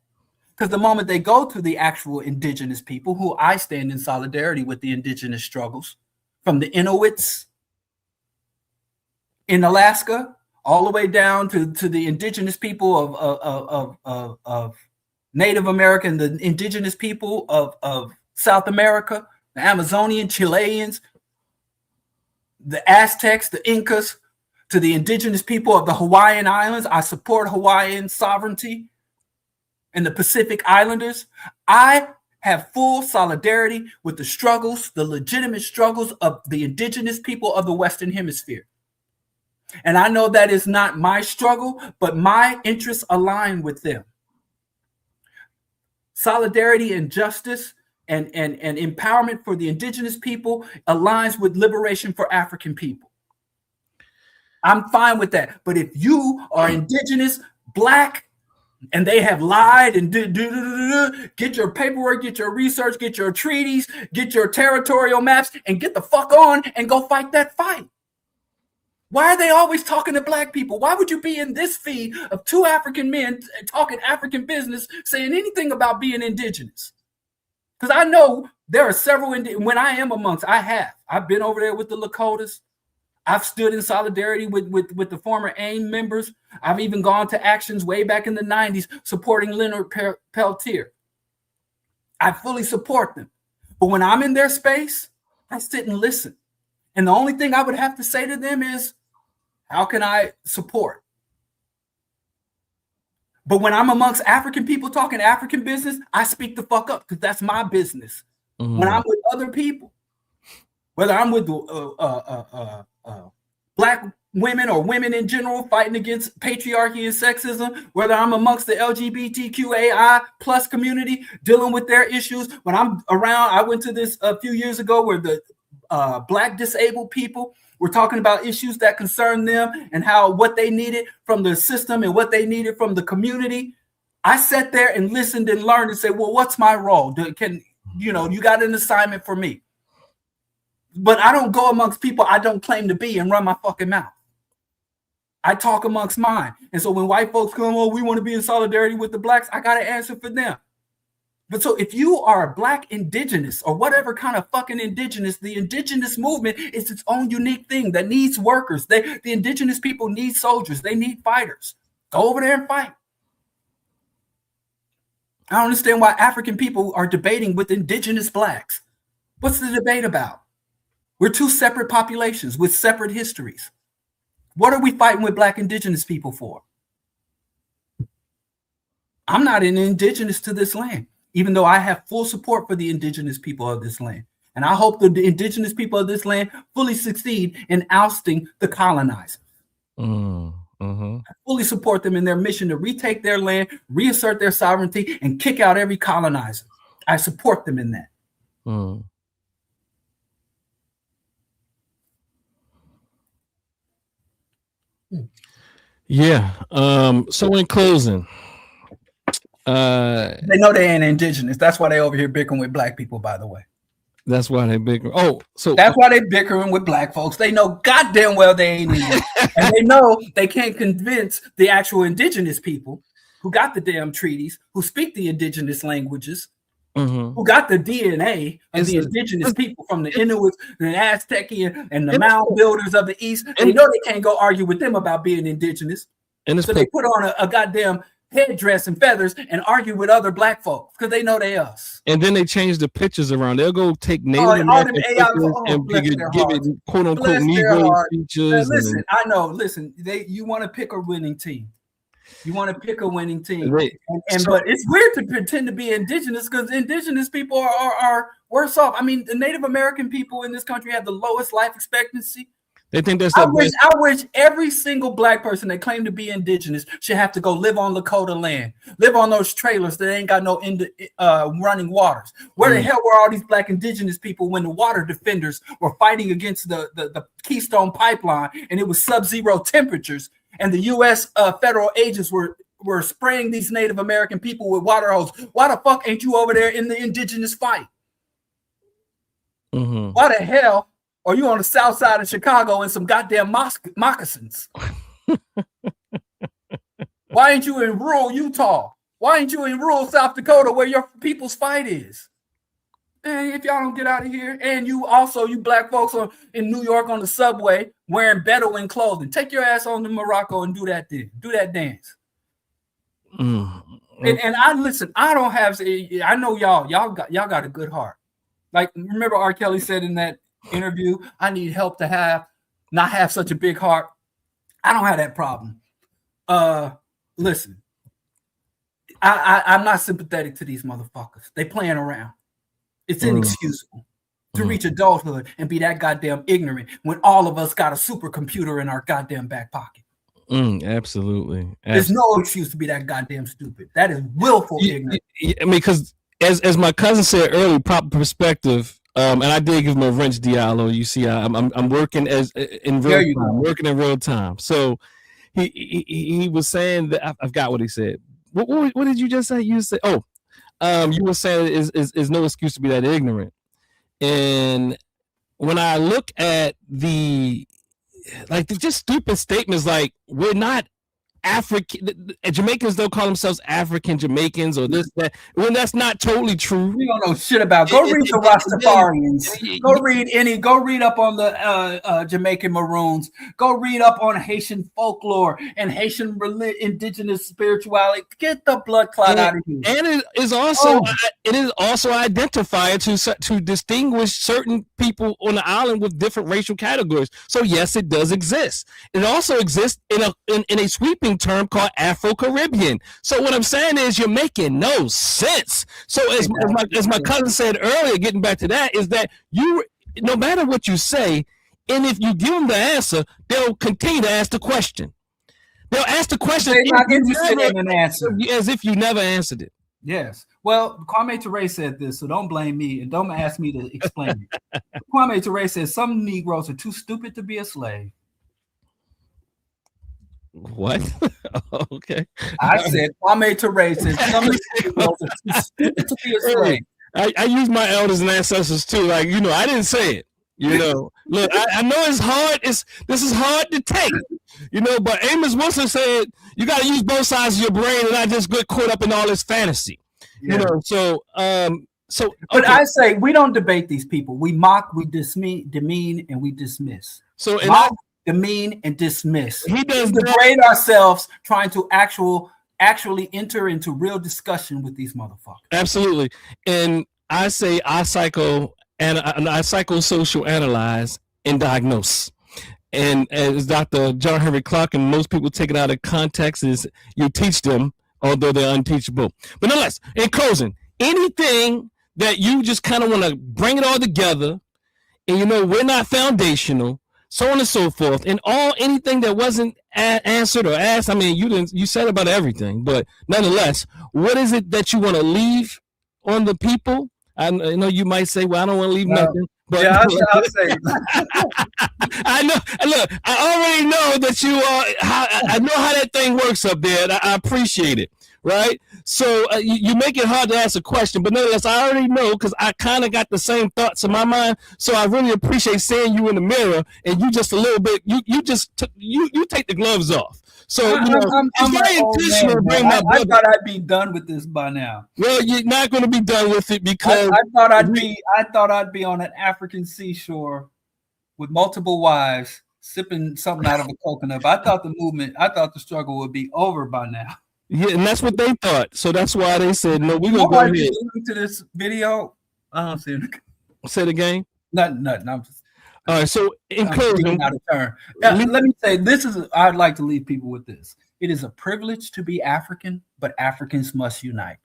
because the moment they go to the actual indigenous people, who I stand in solidarity with the indigenous struggles, from the Inuits in Alaska all the way down to the indigenous people of Native America and the indigenous people of South America, the Amazonian, Chileans, the Aztecs, the Incas, to the indigenous people of the Hawaiian Islands. I support Hawaiian sovereignty and the Pacific Islanders. I have full solidarity with the struggles, the legitimate struggles of the indigenous people of the Western Hemisphere. And I know that is not my struggle, but my interests align with them. Solidarity and justice and empowerment for the indigenous people aligns with liberation for African people. I'm fine with that. But if you are indigenous, black, and they have lied and get your paperwork, get your research, get your treaties, get your territorial maps, and get the fuck on and go fight that fight. Why are they always talking to black people? Why would you be in this feed of two African men talking African business, saying anything about being indigenous? Because I know there are several, when I am amongst, I've been over there with the Lakotas. I've stood in solidarity with the former AIM members. I've even gone to actions way back in the 90s supporting Leonard Peltier. I fully support them. But when I'm in their space, I sit and listen. And the only thing I would have to say to them is, how can I support? But when I'm amongst African people talking African business, I speak the fuck up because that's my business. Mm-hmm. When I'm with other people, whether I'm with black women or women in general fighting against patriarchy and sexism, whether I'm amongst the LGBTQAI plus community dealing with their issues. When I'm around, I went to this a few years ago where the black disabled people We're talking about issues that concern them and what they needed from the system and what they needed from the community. I sat there and listened and learned and said, well, what's my role? You got an assignment for me. But I don't go amongst people I don't claim to be and run my fucking mouth. I talk amongst mine. And so when white folks come, we want to be in solidarity with the blacks, I got to answer for them. But so if you are a black indigenous or whatever kind of fucking indigenous, the indigenous movement is its own unique thing that needs workers. The indigenous people need soldiers. They need fighters. Go over there and fight. I don't understand why African people are debating with indigenous blacks. What's the debate about? We're two separate populations with separate histories. What are we fighting with black indigenous people for? I'm not an indigenous to this land, even though I have full support for the indigenous people of this land. And I hope the indigenous people of this land fully succeed in ousting the colonizers. I fully support them in their mission to retake their land, reassert their sovereignty, and kick out every colonizer. I support them in that. Yeah. So in closing, they know they ain't indigenous. That's why they over here bickering with black people, by the way. That's why they bickering. Oh, so that's why they bickering with black folks. They know goddamn well they ain't Indian. And they know they can't convince the actual indigenous people who got the damn treaties, who speak the indigenous languages, who got the DNA of the indigenous people from the Inuits, the Aztecian, and the mound builders of the East. They know they can't go argue with them about being indigenous. So they put on a goddamn headdress and feathers and argue with other black folks because they know they us. And then they change the pictures around. They'll go take Native American pictures and give it quote unquote Negro features. Listen, I know. Listen, you want to pick a winning team. You want to pick a winning team, but it's weird to pretend to be indigenous because indigenous people are worse off. I mean, the Native American people in this country have the lowest life expectancy. They think that's. I wish every single black person that claimed to be indigenous should have to go live on Lakota land, live on those trailers that ain't got no running waters. Where the hell were all these black indigenous people when the water defenders were fighting against the Keystone Pipeline and it was sub-zero temperatures and the U.S. Federal agents were spraying these Native American people with water hose? Why the fuck ain't you over there in the indigenous fight? Why the hell? Or you on the south side of Chicago in some goddamn moccasins? Why ain't you in rural Utah? Why ain't you in rural South Dakota where your people's fight is? And if y'all don't get out of here, and you black folks in New York on the subway wearing Bedouin clothing, take your ass on to Morocco and do that dance. And I listen. I don't have. I know y'all got a good heart. Like remember R. Kelly said in that interview, I need help to not have such a big heart. I don't have that problem. Listen, I'm not sympathetic to these motherfuckers. They playing around. It's inexcusable to reach adulthood and be that goddamn ignorant when all of us got a supercomputer in our goddamn back pocket. Absolutely. There's no excuse to be that goddamn stupid. That is willful ignorance. I mean, because as my cousin said earlier, proper perspective. And I did give him a wrench, Diallo. You see, I'm working in real time. Working in real time. So he was saying that I forgot what he said. What did you just say? You said, you were saying is no excuse to be that ignorant. And when I look at just stupid statements like we're not African, Jamaicans don't call themselves African Jamaicans or this, that, when that's not totally true. We don't know shit about. Go read the Rastafarians. Go read up on the Jamaican Maroons. Go read up on Haitian folklore and Haitian indigenous spirituality. Get the blood clot out of here. And it is also identifier to distinguish certain people on the island with different racial categories. So yes, it does exist. It also exists in a sweeping term called Afro-Caribbean. So what I'm saying is you're making no sense. So as my cousin said earlier, getting back to that, is that you, no matter what you say, and if you give them the answer, they'll continue to ask the question. They'll ask the question they're not interested in an answer, as if you never answered it. Yes. Well, Kwame Ture said this, so don't blame me and don't ask me to explain it. Kwame Ture says some Negroes are too stupid to be a slave. What? Okay. I said Kwame Ture says some Negroes are too stupid to be a slave. I use my elders and ancestors too. Like, I didn't say it. Look, I know it's hard. This is hard to take. But Amos Wilson said you got to use both sides of your brain and not just get caught up in all this fantasy. Yeah. So But I say we don't debate these people. We mock, we demean, and we dismiss. So demean, and dismiss. He does degrade ourselves trying to actually enter into real discussion with these motherfuckers. Absolutely. And I say I psychosocial analyze and diagnose. And as Dr. John Henry Clark and most people take it out of context is you teach them, although they're unteachable. But nonetheless, in closing, anything that you just kind of want to bring it all together, and we're not foundational, so on and so forth, and anything that wasn't answered or asked. I mean, you said about everything, but nonetheless, what is it that you want to leave on the people? I know you might say, well, I don't want to leave nothing. But yeah, I'll say. I know. Look, I already know that you are. I know how that thing works up there. And I appreciate it. Right. So you make it hard to ask a question, but nonetheless, I already know because I kind of got the same thoughts in my mind. So I really appreciate seeing you in the mirror, and you just a little bit. You take the gloves off. So I'm very intentional. I thought I'd be done with this by now. Well, you're not going to be done with it because I thought I'd be on an African seashore with multiple wives, sipping something out of a coconut. But I thought the struggle would be over by now. Yeah, and that's what they thought. So that's why they said, no, we're going to go ahead. To this video, I don't see it. Say it again. Nothing. I'm just. All right. So in closing, let me say this is. I'd like to leave people with this. It is a privilege to be African, but Africans must unite.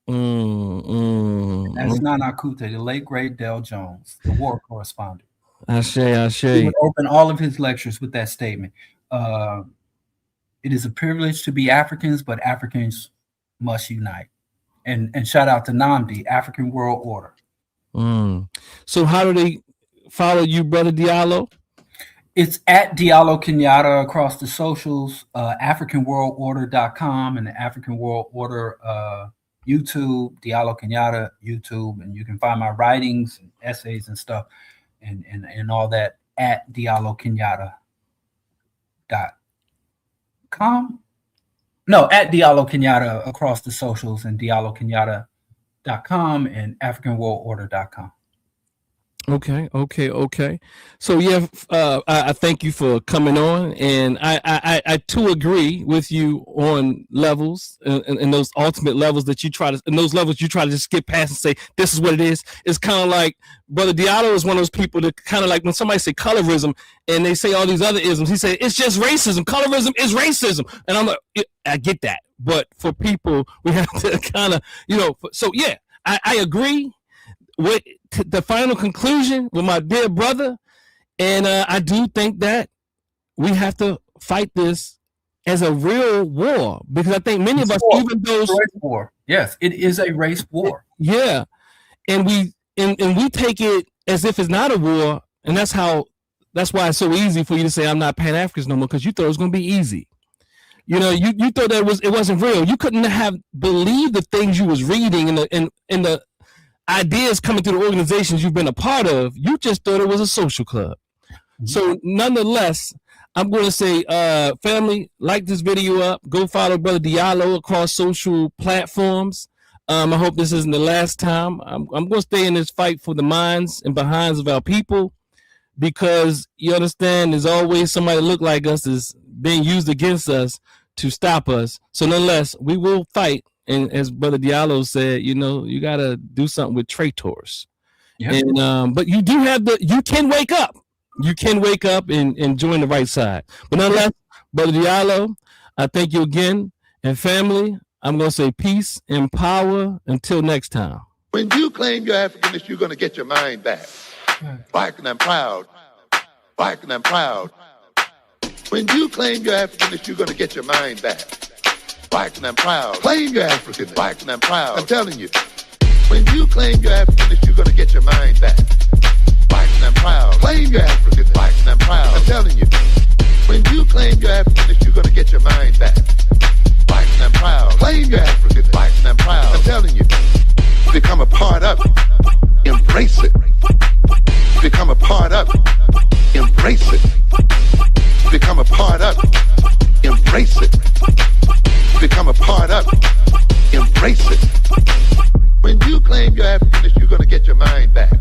That's Nana Kute, the late great Del Jones, the war correspondent. Ashe. He would open all of his lectures with that statement. It is a privilege to be Africans, but Africans must unite. And shout out to Namdi, African World Order. So how do they follow you, Brother Diallo? It's at Diallo Kenyatta across the socials, AfricanWorldOrder.com and the African World Order YouTube, Diallo Kenyatta YouTube, and you can find my writings and essays and stuff and all that at DialloKenyatta.com. No, at Diallo Kenyatta across the socials and DialloKenyatta.com and AfricanWorldOrder.com. Okay. So yeah, I thank you for coming on, and I too agree with you on levels and those ultimate levels that you try to, and those levels you try to just skip past and say this is what it is. It's kind of like Brother Diallo is one of those people that kind of like when somebody say colorism and they say all these other isms, he say it's just racism. Colorism is racism, and I'm like, I get that, but for people we have to kind of so yeah, I agree with the final conclusion with my dear brother, and I do think that we have to fight this as a real war, because I think many of us, even those war, yes, it is a race war. Yeah, and we take it as if it's not a war, and that's why it's so easy for you to say I'm not Pan-Africanist no more, because you thought it was going to be easy. You thought that it wasn't real. You couldn't have believed the things you was reading in the ideas coming through the organizations you've been a part of. You just thought it was a social club. Mm-hmm. So nonetheless, I'm going to say, family, like this video up, go follow Brother Diallo across social platforms. I hope this isn't the last time. I'm going to stay in this fight for the minds and behinds of our people, because you understand there's always somebody that look like us is being used against us to stop us. So nonetheless, we will fight. And as Brother Diallo said, you got to do something with traitors. Yep. And but you do have you can wake up. You can wake up and join the right side. But nonetheless, Brother Diallo, I thank you again. And family, I'm going to say peace and power until next time. When you claim you're Africanist, you're going to get your mind back. Black and I'm proud. Black and I'm proud. When you claim you're Africanist, you're going to get your mind back. Black and I'm proud. Claim your African. Black and I'm proud. I'm telling you, when you claim your Africanness, you're gonna get your mind back. Black and I'm proud. Claim your African. Black and I'm proud. I'm telling you, when you claim your Africanness, you're gonna get your mind back. Black and I'm proud. Claim your African. Black and I'm proud. I'm telling you, become a part of it. Embrace it. Become a part of it. Embrace it. Become a part of it. Embrace it. Become a part of it. Embrace it. When you claim your Africanness, you're gonna get your mind back.